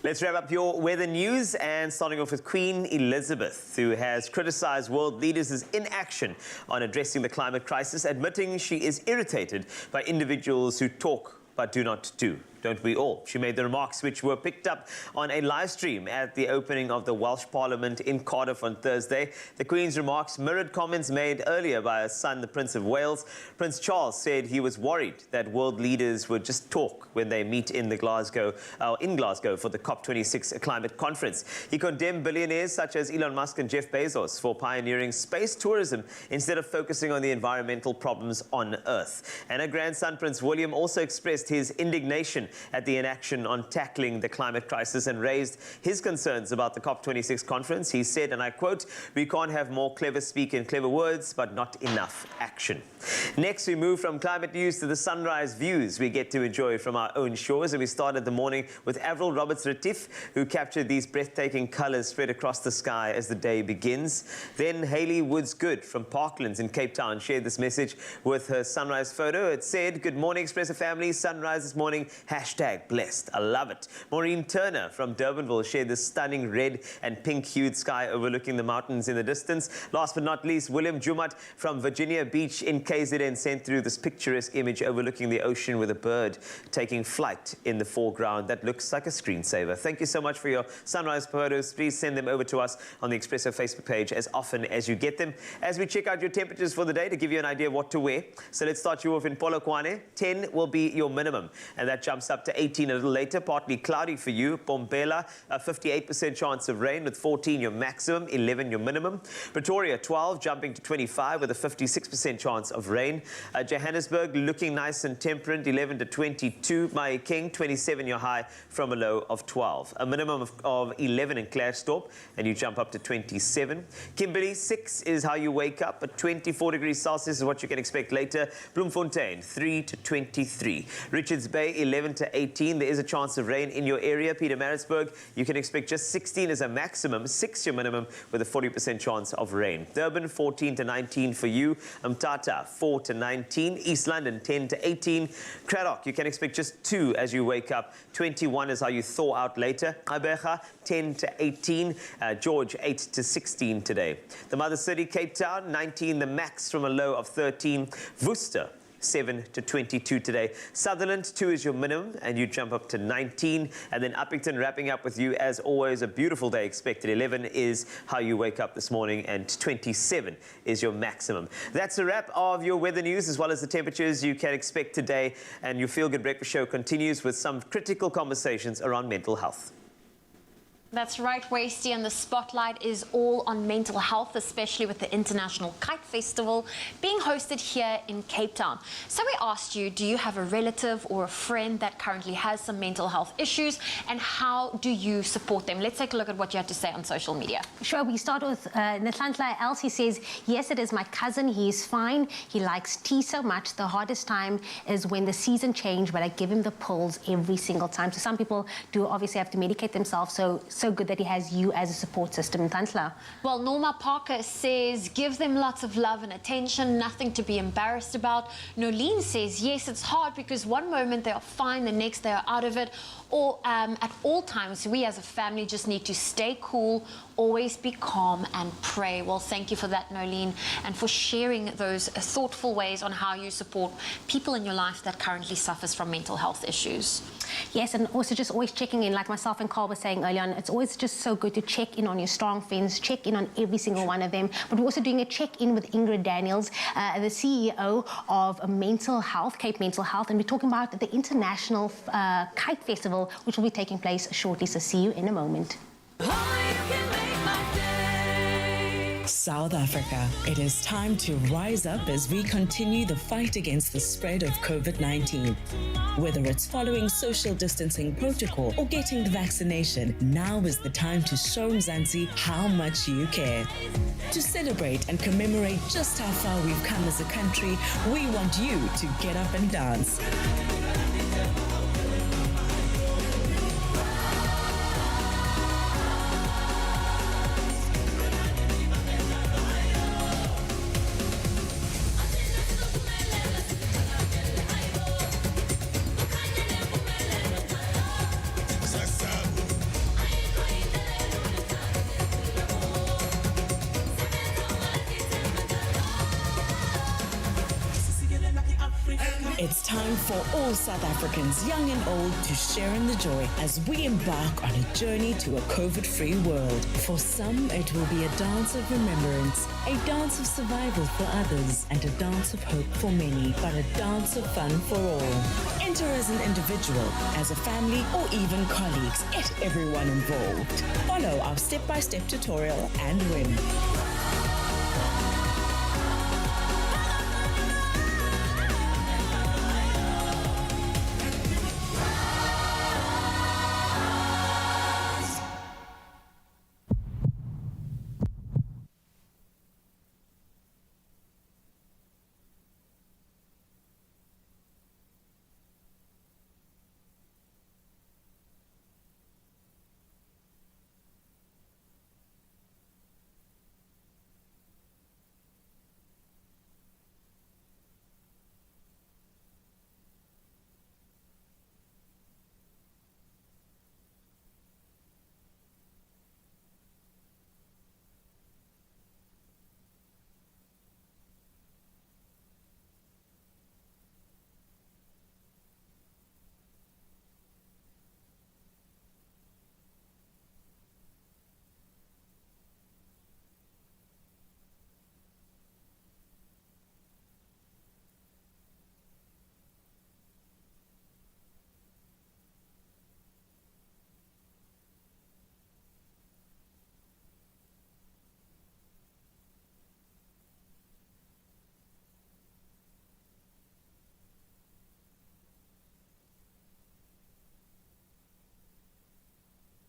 Let's wrap up your weather news, and starting off with Queen Elizabeth, who has criticized world leaders' inaction on addressing the climate crisis, admitting she is irritated by individuals who talk but do not do. Don't we all? She made the remarks, which were picked up on a live stream at the opening of the Welsh Parliament in Cardiff on Thursday. The Queen's remarks mirrored comments made earlier by her son, the Prince of Wales. Prince Charles said he was worried that world leaders would just talk when they meet in Glasgow for the COP26 climate conference. He condemned billionaires such as Elon Musk and Jeff Bezos for pioneering space tourism instead of focusing on the environmental problems on Earth. And her grandson, Prince William, also expressed his indignation at the inaction on tackling the climate crisis and raised his concerns about the COP26 conference. He said, and I quote, "We can't have more clever speak and clever words, but not enough action." Next, we move from climate news to the sunrise views we get to enjoy from our own shores. And we started the morning with Avril Roberts-Retief, who captured these breathtaking colors spread across the sky as the day begins. Then Hayley Woods-Good from Parklands in Cape Town shared this message with her sunrise photo. It said, "Good morning, Expresso family. Sunrise this morning. #blessed. I love it." Maureen Turner from Durbanville shared this stunning red and pink-hued sky overlooking the mountains in the distance. Last but not least, William Jumat from Virginia Beach in KZN sent through this picturesque image overlooking the ocean with a bird taking flight in the foreground. That looks like a screensaver. Thank you so much for your sunrise photos. Please send them over to us on the Expresso Facebook page as often as you get them. As we check out your temperatures for the day to give you an idea of what to wear. So let's start you off in Polokwane. 10 will be your minimum, and that jumps up to 18 a little later. Partly cloudy for you. Mbombela, a 58% chance of rain with 14 your maximum, 11 your minimum. Pretoria, 12, jumping to 25 with a 56% chance of rain. Johannesburg, looking nice and temperate, 11 to 22. Mahikeng, 27 your high from a low of 12. A minimum of 11 in Klerksdorp, and you jump up to 27. Kimberley, 6 is how you wake up, but 24 degrees Celsius is what you can expect later. Bloemfontein, 3 to 23. Richards Bay, 11 11 to 18. There is a chance of rain in your area. Pietermaritzburg, you can expect just 16 as a maximum, 6 your minimum, with a 40% chance of rain. Durban, 14 to 19 for you. Mtata, 4 to 19. East London, 10 to 18. Cradock, you can expect just 2 as you wake up. 21 is how you thaw out later. Abeja, 10 to 18. George, 8 to 16 today. The mother city, Cape Town, 19 the max from a low of 13. Worcester, 7 to 22 today. Sutherland, 2 is your minimum, and you jump up to 19. And then Uppington wrapping up with you, as always, a beautiful day expected. 11 is how you wake up this morning, and 27 is your maximum. That's a wrap of your weather news, as well as the temperatures you can expect today. And your Feel Good Breakfast Show continues with some critical conversations around mental health. That's right, Wasty, and the spotlight is all on mental health, especially with the International Kite Festival being hosted here in Cape Town. So we asked you, do you have a relative or a friend that currently has some mental health issues, and how do you support them? Let's take a look at what you had to say on social media. Sure, we start with Nathantla Elsie says, yes, it is my cousin. He's fine. He likes tea so much. The hardest time is when the season change, but I give him the pills every single time. So some people do obviously have to medicate themselves. So good that he has you as a support system. Tantla. Well, Norma Parker says, give them lots of love and attention, nothing to be embarrassed about. Nolene says, yes, it's hard because one moment they are fine, the next they are out of it. Or at all times, we as a family just need to stay cool, always be calm and pray. Well, thank you for that, Nolene, and for sharing those thoughtful ways on how you support people in your life that currently suffers from mental health issues. Yes, and also just always checking in, like myself and Carl were saying earlier on, it's always just so good to check in on your strong friends, check in on every single one of them. But we're also doing a check-in with Ingrid Daniels, the CEO of Mental Health, Cape Mental Health, and we're talking about the International Kite Festival, which will be taking place shortly. So see you in a moment. South Africa, it is time to rise up as we continue the fight against the spread of COVID-19. Whether it's following social distancing protocol or getting the vaccination, now is the time to show Mzansi how much you care. To celebrate and commemorate just how far we've come as a country, we want you to get up and dance. It's time for all South Africans, young and old, to share in the joy as we embark on a journey to a COVID-free world. For some, it will be a dance of remembrance, a dance of survival for others, and a dance of hope for many, but a dance of fun for all. Enter as an individual, as a family, or even colleagues. Get everyone involved. Follow our step-by-step tutorial and win.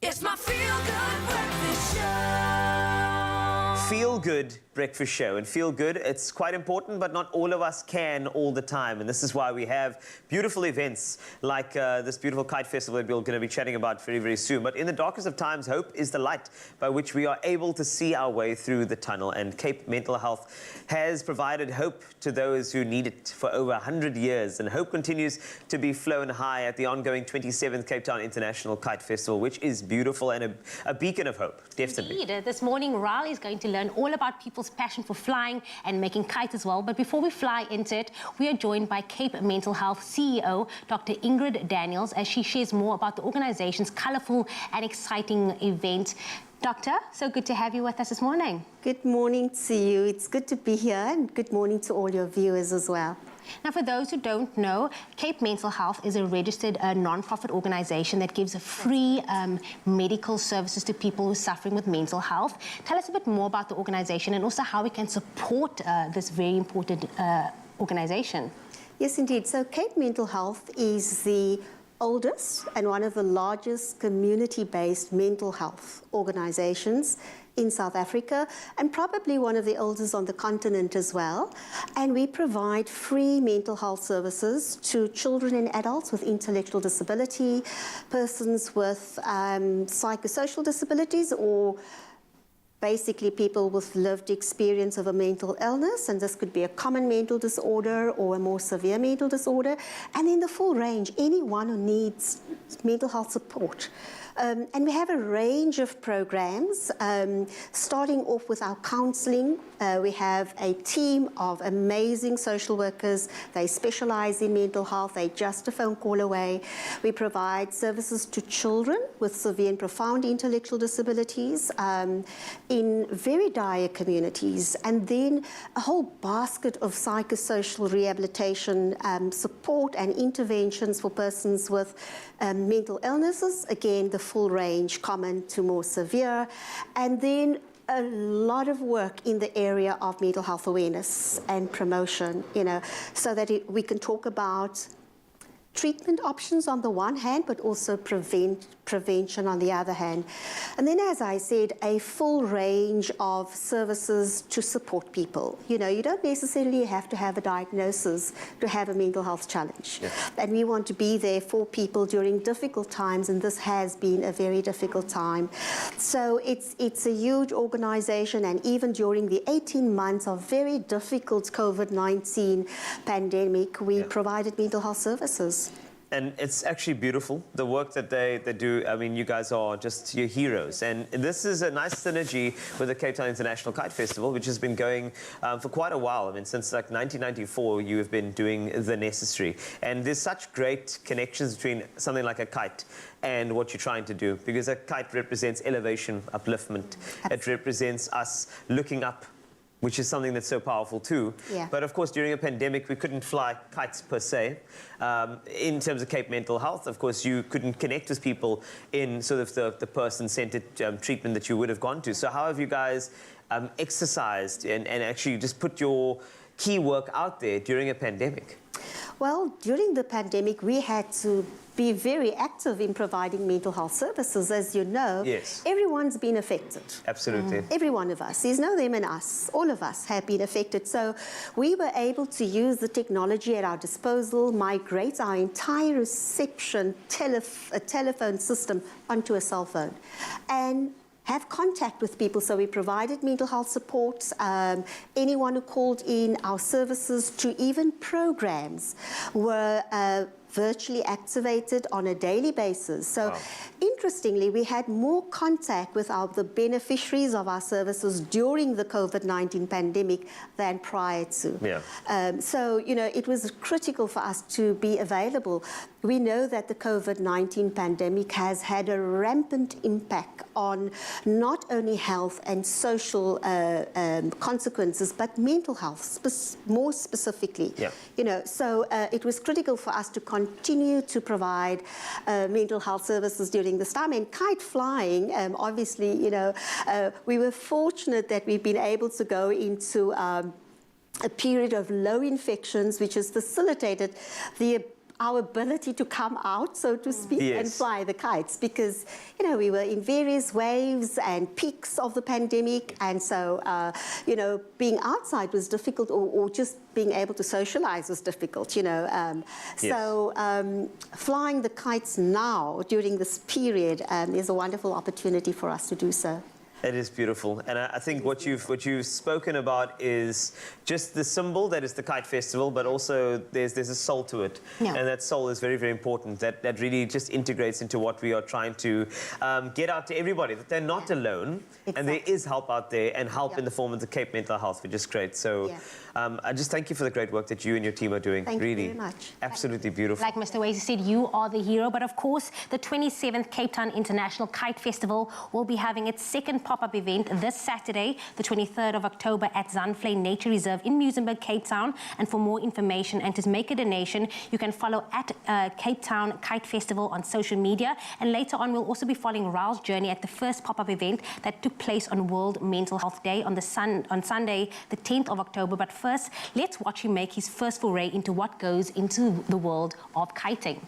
It's my Feel Good Breakfast Show. Feel Good breakfast show. And feel good, it's quite important, but not all of us can all the time. And this is why we have beautiful events like this beautiful kite festival that we're going to be chatting about very, very soon. But in the darkest of times, hope is the light by which we are able to see our way through the tunnel. And Cape Mental Health has provided hope to those who need it for over 100 years. And hope continues to be flown high at the ongoing 27th Cape Town International Kite Festival, which is beautiful and a beacon of hope, definitely. Indeed. This morning, Ral is going to learn all about people's passion for flying and making kites as well. But before we fly into it, we are joined by Cape Mental Health CEO, Dr. Ingrid Daniels, as she shares more about the organization's colourful and exciting event. Doctor, so good to have you with us this morning. Good morning to you. It's good to be here, and good morning to all your viewers as well. Now, for those who don't know, Cape Mental Health is a registered non-profit organization that gives free medical services to people who are suffering with mental health. Tell us a bit more about the organization and also how we can support this very important organization. Yes, indeed. So Cape Mental Health is the oldest and one of the largest community-based mental health organizations in South Africa, and probably one of the oldest on the continent as well. And we provide free mental health services to children and adults with intellectual disability, persons with psychosocial disabilities, or basically people with lived experience of a mental illness, and this could be a common mental disorder or a more severe mental disorder, and then the full range, anyone who needs mental health support. And we have a range of programs, starting off with our counseling. We have a team of amazing social workers. They specialize in mental health. They're just a phone call away. We provide services to children with severe and profound intellectual disabilities in very dire communities. And then a whole basket of psychosocial rehabilitation support and interventions for persons with mental illnesses. Again, the full range, common to more severe. And then a lot of work in the area of mental health awareness and promotion, so that we can talk about treatment options on the one hand, but also prevention on the other hand. And then, as I said, a full range of services to support people. You don't necessarily have to have a diagnosis to have a mental health challenge. Yeah. And we want to be there for people during difficult times, and this has been a very difficult time. So it's a huge organization, and even during the 18 months of very difficult COVID-19 pandemic, we provided mental health services. And it's actually beautiful, the work that they do. I mean, you guys are just your heroes. And this is a nice synergy with the Cape Town International Kite Festival, which has been going for quite a while. I mean, since like 1994, you have been doing the necessary. And there's such great connections between something like a kite and what you're trying to do, because a kite represents elevation, upliftment. It represents us looking up, which is something that's so powerful too. Yeah. But of course, during a pandemic, we couldn't fly kites per se. In terms of Cape Mental Health, of course, you couldn't connect with people in sort of the person-centered treatment that you would have gone to. So how have you guys exercised and actually just put your key work out there during a pandemic? Well, during the pandemic, we had to be very active in providing mental health services. As you know, yes, everyone's been affected. Absolutely. Every one of us. There's no them and us. All of us have been affected. So we were able to use the technology at our disposal, migrate our entire reception telephone system onto a cell phone, and have contact with people. So we provided mental health support. Anyone who called in, our services to even programs were virtually activated on a daily basis. So wow, interestingly, we had more contact with the beneficiaries of our services during the COVID-19 pandemic than prior to. Yeah. So, it was critical for us to be available. We know that the COVID-19 pandemic has had a rampant impact on not only health and social consequences, but mental health, more specifically. Yeah. So it was critical for us to continue to provide mental health services during this time. And kite flying, obviously, we were fortunate that we've been able to go into a period of low infections, which has facilitated the our ability to come out, so to speak, and Yes. fly the kites, because, you know, we were in various waves and peaks of the pandemic, and so, you know, being outside was difficult, or just being able to socialize was difficult, you know. So flying the kites now during this period is a wonderful opportunity for us to do so. It is beautiful, and I think what you've spoken about is just the symbol that is the Kite Festival, but also there's a soul to it, and that soul is very, very important. That really just integrates into what we are trying to get out to everybody, that they're not alone, and there is help out there, and help in the form of the Cape Mental Health, which is great. So I just thank you for the great work that you and your team are doing. Thank really, you very much. Absolutely beautiful. Like Mr. Wazy said, you are the hero. But of course, the 27th Cape Town International Kite Festival will be having its second pop-up event this Saturday, the 23rd of October at Zandvlei Nature Reserve in Muizenberg, Cape Town. And for more information and to make a donation, you can follow at Cape Town Kite Festival on social media. And later on, we'll also be following Raul's journey at the first pop-up event that took place on World Mental Health Day on Sunday, the 10th of October. But first, let's watch him make his first foray into what goes into the world of kiting.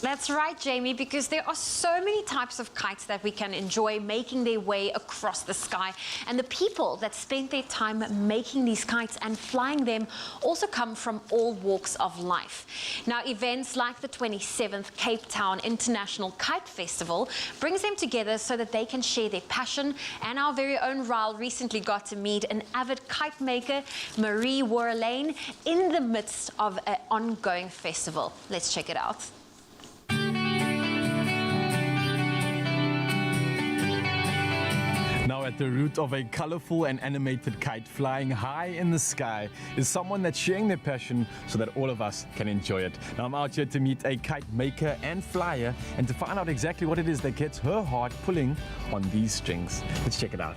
That's right, Jamie, because there are so many types of kites that we can enjoy making their way across the sky. And the people that spend their time making these kites and flying them also come from all walks of life. Now, events like the 27th Cape Town International Kite Festival brings them together so that they can share their passion. And our very own Raul recently got to meet an avid kite maker, Marie Warlane, in the midst of an ongoing festival. Let's check it out. Now at the root of a colorful and animated kite flying high in the sky is someone that's sharing their passion so that all of us can enjoy it. Now I'm out here to meet a kite maker and flyer and to find out exactly what it is that gets her heart pulling on these strings. Let's check it out.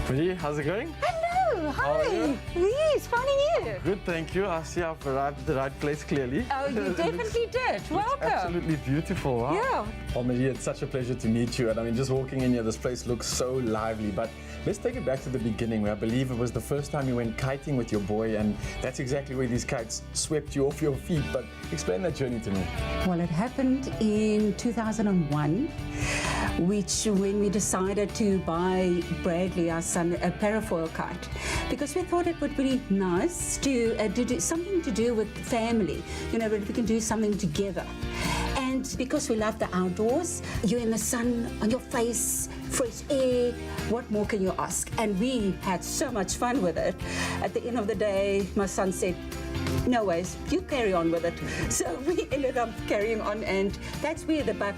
Marie, how's it going? Hello, hi. Yes, finding you. Good, thank you. I see I've arrived at the right place clearly. Oh, you definitely did. Welcome. Absolutely beautiful. Wow. Yeah. Well, Marie, it's such a pleasure to meet you. And I mean, just walking in here, this place looks so lively. But let's take it back to the beginning, where I believe it was the first time you went kiting with your boy, and that's exactly where these kites swept you off your feet. But explain that journey to me. Well, it happened in 2001, when we decided to buy Bradley, our son, a parafoil kite, because we thought it would be nice to do something to do with family, you know, that we can do something together. And because we love the outdoors, you're in the sun, on your face, fresh air, what more can you ask? And we had so much fun with it. At the end of the day, my son said, no ways, you carry on with it. So we ended up carrying on, and that's where the buck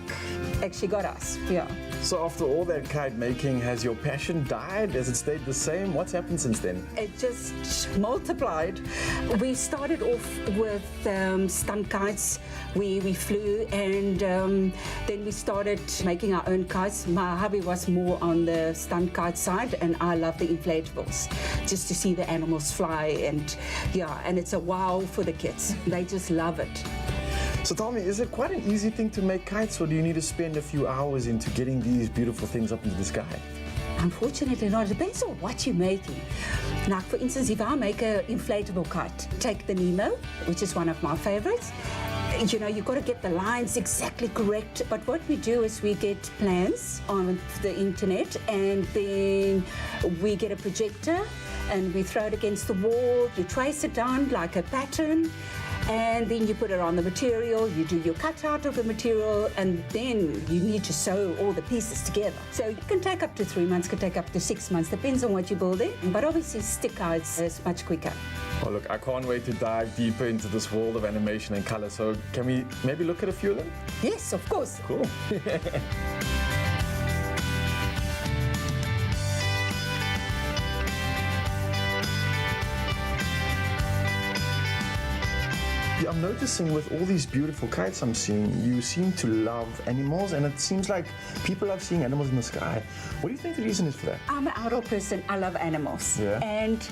actually got us. Yeah. So after all that kite making, has your passion died? Has it stayed the same? What's happened since then? It just multiplied. We started off with stunt kites. We flew, and then we started making our own kites. My hubby was more on the stunt kite side, and I love the inflatables, just to see the animals fly, and yeah, and it's a wow for the kids. They just love it. So tell me, is it quite an easy thing to make kites, or do you need to spend a few hours into getting these beautiful things up into the sky? Unfortunately not. It depends on what you're making. Now, for instance, if I make an inflatable kite, take the Nemo, which is one of my favorites. You know, you've got to get the lines exactly correct. But what we do is we get plans on the internet, and then we get a projector and we throw it against the wall. You trace it down like a pattern, and then you put it on the material, you do your cutout of the material, and then you need to sew all the pieces together. So it can take up to 3 months, can take up to 6 months, depends on what you're building. But obviously stick kites is much quicker. Oh, look, I can't wait to dive deeper into this world of animation and color. So can we maybe look at a few of them? Yes, of course. Cool. Yeah, I'm noticing with all these beautiful kites I'm seeing, you seem to love animals, and it seems like people love seeing animals in the sky. What do you think the reason is for that? I'm an outdoor person. I love animals. Yeah. And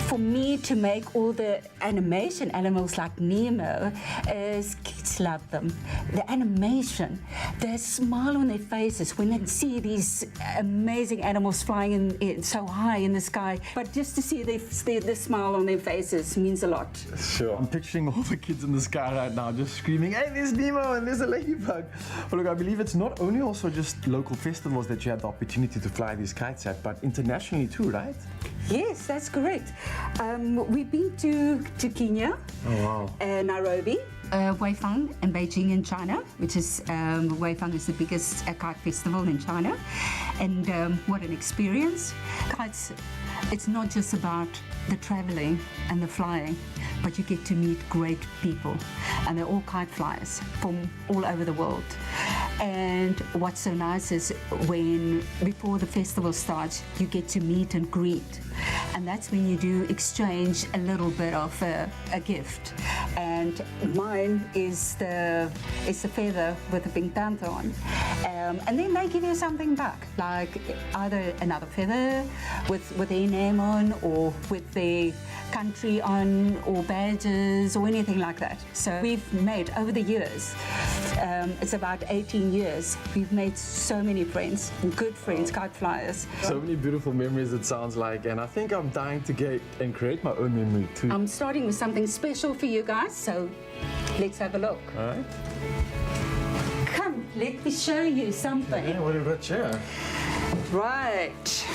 for me to make all the animation animals like Nemo, is kids love them. The animation, the smile on their faces when they see these amazing animals flying in so high in the sky. But just to see the smile on their faces means a lot. Sure. I'm picturing all the kids in the sky right now just screaming, hey, there's Nemo and there's a ladybug. Well, look, I believe it's not only also just local festivals that you had the opportunity to fly these kites at, but internationally too, right? Yes, that's correct. We've been to Kenya, Nairobi, Weifang, and Beijing in China, which is Weifang is the biggest kite festival in China. And what an experience. Kites, it's not just about the traveling and the flying, but you get to meet great people, and they're all kite flyers from all over the world. And what's so nice is before the festival starts, you get to meet and greet, and that's when you do exchange a little bit of a gift. And mine is the feather with the pink panther on, and then they give you something back, like either another feather with their name on, or with their country on, or badges, or anything like that. So we've made, over the years, it's about 18 years, we've made so many friends, good friends, kite flyers. So many beautiful memories, it sounds like, and I think I'm dying to get and create my own memory too. I'm starting with something special for you guys, so let's have a look. All right. Come, let me show you something. Yeah, what have we got here? Right.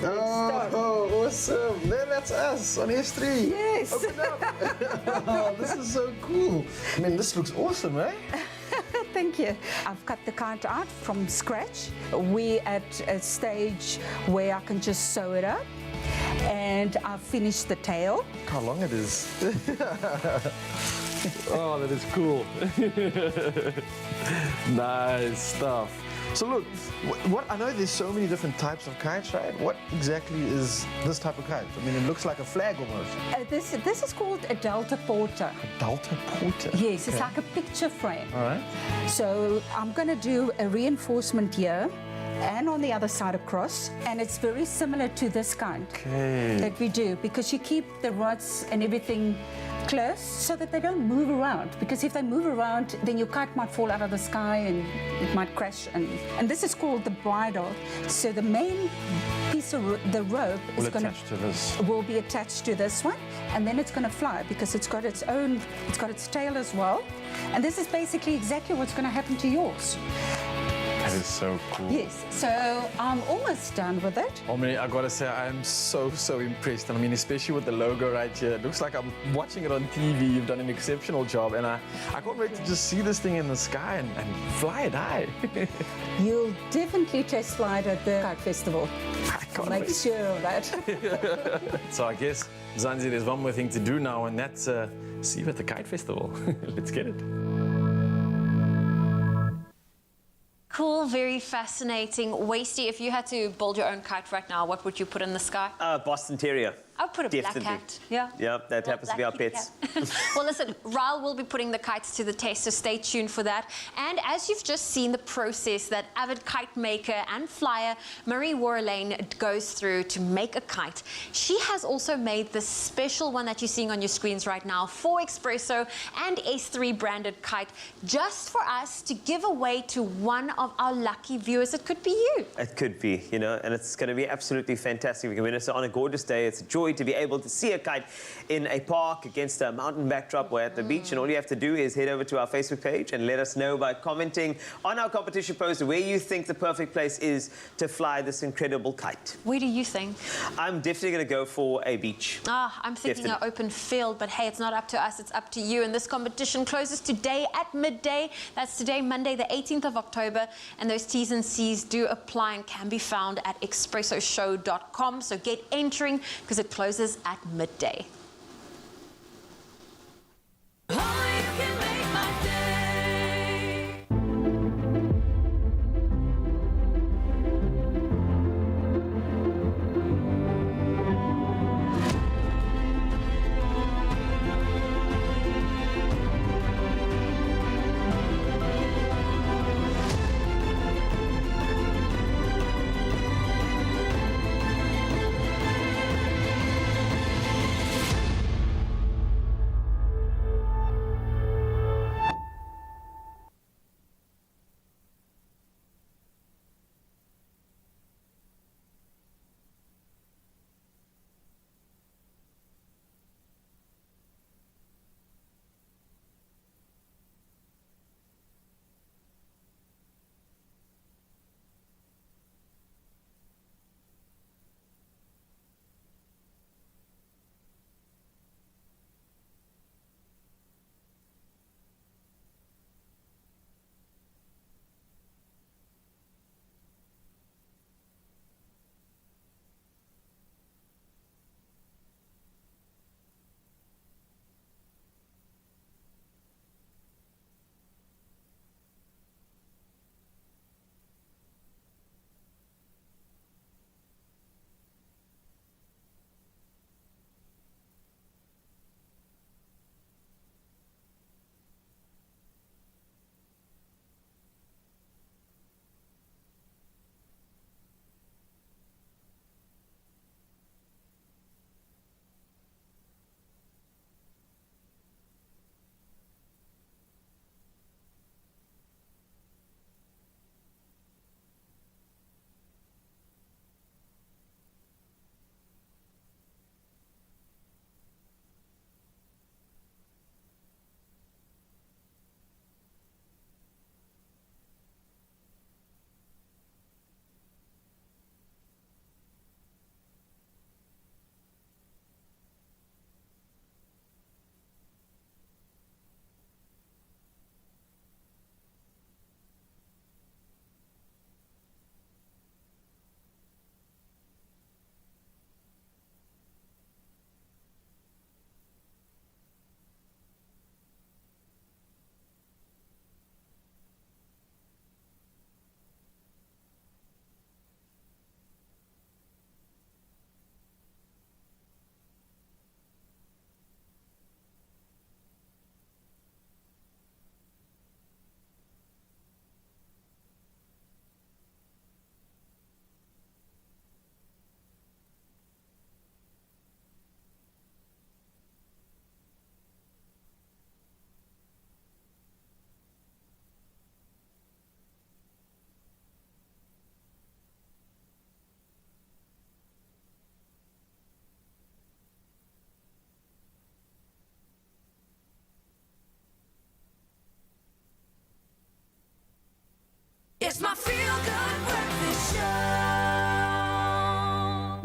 Oh, awesome. There, that's us on S3. Yes. Open up. Oh, this is so cool. I mean, this looks awesome, eh? Thank you. I've cut the kite out from scratch. We're at a stage where I can just sew it up, and I've finished the tail. Look how long it is. Oh, that is cool. Nice stuff. So look, what I know there's so many different types of kites, right? What exactly is this type of kite? I mean, it looks like a flag almost. This is called a Delta Porter. A Delta Porter? Yes, it's like a picture frame. All right. So I'm going to do a reinforcement here and on the other side across, and it's very similar to this kind that we do, because you keep the rods and everything close so that they don't move around, because if they move around, then your kite might fall out of the sky and it might crash. And this is called the bridle. So the main piece of the rope will be attached to this one, and then it's going to fly because it's got its tail as well. And this is basically exactly what's going to happen to yours. That is so cool. Yes, so I'm almost done with it. I mean, I gotta say, I am so impressed. And I mean, especially with the logo right here. It looks like I'm watching it on TV. You've done an exceptional job. And I can't wait to just see this thing in the sky and fly it high. You'll definitely test fly it at the kite festival. I can't Make wait. sure of that. So I guess, Zanzi, there's one more thing to do now, and that's see you at the kite festival. Let's get it. Cool, very fascinating. Wasty, if you had to build your own kite right now, what would you put in the sky? Boston Terrier. I'll put a Definitely. black cat. Yeah. Yeah, that happens to be our black pets. Well, listen, Raul will be putting the kites to the test, so stay tuned for that. And as you've just seen the process that avid kite maker and flyer Marie Warlane goes through to make a kite, she has also made this special one that you're seeing on your screens right now for Expresso and S3 branded kite, just for us to give away to one of our lucky viewers. It could be you. It could be, you know, and it's going to be absolutely fantastic. We can win it. So on a gorgeous day, it's a joy to be able to see a kite in a park against a mountain backdrop or at the beach. And all you have to do is head over to our Facebook page and let us know by commenting on our competition post where you think the perfect place is to fly this incredible kite. Where do you think? I'm definitely going to go for a beach. I'm thinking an open field, but hey, it's not up to us, it's up to you. And this competition closes today at midday. That's today, Monday, the 18th of October. And those T's and C's do apply and can be found at expressoshow.com. So get entering because it closes at midday.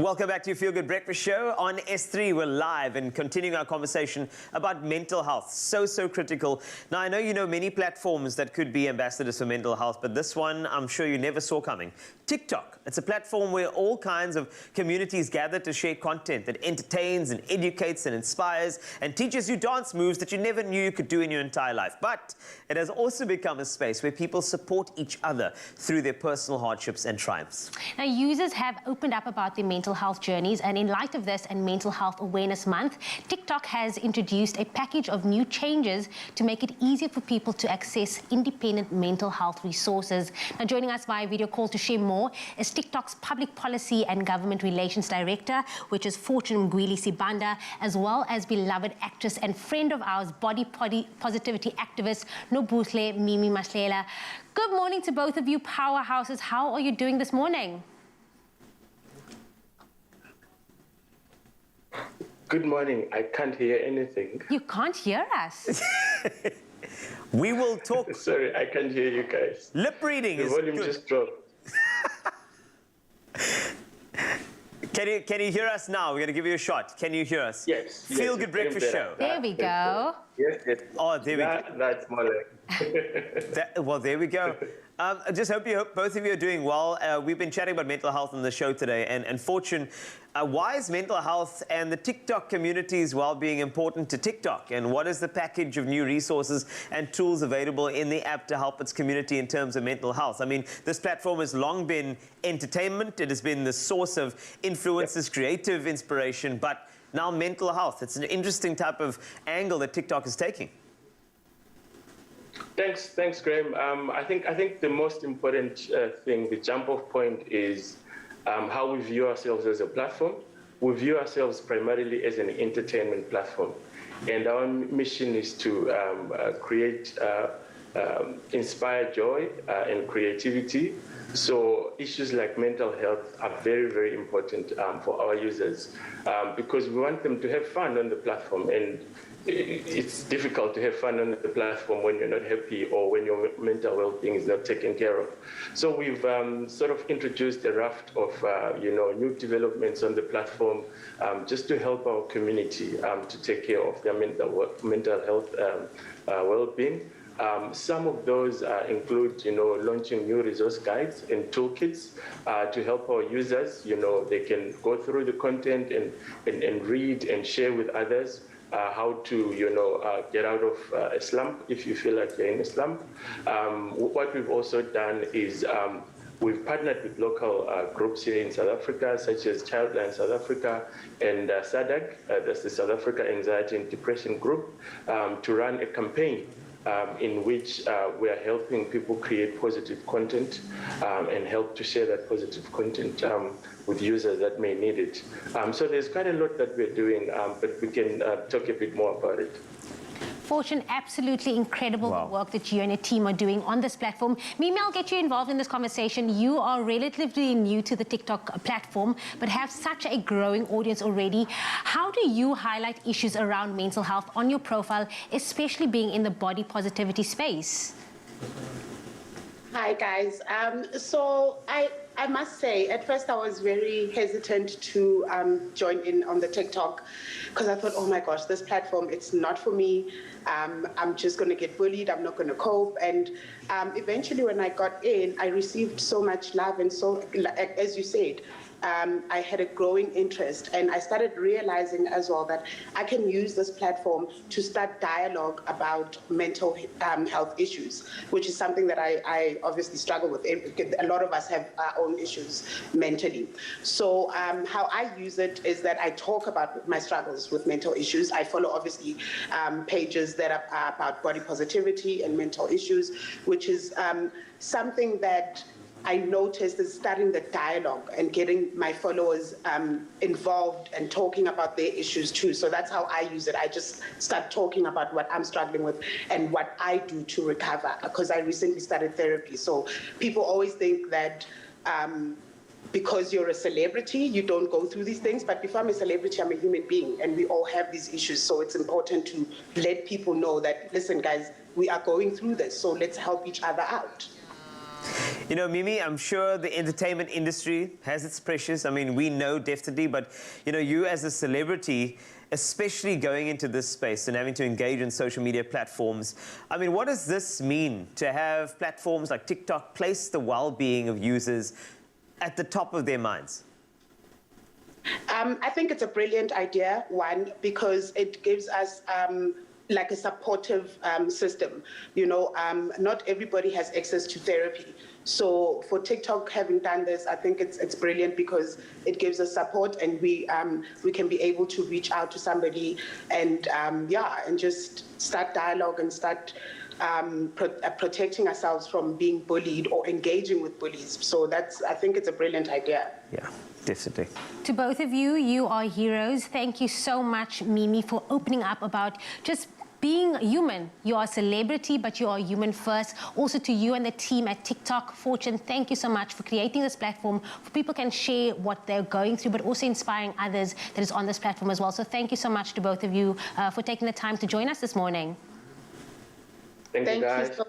Welcome back to your Feel Good Breakfast Show on S3. We're live and continuing our conversation about mental health. So critical. Now, I know you know many platforms that could be ambassadors for mental health, but this one I'm sure you never saw coming. TikTok. It's a platform where all kinds of communities gather to share content that entertains and educates and inspires and teaches you dance moves that you never knew you could do in your entire life. But it has also become a space where people support each other through their personal hardships and triumphs. Now, users have opened up about their mental health journeys, and in light of this and Mental Health Awareness Month, TikTok has introduced a package of new changes to make it easier for people to access independent mental health resources. Now, joining us via video call to share more is TikTok's Public Policy and Government Relations Director, which is Fortune Mgwili Sibanda, as well as beloved actress and friend of ours, body positivity activist, Nobuhle Mimi Maslela. Good morning to both of you powerhouses. How are you doing this morning? Good morning. I can't hear anything. You can't hear us. We will talk. Sorry, I can't hear you guys. Lip reading is good. The volume just dropped. Can you hear us now? We're going to give you a shot. Can you hear us? Yes. Feel Good Breakfast Show. There we go. Yes. Oh, there we go. That's more like. Well, there we go. I just hope both of you are doing well. We've been chatting about mental health on the show today, and Fortune, why is mental health and the TikTok community's well-being important to TikTok? And what is the package of new resources and tools available in the app to help its community in terms of mental health? I mean, this platform has long been entertainment. It has been the source of influences, creative inspiration, but now mental health. It's an interesting type of angle that TikTok is taking. Thanks, Graham. I think the most important thing, the jump-off point, is how we view ourselves as a platform. We view ourselves primarily as an entertainment platform, and our mission is to create, inspire joy and creativity. So issues like mental health are very, very important for our users because we want them to have fun on the platform, and it's difficult to have fun on the platform when you're not happy or when your mental well-being is not taken care of. So we've sort of introduced a raft of new developments on the platform just to help our community to take care of their mental health well-being. Some of those include, launching new resource guides and toolkits to help our users. They can go through the content and read and share with others how to, get out of a slump if you feel like you're in a slump. What we've also done is we've partnered with local groups here in South Africa, such as Childline South Africa and SADAG, that's the South Africa Anxiety and Depression Group, to run a campaign in which we are helping people create positive content and help to share that positive content with users that may need it. So there's quite a lot that we're doing, but we can talk a bit more about it. Fortune, absolutely incredible work that you and your team are doing on this platform. Mimi, I'll get you involved in this conversation. You are relatively new to the TikTok platform, but have such a growing audience already. How do you highlight issues around mental health on your profile, especially being in the body positivity space? Hi, guys. So I must say, at first I was very hesitant to join in on the TikTok because I thought, oh my gosh, this platform, it's not for me. I'm just going to get bullied. I'm not going to cope. And eventually when I got in, I received so much love. And so, as you said, I had a growing interest, and I started realizing as well that I can use this platform to start dialogue about mental health issues, which is something that I obviously struggle with. A lot of us have our own issues mentally. So how I use it is that I talk about my struggles with mental issues. I follow obviously pages that are about body positivity and mental issues, which is something that I noticed is starting the dialogue and getting my followers involved and talking about their issues too. So that's how I use it. I just start talking about what I'm struggling with and what I do to recover, because I recently started therapy. So people always think that because you're a celebrity, you don't go through these things. But before I'm a celebrity, I'm a human being, and we all have these issues. So it's important to let people know that, listen, guys, we are going through this, so let's help each other out. You know, Mimi, I'm sure the entertainment industry has its pressures. I mean, we know definitely, but, you know, you as a celebrity, especially going into this space and having to engage in social media platforms, I mean, what does this mean to have platforms like TikTok place the well-being of users at the top of their minds? I think it's a brilliant idea, one, because it gives us like a supportive system. You know, not everybody has access to therapy. So for TikTok having done this, I think it's brilliant because it gives us support, and we can be able to reach out to somebody and and just start dialogue and start protecting ourselves from being bullied or engaging with bullies. So I think it's a brilliant idea. Yeah, definitely. To both of you, you are heroes. Thank you so much, Mimi, for opening up about just being human. You are a celebrity, but you are human first. Also to you and the team at TikTok, Fortune, thank you so much for creating this platform for people can share what they're going through, but also inspiring others that is on this platform as well. So thank you so much to both of you for taking the time to join us this morning. Thank you, guys.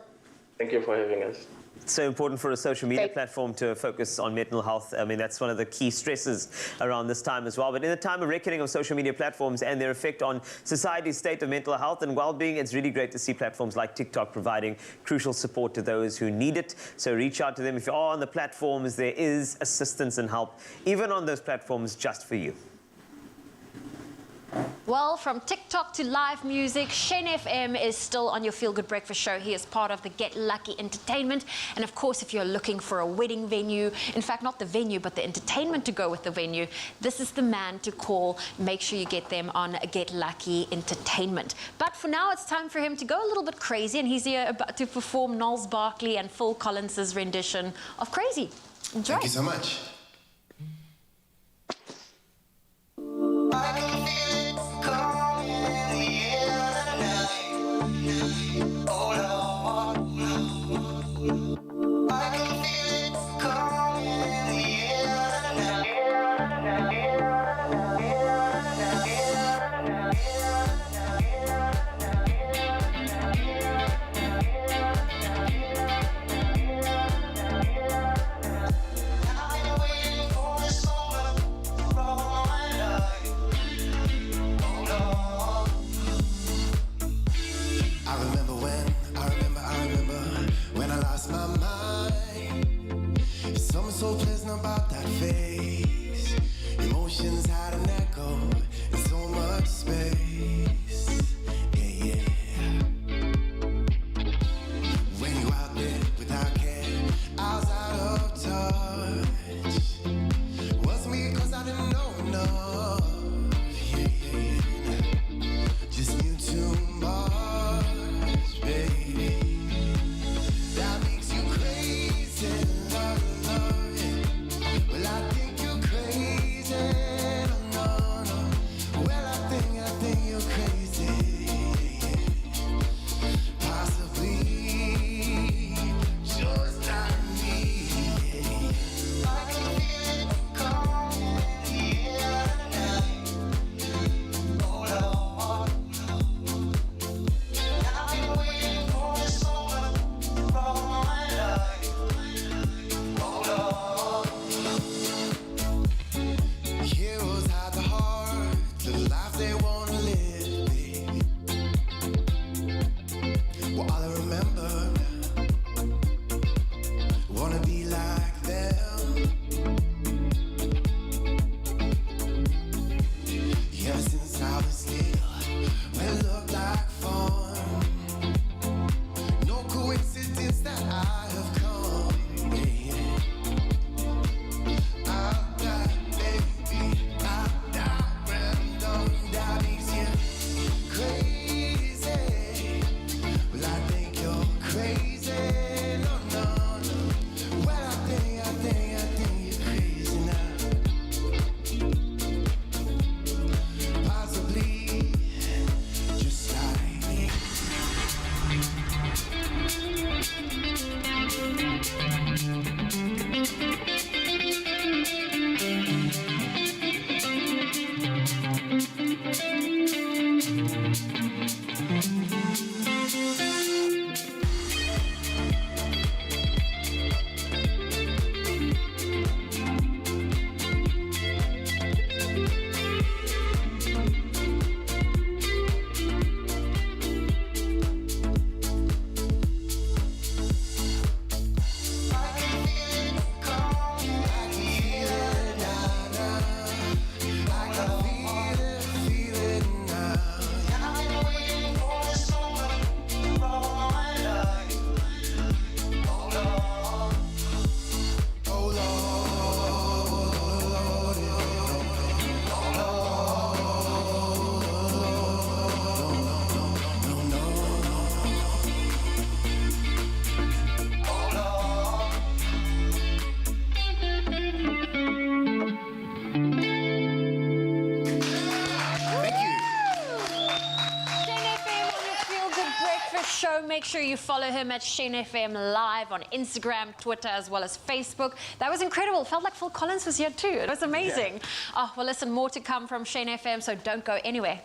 Thank you for having us. It's so important for a social media platform to focus on mental health. I mean, that's one of the key stresses around this time as well. But in the time of reckoning of social media platforms and their effect on society's state of mental health and well-being, it's really great to see platforms like TikTok providing crucial support to those who need it. So reach out to them. If you are on the platforms, there is assistance and help, even on those platforms, just for you. Well, from TikTok to live music, Shane FM is still on your Feel Good Breakfast show. He is part of the Get Lucky Entertainment. And of course, if you're looking for a wedding venue, in fact, not the venue, but the entertainment to go with the venue, this is the man to call. Make sure you get them on Get Lucky Entertainment. But for now, it's time for him to go a little bit crazy, and he's here about to perform Knowles Barkley and Phil Collins's rendition of Crazy. Enjoy. Thank you so much. So pleasant about that face. Emotions had an echo in so much space. Yeah, yeah. When you out there without care, I was out of touch. Wasn't me 'cause I didn't know enough. Yeah, yeah. Just knew too much, baby. That makes you crazy. Well, I think you're crazy. No, no. Well, I think you're crazy. Possibly just like me. I can feel it coming in the air tonight. Oh, Lord. I've been waiting for this moment all my life. Oh, Lord. Heroes have the heart to the life they want to live, baby. Well, all I remember, wanna be like them. Ever since I was little, well, it looked like fun. No coincidence that I have come, yeah. Crazy. Well, I think you're crazy. show. Make sure you follow him at Shane FM Live on Instagram, Twitter, as well as Facebook. That was incredible. Felt like Phil Collins was here too. It was amazing. Yeah. Oh, well, listen, more to come from Shane FM, so don't go anywhere.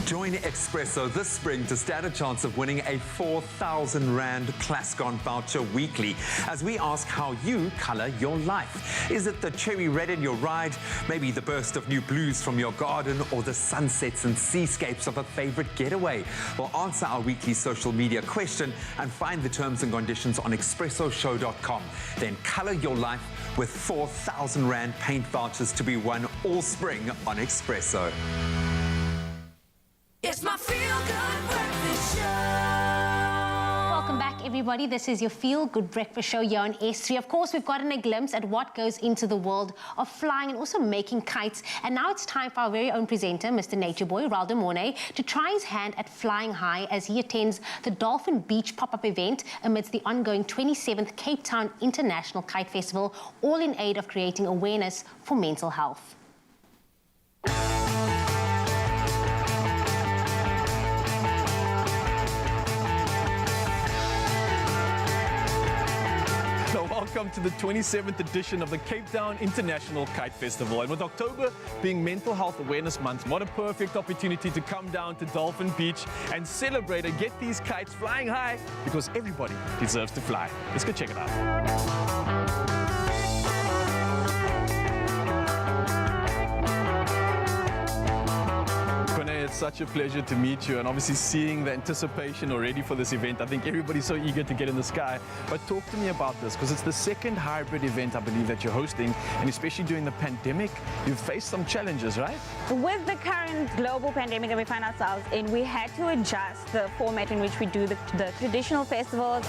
Join Expresso this spring to stand a chance of winning a 4,000 Rand Plascon voucher weekly as we ask how you color your life. Is it the cherry red in your ride, maybe the burst of new blues from your garden, or the sunsets and seascapes of a favorite getaway? We'll answer our weekly social media question and find the terms and conditions on expressoshow.com. Then color your life with 4,000 Rand paint vouchers to be won all spring on Expresso. It's my feel-good breakfast show. Welcome back, everybody. This is your feel-good breakfast show here on S3. Of course, we've gotten a glimpse at what goes into the world of flying and also making kites. And now it's time for our very own presenter, Mr. Nature Boy, Raldo Mornay, to try his hand at flying high as he attends the Dolphin Beach pop-up event amidst the ongoing 27th Cape Town International Kite Festival, all in aid of creating awareness for mental health. Welcome to the 27th edition of the Cape Town International Kite Festival. And with October being Mental Health Awareness Month, what a perfect opportunity to come down to Dolphin Beach and celebrate and get these kites flying high, because everybody deserves to fly. Let's go check it out. It's such a pleasure to meet you, and obviously seeing the anticipation already for this event. I think everybody's so eager to get in the sky. But talk to me about this, because it's the second hybrid event, I believe, that you're hosting, and especially during the pandemic, you've faced some challenges, right? With the current global pandemic that we find ourselves in, we had to adjust the format in which we do the traditional festivals.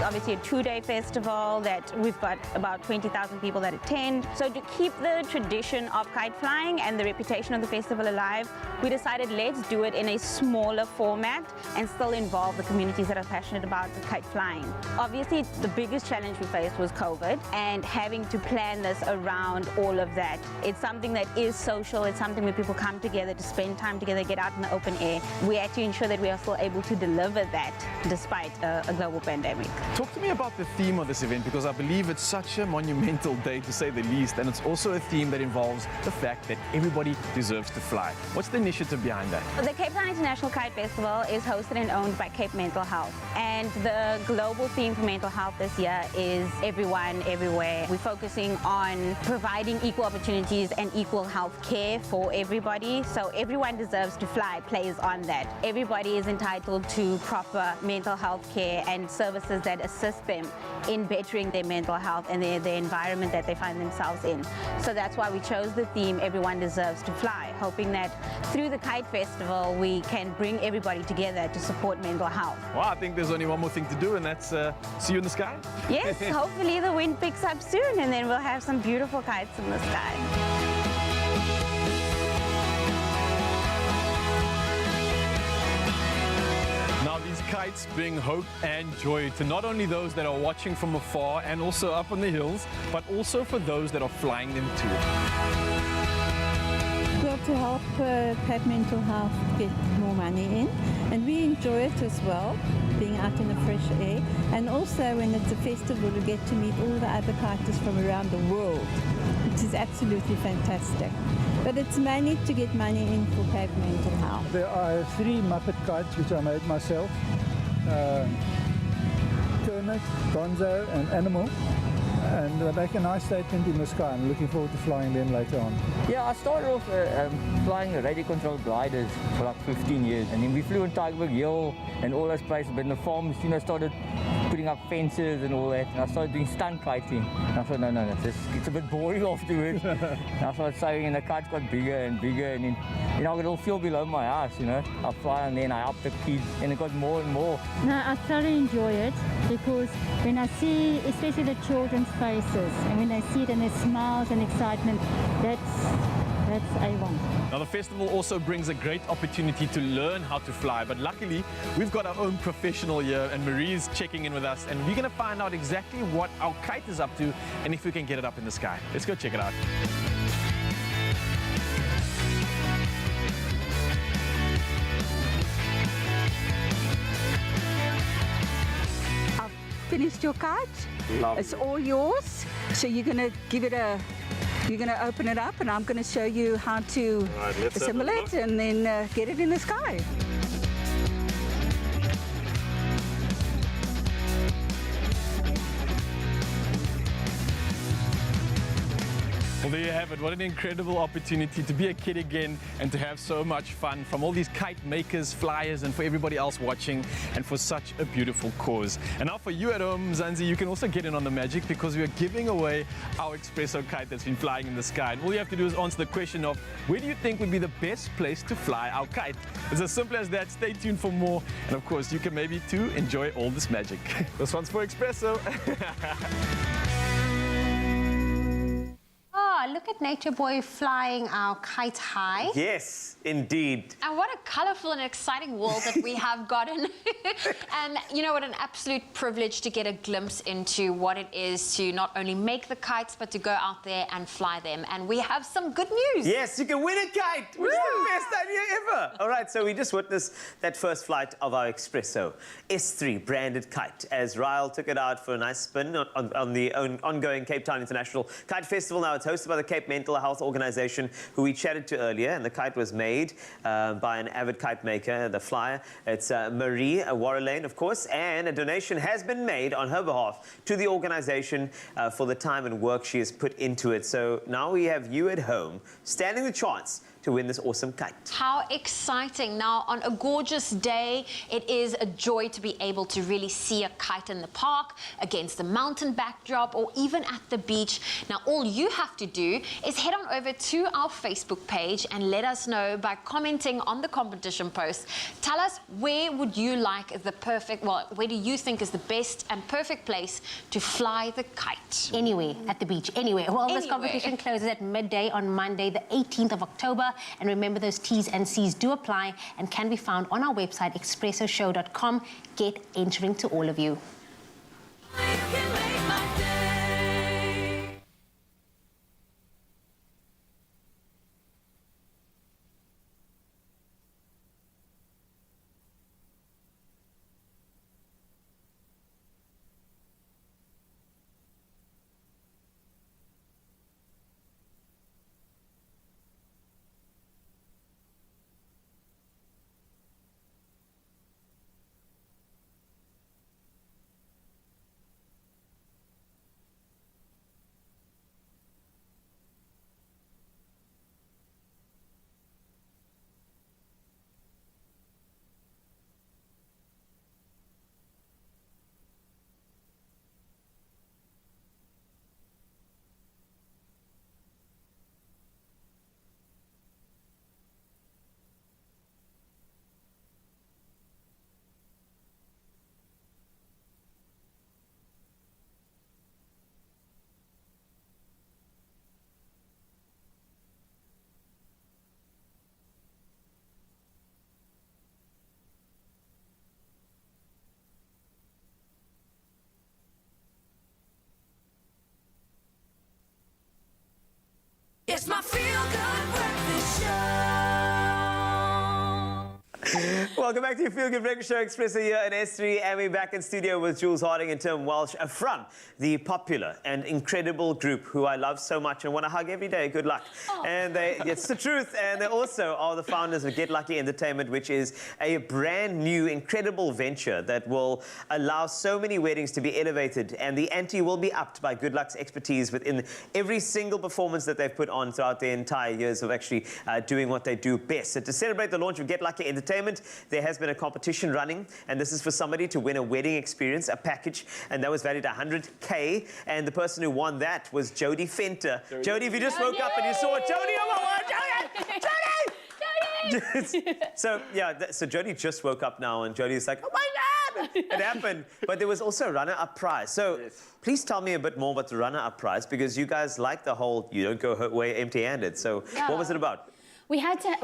Obviously a 2-day festival that we've got about 20,000 people that attend. So to keep the tradition of kite flying and the reputation of the festival alive, we decided let's do it in a smaller format and still involve the communities that are passionate about the kite flying. Obviously the biggest challenge we faced was COVID and having to plan this around all of that. It's something that is social, it's something where people come together to spend time together, get out in the open air. We had to ensure that we are still able to deliver that despite a global pandemic. Talk to me about the theme of this event, because I believe it's such a monumental day, to say the least, and it's also a theme that involves the fact that everybody deserves to fly. What's the initiative behind that? The Cape Town International Kite Festival is hosted and owned by Cape Mental Health, and the global theme for mental health this year is everyone, everywhere. We're focusing on providing equal opportunities and equal health care for everybody, so everyone deserves to fly plays on that. Everybody is entitled to proper mental health care and services that assist them in bettering their mental health and the environment that they find themselves in. So that's why we chose the theme, Everyone Deserves to Fly, hoping that through the Kite Festival we can bring everybody together to support mental health. Well, I think there's only one more thing to do, and that's see you in the sky. Yes, hopefully the wind picks up soon and then we'll have some beautiful kites in the sky. Kites bring hope and joy to not only those that are watching from afar and also up on the hills, but also for those that are flying them too. Good to help Cape Mental Health get more money in, and we enjoy it as well, being out in the fresh air. And also when it's a festival, we get to meet all the other kiters from around the world, which is absolutely fantastic. But it's mainly to get money in for Cape Mental Health. There are 3 Muppet kites which I made myself. Kermit, Gonzo and Animal. And they make a nice statement in the sky. I'm looking forward to flying them later on. Yeah, I started off flying radio-controlled gliders for like 15 years. And then we flew in Tigerberg Hill and all those places. But in the farms, you know, started putting up fences and all that. And I started doing stunt kiting. And I thought, no, it's a bit boring afterwards. And I started sailing and the kites got bigger and bigger. And then, you know, I could all feel below my house, you know. I fly and then I help the kids and it got more and more. No, I thoroughly enjoy it because when I see, especially the children's faces, and when they see it and their smiles and excitement, that's A1. Now the festival also brings a great opportunity to learn how to fly, but luckily we've got our own professional here and Marie's checking in with us and we're going to find out exactly what our kite is up to and if we can get it up in the sky. Let's go check it out. Finished your kite. Lovely. It's all yours. So you're gonna open it up, and I'm gonna show you how to assemble it and then get it in the sky. Well, there you have it. What an incredible opportunity to be a kid again and to have so much fun from all these kite makers, flyers, and for everybody else watching, and for such a beautiful cause. And now for you at home, Zanzi, you can also get in on the magic because we are giving away our Expresso kite that's been flying in the sky. And all you have to do is answer the question of where do you think would be the best place to fly our kite? It's as simple as that. Stay tuned for more. And of course, you can maybe too enjoy all this magic. This one's for Expresso. Oh, look at Nature Boy flying our kite high. Yes, indeed. And what a colourful and exciting world that we have gotten. And you know what, an absolute privilege to get a glimpse into what it is to not only make the kites, but to go out there and fly them. And we have some good news. Yes, you can win a kite, which is the best idea ever. All right, so we just witnessed that first flight of our Expresso S3 branded kite as Ryle took it out for a nice spin on the ongoing Cape Town International Kite Festival. Now it's hosted by the Cape Mental Health Organization, who we chatted to earlier, and the kite was made by an avid kite maker, the flyer. It's Marie Warrelane, of course, and a donation has been made on her behalf to the organization for the time and work she has put into it. So now we have you at home standing the chance to win this awesome kite. How exciting. Now, on a gorgeous day, it is a joy to be able to really see a kite in the park, against the mountain backdrop, or even at the beach. Now, all you have to do is head on over to our Facebook page and let us know by commenting on the competition post. Tell us where would you like the perfect, well, where do you think is the best and perfect place to fly the kite? Anywhere, at the beach, anywhere. Well, this competition closes at midday on Monday, the 18th of October. And remember, those T's and C's do apply and can be found on our website, expressoshow.com. Get entering to all of you. It's my feel-good breakfast show. Welcome back to your Feel Good Breakfast Show. Expresso here at S3, and we're back in studio with Jules Harding and Tim Walsh from the popular and incredible group who I love so much and want to hug every day. Good luck. And it's the truth. And they also are the founders of Get Lucky Entertainment, which is a brand new, incredible venture that will allow so many weddings to be elevated, and the ante will be upped by Good Luck's expertise within every single performance that they've put on throughout their entire years of actually doing what they do best. So to celebrate the launch of Get Lucky Entertainment, there has been a competition running, and this is for somebody to win a wedding experience, a package, and that was valued at 100K, and the person who won that was Jodie Fenter. Jodie, if you just woke up and you saw Jodie, oh my God, Jodie! So, yeah, so Jodie just woke up now, and Jodie's like, oh my God, it happened. But there was also a runner-up prize. So please tell me a bit more about the runner-up prize, because you guys like the whole, you don't go away empty-handed. So what was it about? We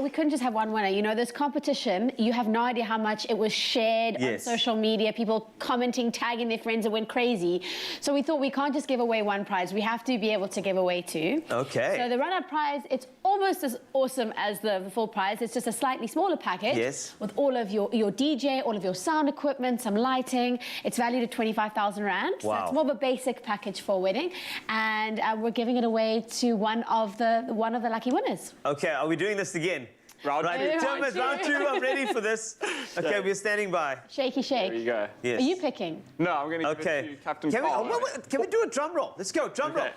couldn't just have one winner. You know, this competition, you have no idea how much it was shared on social media, people commenting, tagging their friends, it went crazy. So we thought we can't just give away one prize, we have to be able to give away two. Okay. So the runner prize, it's almost as awesome as the full prize. It's just a slightly smaller package with all of your DJ, all of your sound equipment, some lighting. It's valued at 25,000 Rand. Wow. So it's more of a basic package for a wedding. And we're giving it away to one of the lucky winners. Okay, are we doing this again? Round two. Tim, it's round two. I'm ready for this. Okay, we're standing by. Shaky shake. There you go. Yes. Are you picking? No, I'm going to give it to Captain Can we, Paul. can we do a drum roll? Let's go, drum roll.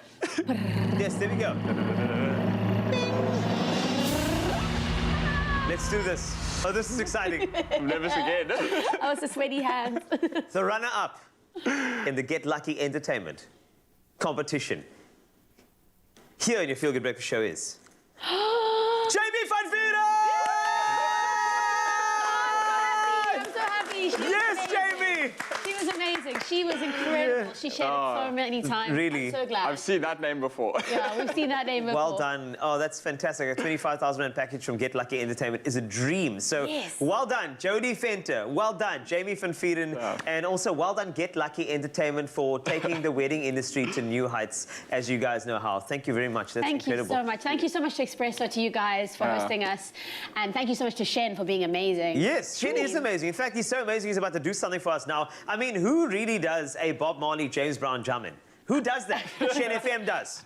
Yes, there we go. Let's do this. Oh, this is exciting. I'm nervous again. Oh, it's the sweaty hands. The runner-up in the Get Lucky Entertainment competition here in your Feel Good Breakfast Show is Jamie van Vuuren! I'm so happy. Yes, Jamie! She was amazing. She was incredible. She shared it so many times. Really? I'm so glad. I've seen that name before. Yeah, we've seen that name before. Well done. Oh, that's fantastic. A 25,000 Rand package from Get Lucky Entertainment is a dream. So well done, Jodie Fenter. Well done, Jamie van Vuuren. And also well done, Get Lucky Entertainment, for taking the wedding industry to new heights, as you guys know how. Thank you very much. That's incredible. Thank you so much. Thank you so much to Expresso, to you guys for hosting us. And thank you so much to Shen for being amazing. Yes, Shen is amazing. In fact, he's so amazing, he's about to do something for us now. I mean, who really does a Bob Marley, James Brown jamming? Who does that? Shen FM does.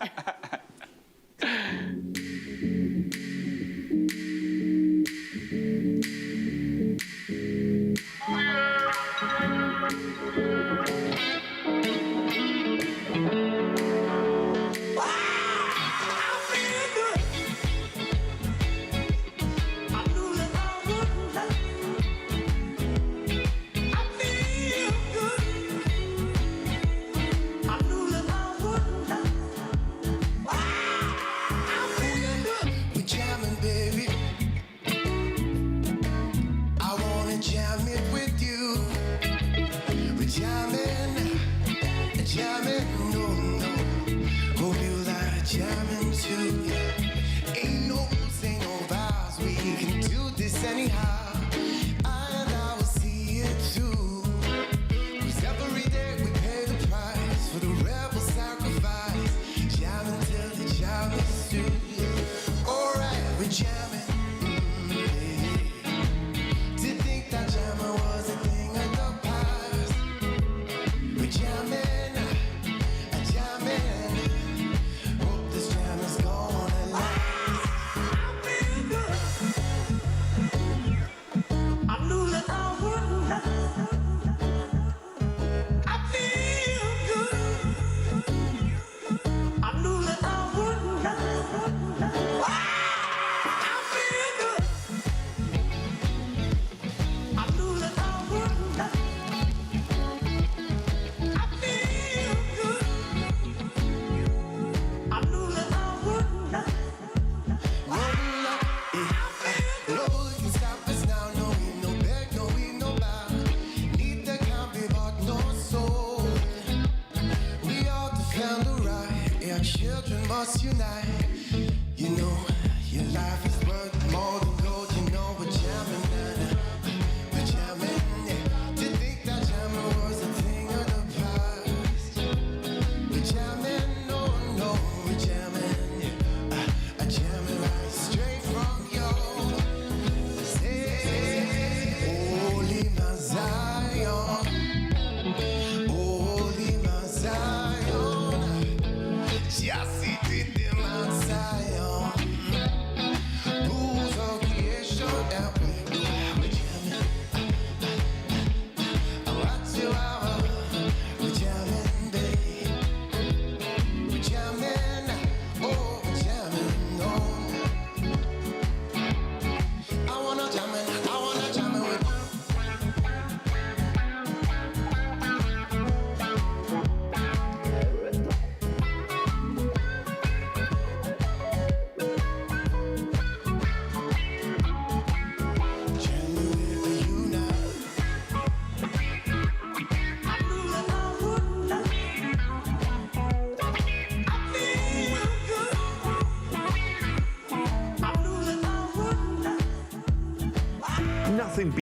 nothing